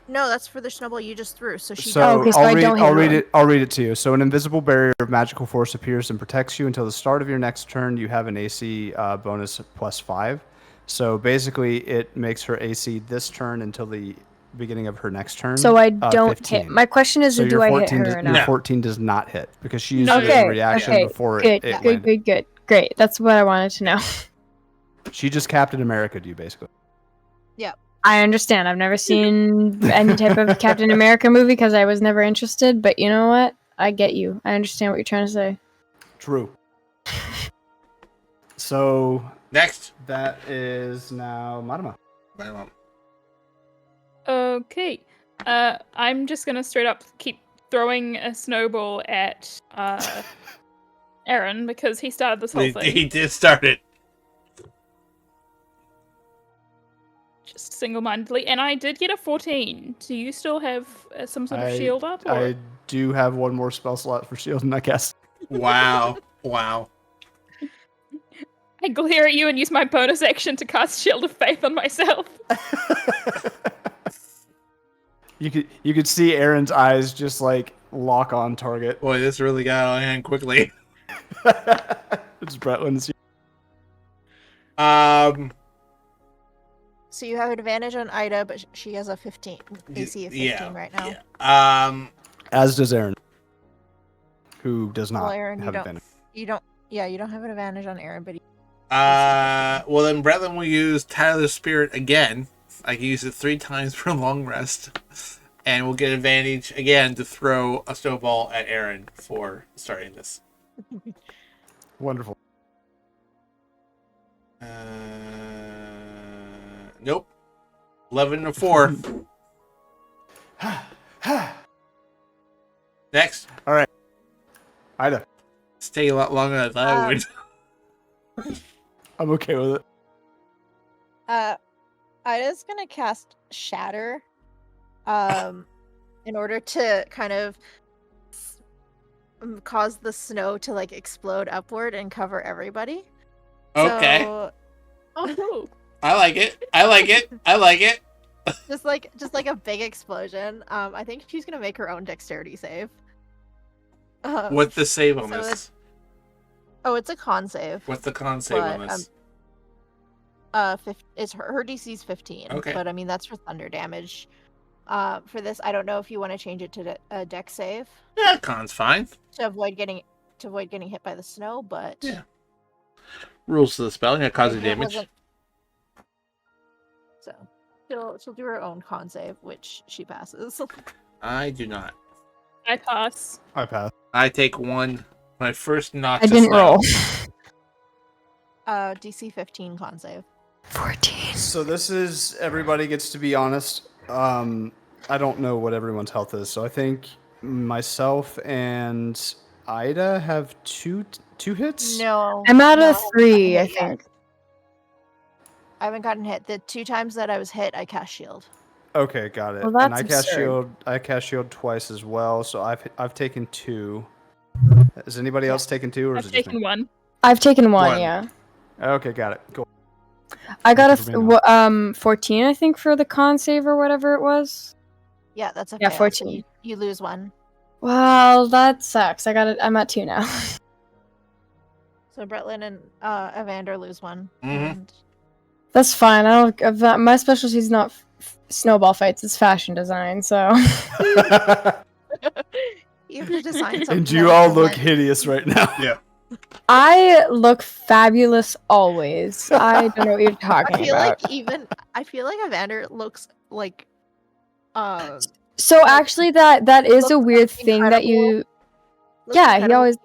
No, that's for the snowball you just threw. So she. So okay, so I'll I read. don't hit I'll read one. it. I'll read it to you. So an invisible barrier of magical force appears and protects you until the start of your next turn. You have an AC bonus +5. So basically, it makes her AC this turn until the beginning of her next turn. So I don't 15. hit. My question is, So do your I hit 14 her does, or your not? No. 14 does not hit because she used No. it as Okay, a reaction okay, before good, it good, landed. good. Great. That's what I wanted to know. She just Captain America'd you, basically. I understand. I've never seen any type of Captain America movie because I was never interested. But you know what? I get you. I understand what you're trying to say. True. So Next. that is now Madama. Okay. I'm just gonna straight up keep throwing a snowball at Aaron because he started this whole thing. He did start it. Just single-mindedly, and I did get a 14. Do you still have some sort of shield up? Or? I do have one more spell slot for shield, and I guess. Wow. Wow. I glare at you and use my bonus action to cast Shield of Faith on myself. You could see Aaron's eyes just like lock on target. Boy, this really got out of hand quickly. It's Bretlin's. So you have advantage on Ida, but she has a 15 AC of 15 right now. Yeah. As does Aaron, who does not Well, Aaron, have advantage. you don't have an advantage on Aaron, but Well, then Bretlin will use Tyler's Spirit again. I can use it 3 times for a long rest. And we'll get advantage again to throw a snowball at Aaron for starting this. Wonderful. Nope. 11 to 4. Next. All right. Ida. Stay a lot longer than I would. I'm okay with it. Ida's gonna cast Shatter, in order to kind of cause the snow to like explode upward and cover everybody. Okay. So, Oh, cool. I like it. I like it. I like it. just like a big explosion. I think she's gonna make her own dexterity save. What's the save on so this? it's a con save. What's the con save on but, this? It's her DC's 15. Okay. But I mean that's for thunder damage. For this, I don't know if you want to change it to a dex save Yeah, con's fine. to avoid getting hit by the snow, but Yeah. Rules of the spell, yeah, causing it damage. wasn't- So she'll do her own con save, which she passes. I do not. I pass. I pass. I take 1. My first knock. I didn't roll. DC 15 con save. 14. So this is everybody gets to be honest. I don't know what everyone's health is, so I think myself and Ida have two hits. No, I'm at no, a I haven't 3, gotten I hit yet. think. I haven't gotten hit. The 2 times that I was hit, I cast shield. Okay, got it. Well, and that's I cast absurd. shield. I cast shield twice as well, so I've taken 2. Has anybody else taken 2, or is I've it just taken me? 1. I've taken 1, One. yeah. Okay, got it. Cool. I got Thank you for being 14, I think, for the con save or whatever it was. Yeah, that's a Yeah, fail. 14. So you lose 1. Well, that sucks. I'm at 2 now. So Bretlin and Evander lose 1. Mhm. And That's fine. My specialty is not snowball fights. It's fashion design. So you have to design something. And that you all look represents- hideous right now. Yeah. I look fabulous always. I don't know what you're I talking feel about. like Evander looks like So actually, that is a looks weird thing that incredible. you. looks Yeah, he incredible, always.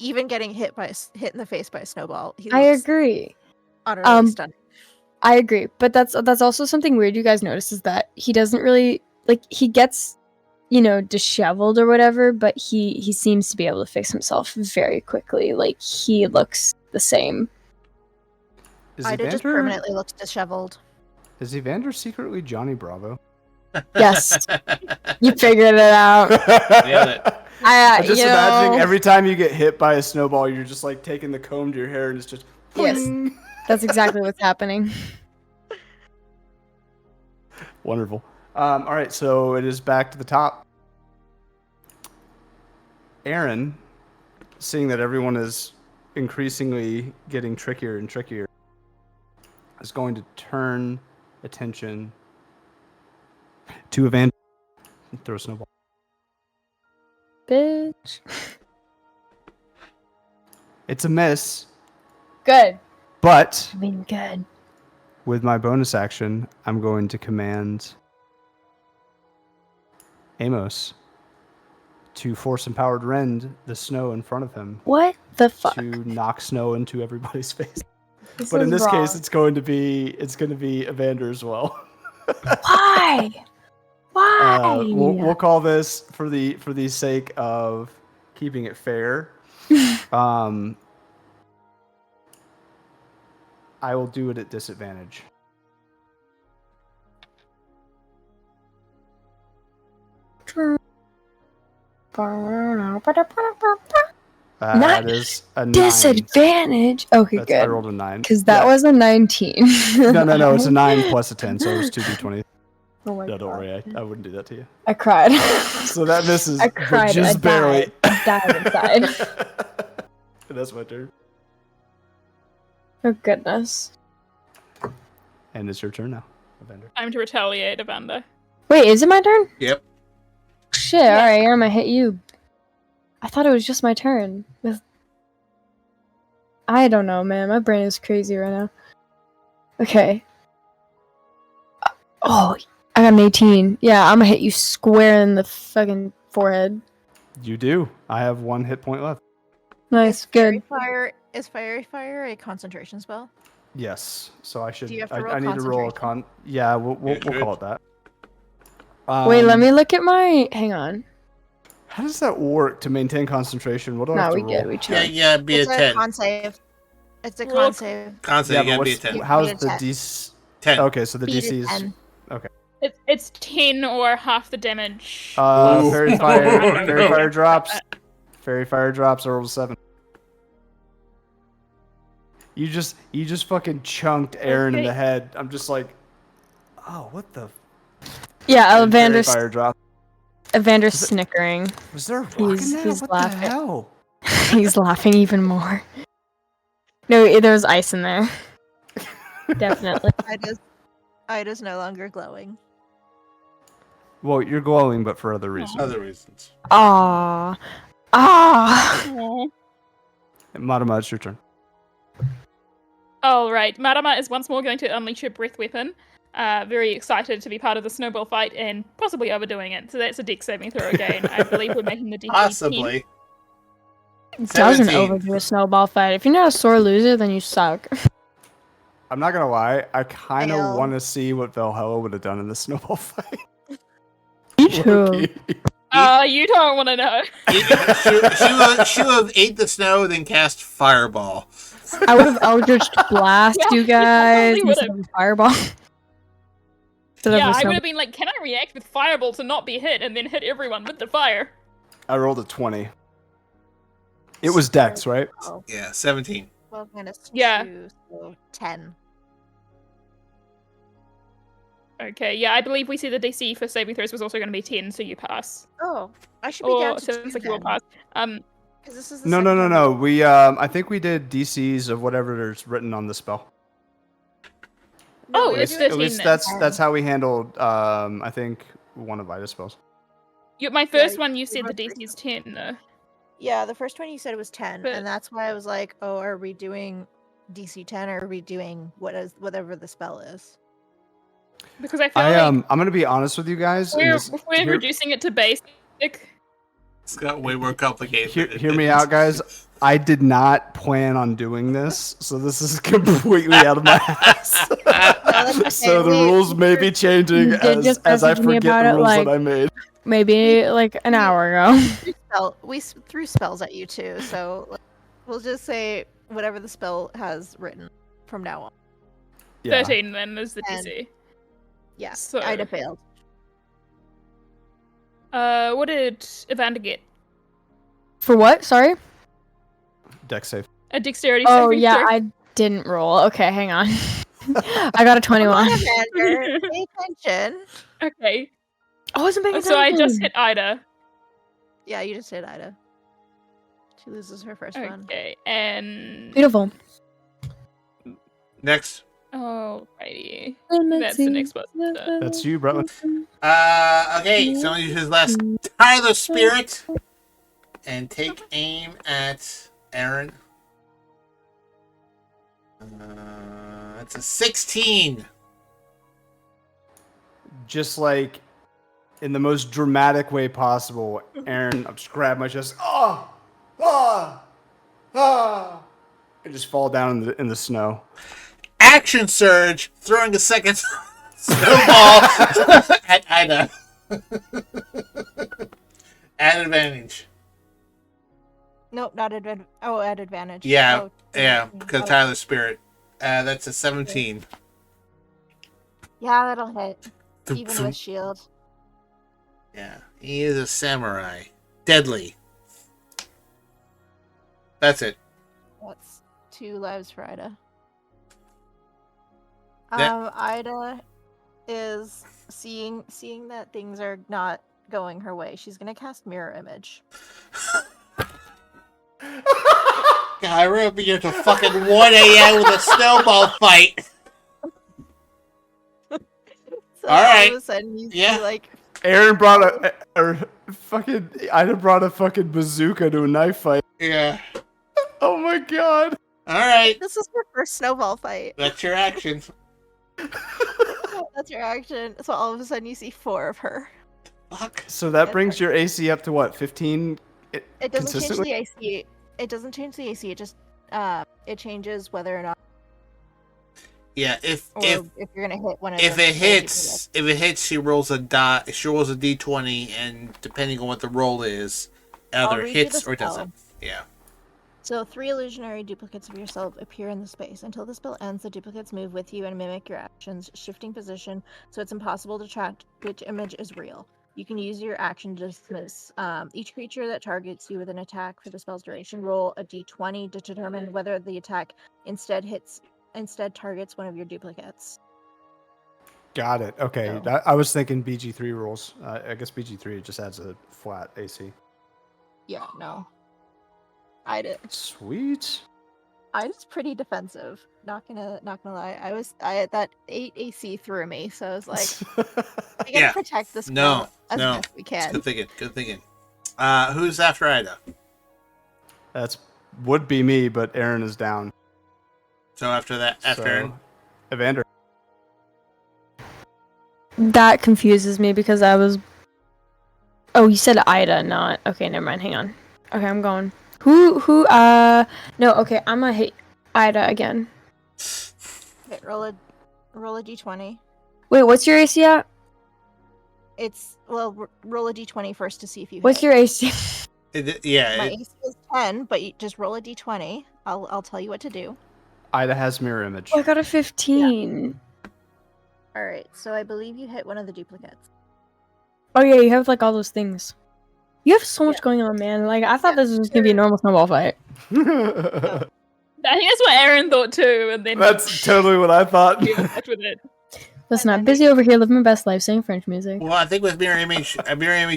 even getting hit in the face by a snowball, he I looks agree. utterly stunning. I agree, but that's also something weird you guys notice is that he doesn't really like he gets disheveled or whatever, but he seems to be able to fix himself very quickly. Like, he looks the same. Is Ida just Evander, permanently looks disheveled. is Evander secretly Johnny Bravo? Yes. You figured it out. Nailed it. I'm just imagining every time you get hit by a snowball, you're just like taking the comb to your hair and it's just... Yes. Boing. That's exactly what's happening. Wonderful. All right, so it is back to the top. Aaron, seeing that everyone is increasingly getting trickier and trickier, is going to turn attention to Evander. Throw a snowball. Bitch. It's a miss, Good. but I mean, good. with my bonus action, I'm going to command Amos to force empowered rend the snow in front of him What the fuck? to knock snow into everybody's face. This But in is this wrong. case, it's going to be Evander as well. Why? Why? We'll call this for the sake of keeping it fair. I will do it at disadvantage. That is a 9. Disadvantage. Okay, I good. rolled a 9. Because that was a 19. No, it's a 9 plus a 10, so it was 2d20. Oh my No, don't God. worry, I wouldn't do that to you. I cried. So that misses, I but cried. just I barely. died inside. That's my turn. Oh goodness. And it's your turn now, Evander. Time to retaliate, Evander. Wait, is it my turn? Yep. Shit, alright, Aaron, I hit you. I thought it was just my turn. I don't know, man. My brain is crazy right now. Okay. Oh, I got an 18. Yeah, I'm gonna hit you square in the fucking forehead. You do. I have 1 hit point left. Nice, good. Is fiery fire a concentration spell? Yes. So I should. Do you have to I roll need to roll a concentration? Yeah, we'll call it that. Wait, let me look at my. Hang on. How does that work to maintain concentration? What do I No, have to we roll? good. We Yeah, chill. yeah, be It's a a 10. con save. It's a Look. con save. Constantly, Yeah, you but gotta be a 10. how's Beat a the 10. DC? 10. Okay, so the Beat DC a is 10. It's 10 or half the damage. Ooh. fairy Oh, fire. Fairy no. fire drops. Fairy fire drops. I rolled a 7. You just fucking chunked Aaron in the Okay. head. I'm just like, oh, what the? Yeah, And fairy Evander's fire drop. snickering. Was there a rock in there? he's What laughing. the hell? He's laughing even more. No, there was ice in there. Definitely. Ida's no longer glowing. Well, you're glowing, but for other reasons. Other reasons. Ah. Aw. Madama, it's your turn. All right, Marama is once more going to unleash her breath weapon. Very excited to be part of the snowball fight and possibly overdoing it. So that's a dex saving throw again. I believe we're making the DC 10. Possibly. Doesn't 17. overdo a snowball fight. If you're not a sore loser, then you suck. I'm not gonna lie. I kind of Fail. want to see what Valhalla would have done in the snowball fight. Me too. Low-key. You don't want to know. She would have ate the snow, then cast Fireball. I would have Eldritch Blast Yeah, you you guys probably instead of a Fireball. Instead of Yeah, a I snow- would have been like, can I react with Fireball to not be hit and then hit everyone with the fire? I rolled a 20. It was Dex, right? Oh, Yeah, 17. 12 minus 2, Yeah. so 10. Okay, yeah, I believe we see the DC for saving throws was also going to be 10, so you pass. Oh, I should be Or down to sounds 2 like you will then. pass. 'Cause this is the No. second time I rolled. We I think we did DCs of whatever is written on the spell. Oh, we're it's doing 13 At least then. that's how we handled I think one of Ida's spells. My first Yeah, one, you you said the wrote DC is 10, though. Yeah, the first one you said was 10, But- and that's why I was like, oh, are we doing DC 10 or are we doing whatever the spell is? Because I feel I'm gonna be honest with you guys. and if we're hear- reducing it to basic, It's got way more complicated. Hear me out, guys. I did not plan on doing this, so this is completely out of my ass. that's okay. So the Wait, rules may be changing You did just as I message me forget about the it, rules like- that I made. maybe like an hour ago. We threw spells at you too, so like, we'll just say whatever the spell has written from now on. Yeah. 13 then is the And- DC. Yeah, So- Ida failed. What did Evander get? For what? Sorry. Dex save. A dexterity Oh saving yeah, throw. I didn't roll. Okay, hang on. I got a 21. Come on, Evander, pay attention. Okay. I wasn't paying So I attention. just hit Ida. Yeah, you just hit Ida. She loses her first one. Okay, and... Beautiful. Next. Alrighty. That's the next one. So- That's you, Bretland. Okay, so use his last Tyler Spirit and take aim at Aaron. That's a 16. Just like in the most dramatic way possible, Aaron, I'll just grab my chest. And just fall down in the snow. Action surge, throwing a second snowball at Ida. At advantage. Nope, not advantage. Oh, at advantage. Yeah, Oh, yeah, 17. because Oh, Tyler's Spirit. That's a 17. Yeah, that'll hit. Even with shield. Yeah, he is a samurai. Deadly. That's it. That's 2 lives for Ida. Yeah. Ida is seeing that things are not going her way. She's gonna cast Mirror Image. God, I remember you to fucking 1 a.m. with a snowball fight. So All right. all of a sudden you Yeah. see like Aaron brought Ida brought a fucking bazooka to a knife fight. Yeah. Oh my god. All right. this is her first snowball fight. That's your action. That's your action. So all of a sudden you see 4 of her. Fuck. So that brings your AC up to what? 15? It doesn't change Consistently? the AC. It doesn't change the AC. It just it changes whether or not Yeah. if you're gonna hit one of If the it hits, she rolls a die. She rolls a d20, and depending on what the roll is, either read you hits the or spell. doesn't. Yeah. So 3 illusionary duplicates of yourself appear in the space. Until the spell ends, the duplicates move with you and mimic your actions, shifting position, so it's impossible to track which image is real. You can use your action to dismiss. Each creature that targets you with an attack for the spell's duration, roll a d20 to determine whether the attack instead targets one of your duplicates. Got it. Okay. So- I was thinking BG3 rules. I guess BG3 just adds a flat AC. Yeah, no. Sweet. Ida's pretty defensive. Not gonna lie. That 8 AC threw me, so I was like, we gotta Yeah. protect this No, girl as no. best we can. Good thinking. Good thinking. Who's after Ida? That's would be me, but Aaron is down. So after that, after Aaron. Evander. That confuses me because I was. Oh, you said Ida, not. Okay, never mind. Hang on. Okay, I'm going. Who? No. Okay, I'm gonna hit Ida again. Okay, roll a d20. Wait, what's your AC at? Roll a d20 first to see if you. What's hit. your AC? Yeah. My AC is 10, but you just roll a d20. I'll tell you what to do. Ida has mirror image. Oh, I got a 15. All right, so I believe you hit one of the duplicates. Oh yeah, you have like all those things. You have so much going on, man. Like I thought this was just gonna be a normal snowball fight. I think that's what Aaron thought too, and then That's totally what I thought. he was left with it. Listen, I'm busy over here living my best life, singing French music. Well, I think with mirror image, you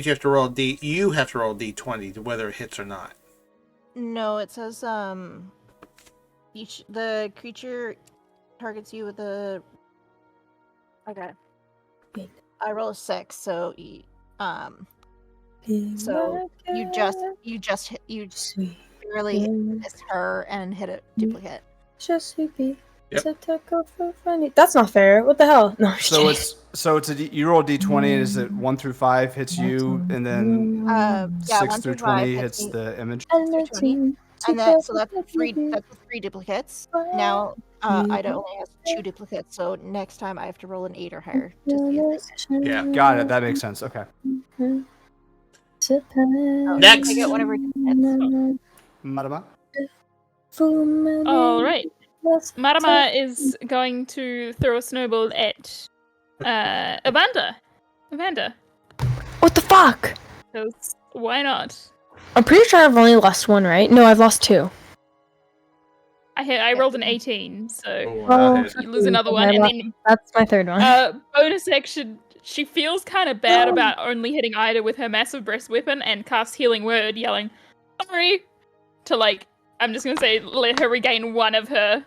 have to roll You have to roll d20 to whether it hits or not. No, it says the creature targets you with a. Okay. I roll a 6, so So you barely missed her and hit a duplicate. Yep. That's not fair. What the hell? No. So you roll d20, and is it 1 through 5 hits you, and then Yeah, 6 1 through through 5 20 hits hits me. the image. And that's 3 duplicates. Now Ida only has 2 duplicates, so next time I have to roll an 8 or higher to see if they. Yeah. Got it. That makes sense. Okay. Next. I get one of her hits. Marama. All right. Marama is going to throw a snowball at Evander. Evander. What the fuck? Because why not? I'm pretty sure I've only lost one, right? No, I've lost two. I rolled an 18, so Wow. you lose another one, and then That's my third one. bonus action. She feels kind of bad about only hitting Ida with her massive breast weapon, and casts Healing Word, yelling, "Sorry!" to I'm just gonna say, let her regain one of her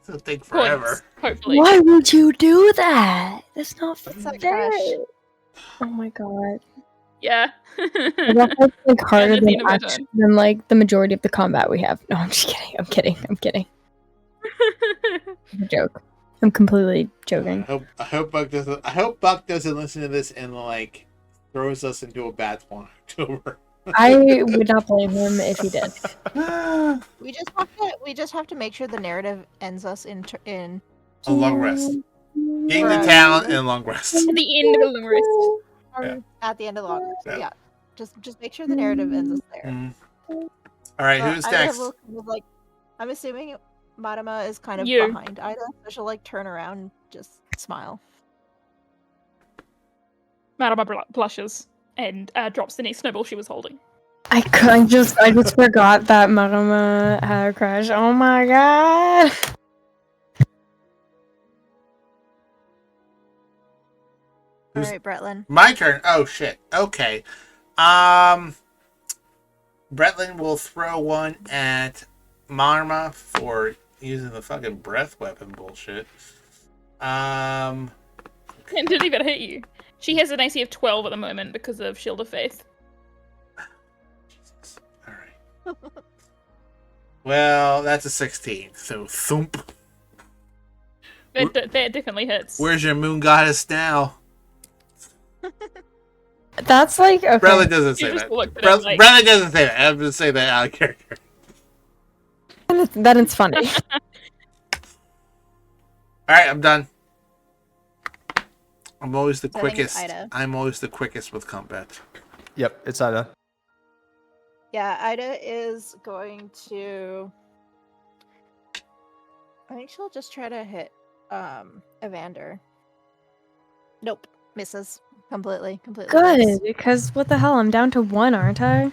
It'll take forever. points, hopefully. Why would you do that? That's not It's like fair. crush. Oh my god. Yeah. That's like harder And at the end than, of my turn. than like the majority of the combat we have. No, I'm just kidding. I'm kidding. It's a joke. I'm completely joking. I hope Buck doesn't listen to this and like throws us into a bad one in October. I would not blame him if he did. We just have to make sure the narrative ends us in A long rest. Getting to town and a long rest. At the end of a long rest. Yeah. at the end of the long. Yeah. Yeah. Just make sure the narrative ends us there. Mm. All right, who's Ida next? will kind of, I'm assuming Marama is kind of You. behind Ida, so she'll turn around and just smile. Marama blushes and drops the next snowball she was holding. I just forgot that Marama had a crush. Oh my god. All Who's- right, Bretlin. My turn. Oh shit. Okay. Bretlin will throw one at Marma for using the fucking breath weapon bullshit. And didn't even hit you. She has an AC of 12 at the moment because of Shield of Faith. Jesus. All right. Well, that's a 16. So thump. That definitely hits. Where's your moon goddess now? That's like okay. Bretlin doesn't You say just that. looked at him like- Bretlin doesn't say that. I'm going to say that out of character. That is funny. All right, I'm done. I'm always the So I think it's quickest. Ida. I'm always the quickest with combat. Yep, it's Ida. Yeah, Ida is going to. I think she'll just try to hit Evander. Nope, misses completely. Good, misses. because what the hell? I'm down to one, aren't I?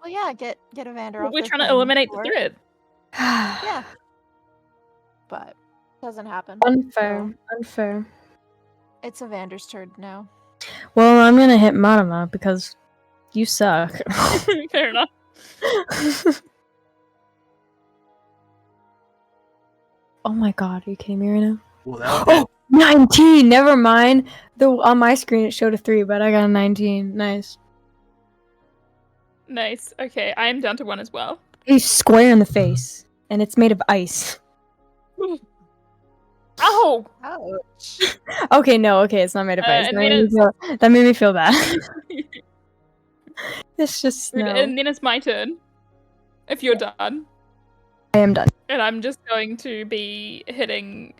Well, yeah, get Evander off. We're the trying to thing eliminate the before. threat. Yeah, but doesn't happen. Unfair. So Unfair. it's Evander's turn now. Well, I'm gonna hit Marama because you suck. Fair enough. Oh my god, are you kidding me right now? Well, that Oh, 19! Never mind. On my screen it showed a 3, but I got a 19. Nice. Nice. Okay, I am down to one as well. He's square in the face, and it's made of ice. Oh! Ouch. Okay, no, okay, it's not made of ice. and That then made, that made me feel bad. It's just snow. And then it's my turn. If you're done. I am done. And I'm just going to be hitting...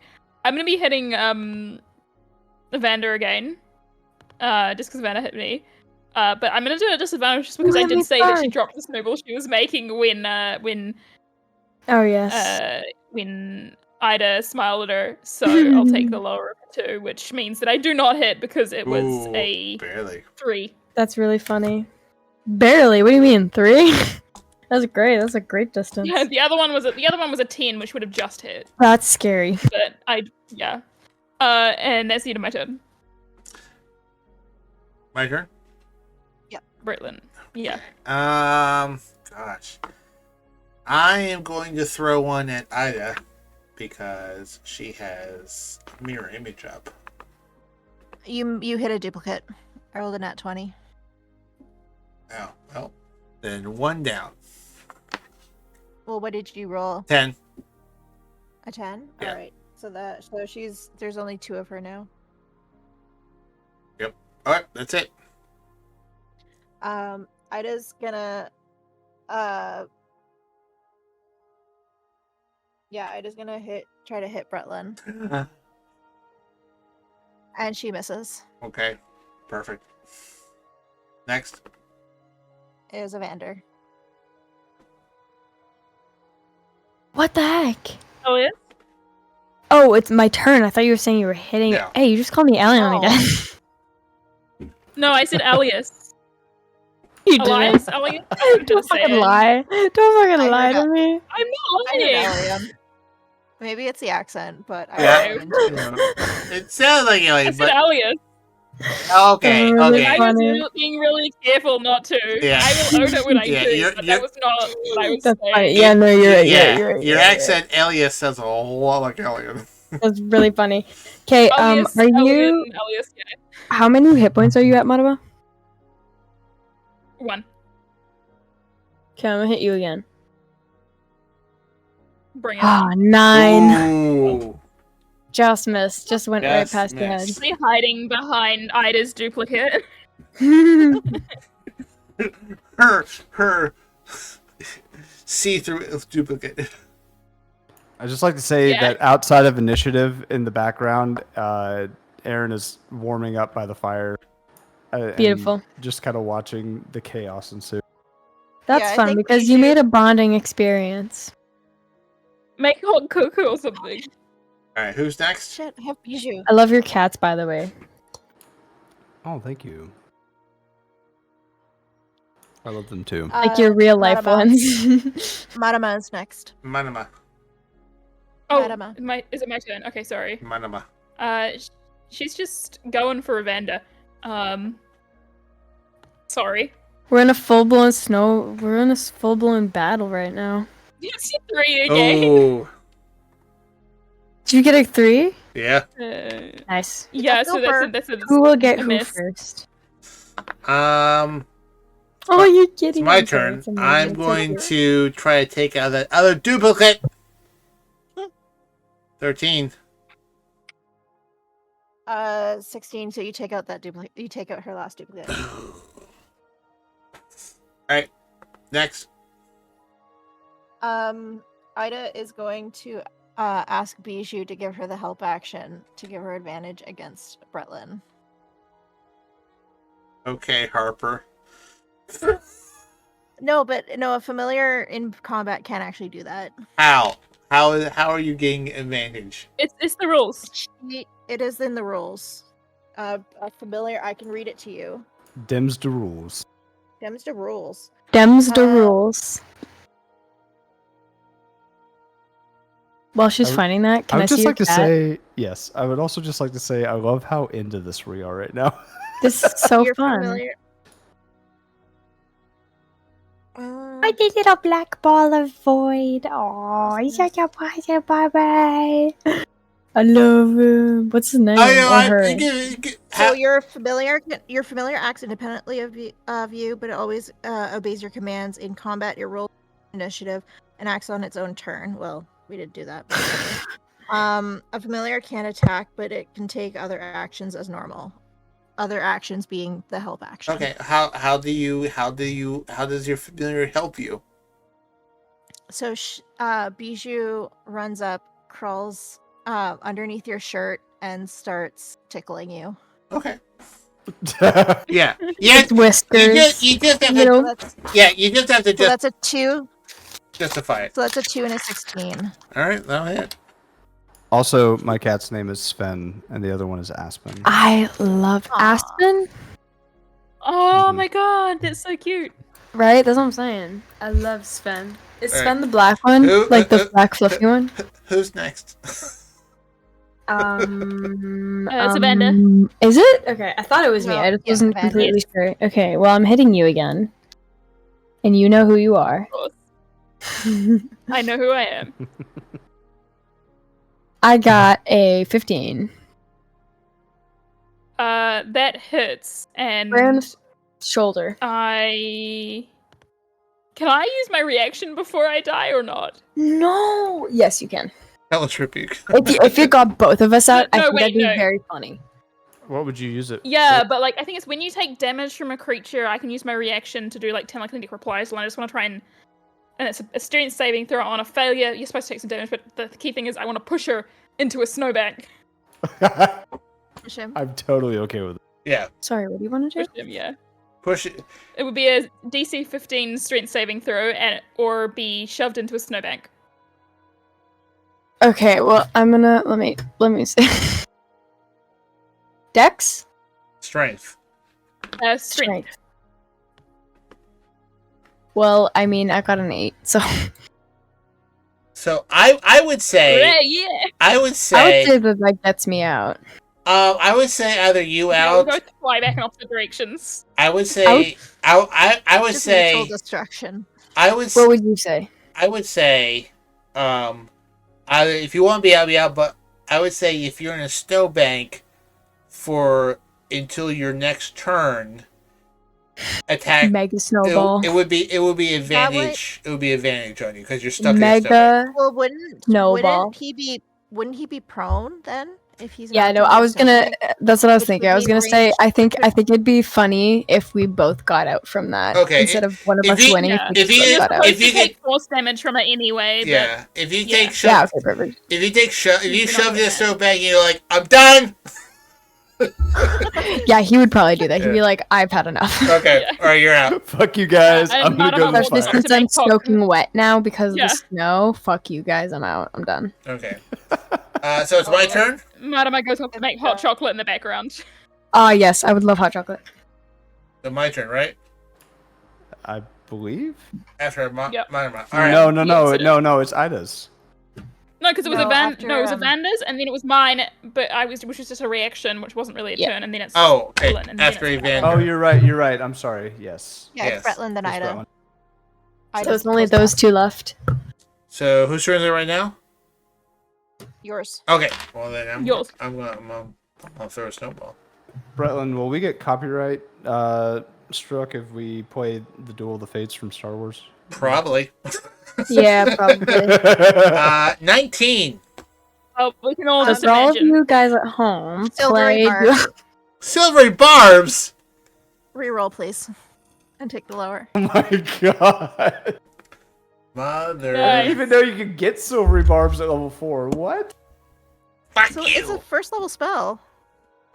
I'm going to be hitting Evander again. Just because Evander hit me. But I'm going to do it at disadvantage just because I Let me did say that she try. dropped the snowball she was making when Oh, yes. when Ida smiled at her. So I'll take the lower of the 2, which means that I do not hit because it was Ooh, a barely. 3. That's really funny. Barely? What do you mean, 3? That's great. That's a great distance. Yeah, the other one was a 10, which would have just hit. That's scary. But yeah. And that's the end of my turn. My turn? Bretlin. Yeah. Gosh. I am going to throw one at Ida because she has mirror image up. You hit a duplicate. I rolled a nat 20. Oh, well. Then one down. Well, what did you roll? 10. A 10? Yeah. All right. So there's only 2 of her now. Yep. All right, that's it. Ida's gonna Ida's gonna try to hit Bretlin. And she misses. Okay. Perfect. Next. is Evander. What the heck? Oh, yeah? Oh, it's my turn. I thought you were saying you were hitting Yeah. it. Hey, you just called me Alien Oh. again. No, I said Elias. You Elias? didn't. Elias? I was gonna Don't say fucking it. lie. Don't fucking I lie heard to me. I'm not I heard lying. Allium. Maybe it's the accent, but I Yeah. don't know. It sounds like I Alien, said but Elias. okay, really I okay. was funny. being really careful not to. Yeah. I will own it when I Yeah, do, you're- but you're- that was not what I was That's funny. saying. Yeah, no, you're right. Yeah, You're right. your you're right. accent, Elias, sounds a whole lot like Alien. That's really funny. Okay, Elias, are you? Alien, Elias, yeah. How many hit points are you at, Madama? 1. Okay, I'm gonna hit you again. Bring it. Ah, 9. Ooh. Just missed. Just went right Just past missed. Be hiding behind Ida's duplicate. your Her see-through duplicate. I just like to say Yeah. that outside of initiative in the background, Aaron is warming up by the fire. And Beautiful. just kind of watching the chaos ensue. That's Yeah, I fun think because we you should- made a bonding experience. Make hot cocoa or something. All right, who's next? Shit, I have Bijou. I love your cats, by the way. Oh, thank you. I love them too. Like your real life Madama. ones. Madama is next. Manama. Oh, Madama. is it my turn? Okay, sorry. Manama. She's just going for Evander. Sorry. We're in a full blown snow. We're in a full blown battle right now. It's a 3 again. Oh, Did you get a 3? yeah. Nice. Yeah, It's so over. that's a Who will get a who miss. first? It's Oh, you're kidding. my I'm sorry, turn. it's amazing. I'm It's so going cute. to try to take out that other duplicate. 13. 16. So you take out that duplicate. You take out her last duplicate. Alright, next. Ida is going to ask Bijou to give her the help action to give her advantage against Bretlin. Okay, Harper. No, but no, a familiar in combat can actually do that. How? How are you getting advantage? It's the rules. It is in the rules. A familiar, I can read it to you. Dims the rules. Them's the rules. Dems the Uh, rules. While she's I would- finding that, I can I would see just your like to cat? say, yes, I would also just like to say I love how into this we are right now. This is so Your fun. familiar. My little black ball of void. Oh, he's such a pleasant baby. I love him. What's his name? Or her? So your familiar acts independently of you, but it always obeys your commands in combat. It rolls initiative and acts on its own turn. Well, we didn't do that. But a familiar can't attack, but it can take other actions as normal. Other actions being the help action. Okay, how does your familiar help you? So Bijou runs up, crawls underneath your shirt, and starts tickling you. Okay. Yeah. Yeah. With whiskers. You just have You to. know? That's, You just have to so that's a 2. justify it. So that's a 2 and a 16. All right, that'll hit. Also, my cat's name is Sven, and the other one is Aspen. I love Aw. Aspen. Oh Mhm. my god, that's so cute. Right? That's what I'm saying. I love Sven. Is Alright. Sven the black one? Who- Like the black fluffy one? Who's next? It's Amanda. Is it? Okay, I thought it was me. No, I just yeah, wasn't Amanda. completely sure. Okay, well, I'm hitting you again. And you know who you are. I know who I am. I got a 15. That hits, and Round shoulder. Can I use my reaction before I die or not? No! Yes, you can. Hellish rebuke. If you got both of us out, I No, think wait, that'd be no. very funny. What would you use it Yeah, for? but like I think it's when you take damage from a creature, I can use my reaction to do like telekinetic replies, and I just want to try and it's a strength saving throw. On a failure, you're supposed to take some damage, but the key thing is I want to push her into a snowbank. Push him. I'm totally okay with it. Yeah. Sorry, what do you want to do? Push him, yeah. Push it. It would be a DC 15 strength saving throw, or be shoved into a snowbank. Okay, well, I'm gonna let me see. Dex? Strength. Strength. Well, I mean, I got an 8, so So I would say Yeah. I would I would say say that gets me out. I would say either you Yeah, out. we'll both fly back in opposite directions. I would say I would Just mutual say destruction. What would you say? I would say either if you want to be out, but I would say if you're in a snowbank for until your next turn, attack Mega snowball. It would be advantage. It would be advantage on you because you're stuck in a snowbank. Mega. Well, wouldn't Snowball. wouldn't he be prone then if he's Yeah, not no, in I the was gonna. snowbank? That's what I was Which thinking. would I was be gonna say. range- I think it'd be funny if we both got out from that. Okay, Instead of one of if us he- winning, Yeah. if we if he- both got out. if you take get- force damage from it anyway. Yeah, if you yeah. take Yeah. shove, Okay. Perfect. if you take shove, if you You're not shove gonna- this snowbank, and you're like, I'm done. Yeah, he would probably do that. He'd be Yeah. like, "I've had enough." Okay, Yeah. all right, you're out. Fuck you guys. Yeah, I'm gonna not go to the Especially fire. fire. since I'm To make soaking wet now because Yeah. of the snow. Fuck you guys. I'm out. I'm done. Okay. So it's my turn. Madama goes off to make hot chocolate in the background. Yes, I would love hot chocolate. So my turn, right? I believe. After my Yep. All right. No. It's Ida's. No, because it was No, after, it was Evander's, and then it was mine, but which was just a reaction, which wasn't really a Yeah. turn, and then it's Oh, okay. Dylan, and then After it's Evander. Oh, you're right. I'm sorry. Yes. Yeah, Yes. it's Bretlin then It's Ida. Bretlin. So Ida's it's only close those enough. two left. So whose turn is it right now? Yours. Okay. Well then Yours. I'm gonna throw a snowball. Bretlin, will we get copyright struck if we play the Duel of the Fates from Star Wars? Probably. Yeah, probably. 19. Oh, we can all So just for all of imagine. you guys at home, Silvery play. barbs. Silvery barbs. Reroll, please, and take the lower. Oh my god! Mother. I Nice. didn't even know you could get silvery barbs at level 4. What? Fuck So you. it's a first level spell.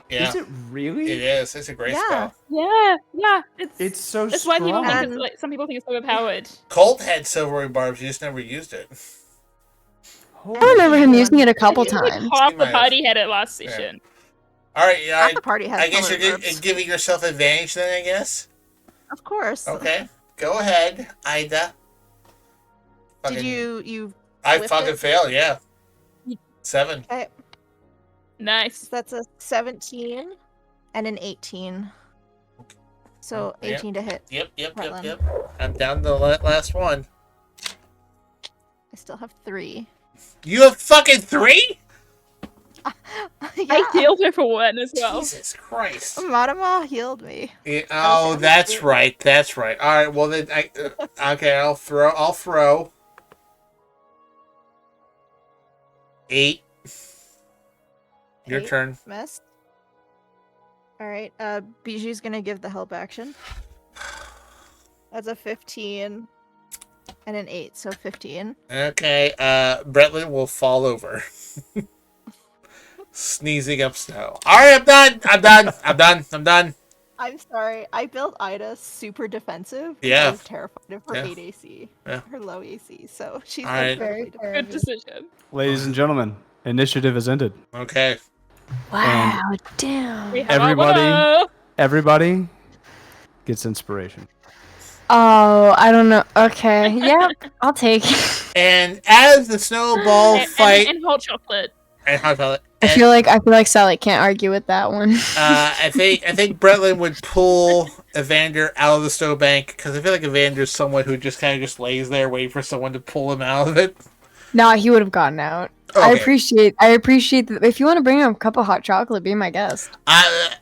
Yeah. Is it really? It is. It's a great Yeah. spell. Yeah, It's so That's strong. why people think And- it's like some people think it's overpowered. Colt had silvery barbs. You just never used it. Holy I remember him One. using it a couple I think like times. half He the might party had it last Yeah. session. All right. Yeah. Half the party has. I guess you're silver barbs. giving yourself advantage then. I guess. Of course. Okay. Go ahead, Ida. Did Fucking- you? I whiffed fucking it? failed. Yeah. You- 7. Okay, Nice. that's a 17 and an 18. So Yeah. 18 to hit. Yep. Heartland. Yep. I'm down to the last one. I still have 3. You have fucking 3? I healed her for one as well. Jesus Christ. Madama healed me. Yeah, oh, Okay. that's right. That's right. All right. Well then, okay. I'll throw. 8. Your 8. turn. Missed. All right. Bijou's gonna give the help action. That's a 15 and an 8, so 15. Okay. Bretlin will fall over, sneezing up snow. All right. I'm done. I'm sorry. I built Ida super defensive. Yeah. I was terrified of her Yeah. 8 AC. Yeah. Her low AC. So she's All right. incredibly Very Good defensive. decision. Ladies and gentlemen, initiative has ended. Okay. Wow, damn. We have Everybody- our winner. Everybody gets inspiration. Oh, I don't know. Okay, yep, I'll take it. And as the snowball fight and hot chocolate. and hot chocolate, I feel like Sally can't argue with that one. I think Bretlin would pull Evander out of the snowbank because I feel like Evander's someone who just kind of just lays there waiting for someone to pull him out of it. Nah, he would have gotten out. I Okay. appreciate that. If you want to bring him a cup of hot chocolate, be my guest.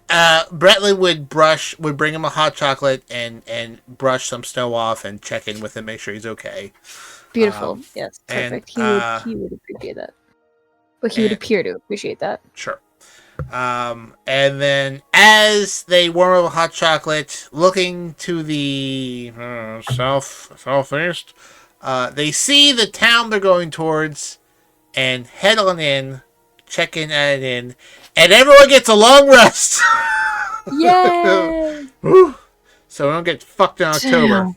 Bretlin would bring him a hot chocolate and brush some snow off and check in with him, make sure he's okay. Beautiful. Yes, and, perfect. He would appreciate that. Well, he would and- appear to appreciate that. Sure. And then as they warm up a hot chocolate, looking to the southeast, they see the town they're going towards and head on in, check in at an inn, and everyone gets a long rest. Yay! Whew. so we don't get fucked in October.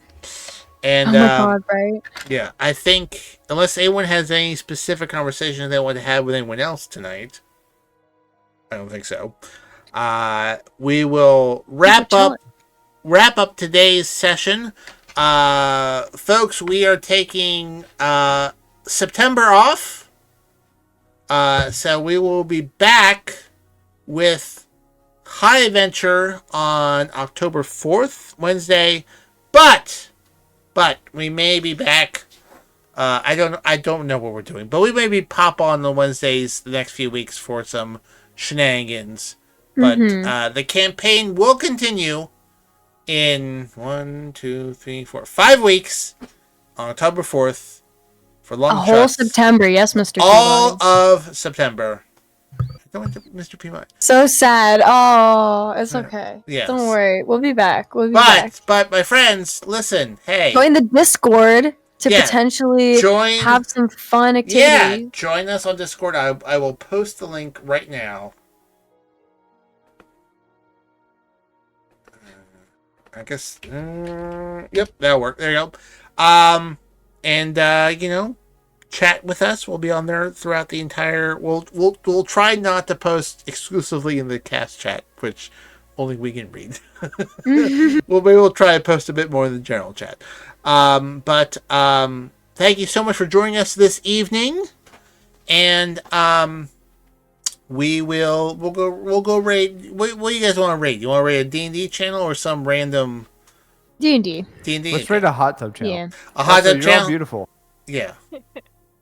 And Oh my god, right? yeah, I think unless anyone has any specific conversation they want to have with anyone else tonight, I don't think so. We will wrap up today's session. Folks, we are taking September off. So we will be back with High Adventure on October 4th, Wednesday. But we may be back. I don't know what we're doing, but we maybe pop on the Wednesdays the next few weeks for some shenanigans. But the campaign will continue in 5 weeks on October 4th for Longshots. A whole September, yes, Mr. All Peabody. of September. Don't to Mr. Peabody. So sad. Oh, it's okay. Yes. Don't worry. We'll be back. But my friends, listen, hey. Join the Discord to potentially have some fun activities. Yeah, join us on Discord. I will post the link right now. I guess. Yep, that'll work. There you go. Chat with us. We'll be on there throughout the entire. We'll try not to post exclusively in the cast chat, which only we can read. We'll try to post a bit more in the general chat. Thank you so much for joining us this evening, and we'll go raid. What do you guys want to raid? You want to raid a D&D channel or some random D&D? D&D. Let's raid a hot tub channel. Yeah. A hot tub You're channel. all beautiful. Yeah.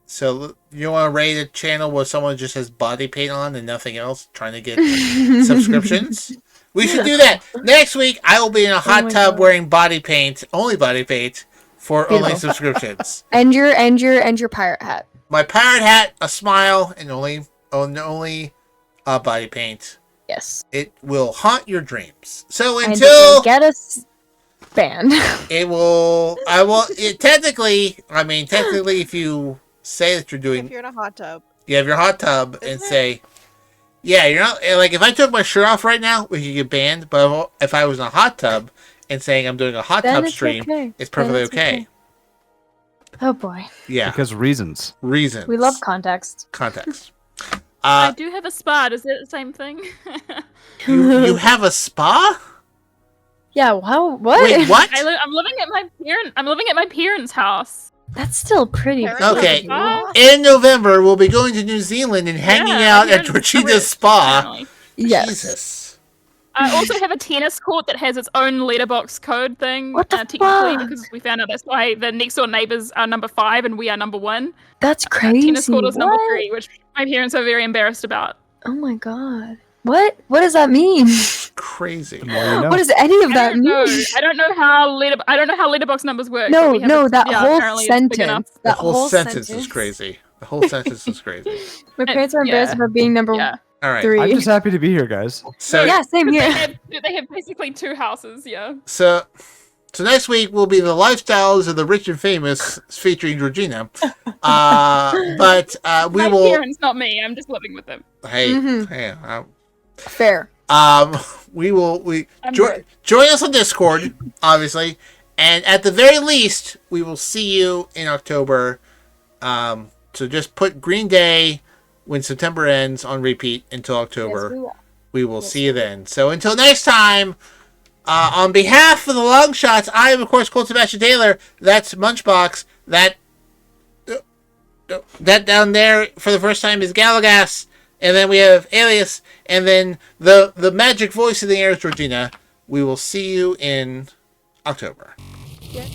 So you want to raid a channel where someone just has body paint on and nothing else, trying to get subscriptions? We should do that next week. I will be in a hot tub wearing body paint, only body paint, for only subscriptions. And your pirate hat. My pirate hat, a smile, and only body paint. Yes. It will haunt your dreams. So And until it will get us banned. it will. I will. Technically, if you say that you're doing. If you're in a hot tub. You have your hot tub and say, yeah, you're not like if I took my shirt off right now, we could get banned. But if I was in a hot tub and saying I'm doing a hot tub stream, it's perfectly okay. Oh boy. Yeah. Because reasons. We love context. I do have a spa. Is it the same thing? You have a spa? Yeah. How? What? Wait, what? I'm living at my parents' house. That's still pretty. Okay. In November, we'll be going to New Zealand and hanging out at Georgina's spa. Yes. Jesus. I also have a tennis court that has its own letterbox code thing. What the technically, fuck? because we found out that's why the next door neighbors are number 5 and we are number 1. That's crazy. Tennis court is number 3, which my parents are very embarrassed about. Oh my god. What? What does that mean? Crazy. What does any of that mean? I don't know how letterbox numbers work. No, but we have that whole apparently it's big enough. sentence. The whole sentence is crazy. The whole sentence is crazy. My parents are embarrassed about being number All right. 3. I'm just happy to be here, guys. So yeah, same here. They have basically 2 houses. Yeah. So next week will be the lifestyles of the rich and famous, featuring Georgina. But we my will. parents, not me. I'm just living with them. Hey, Fair. we join us on Discord, obviously, and at the very least, we will see you in October. So just put Green Day when September ends on repeat until October. Yes, we will see you then. So until next time, on behalf of the Longshots, I am of course Colt Sebastian Taylor. That's Munchbox. That down there for the first time is Galagas. And then we have Alias, and then the magic voice in the air is Georgina. We will see you in October. Yeah.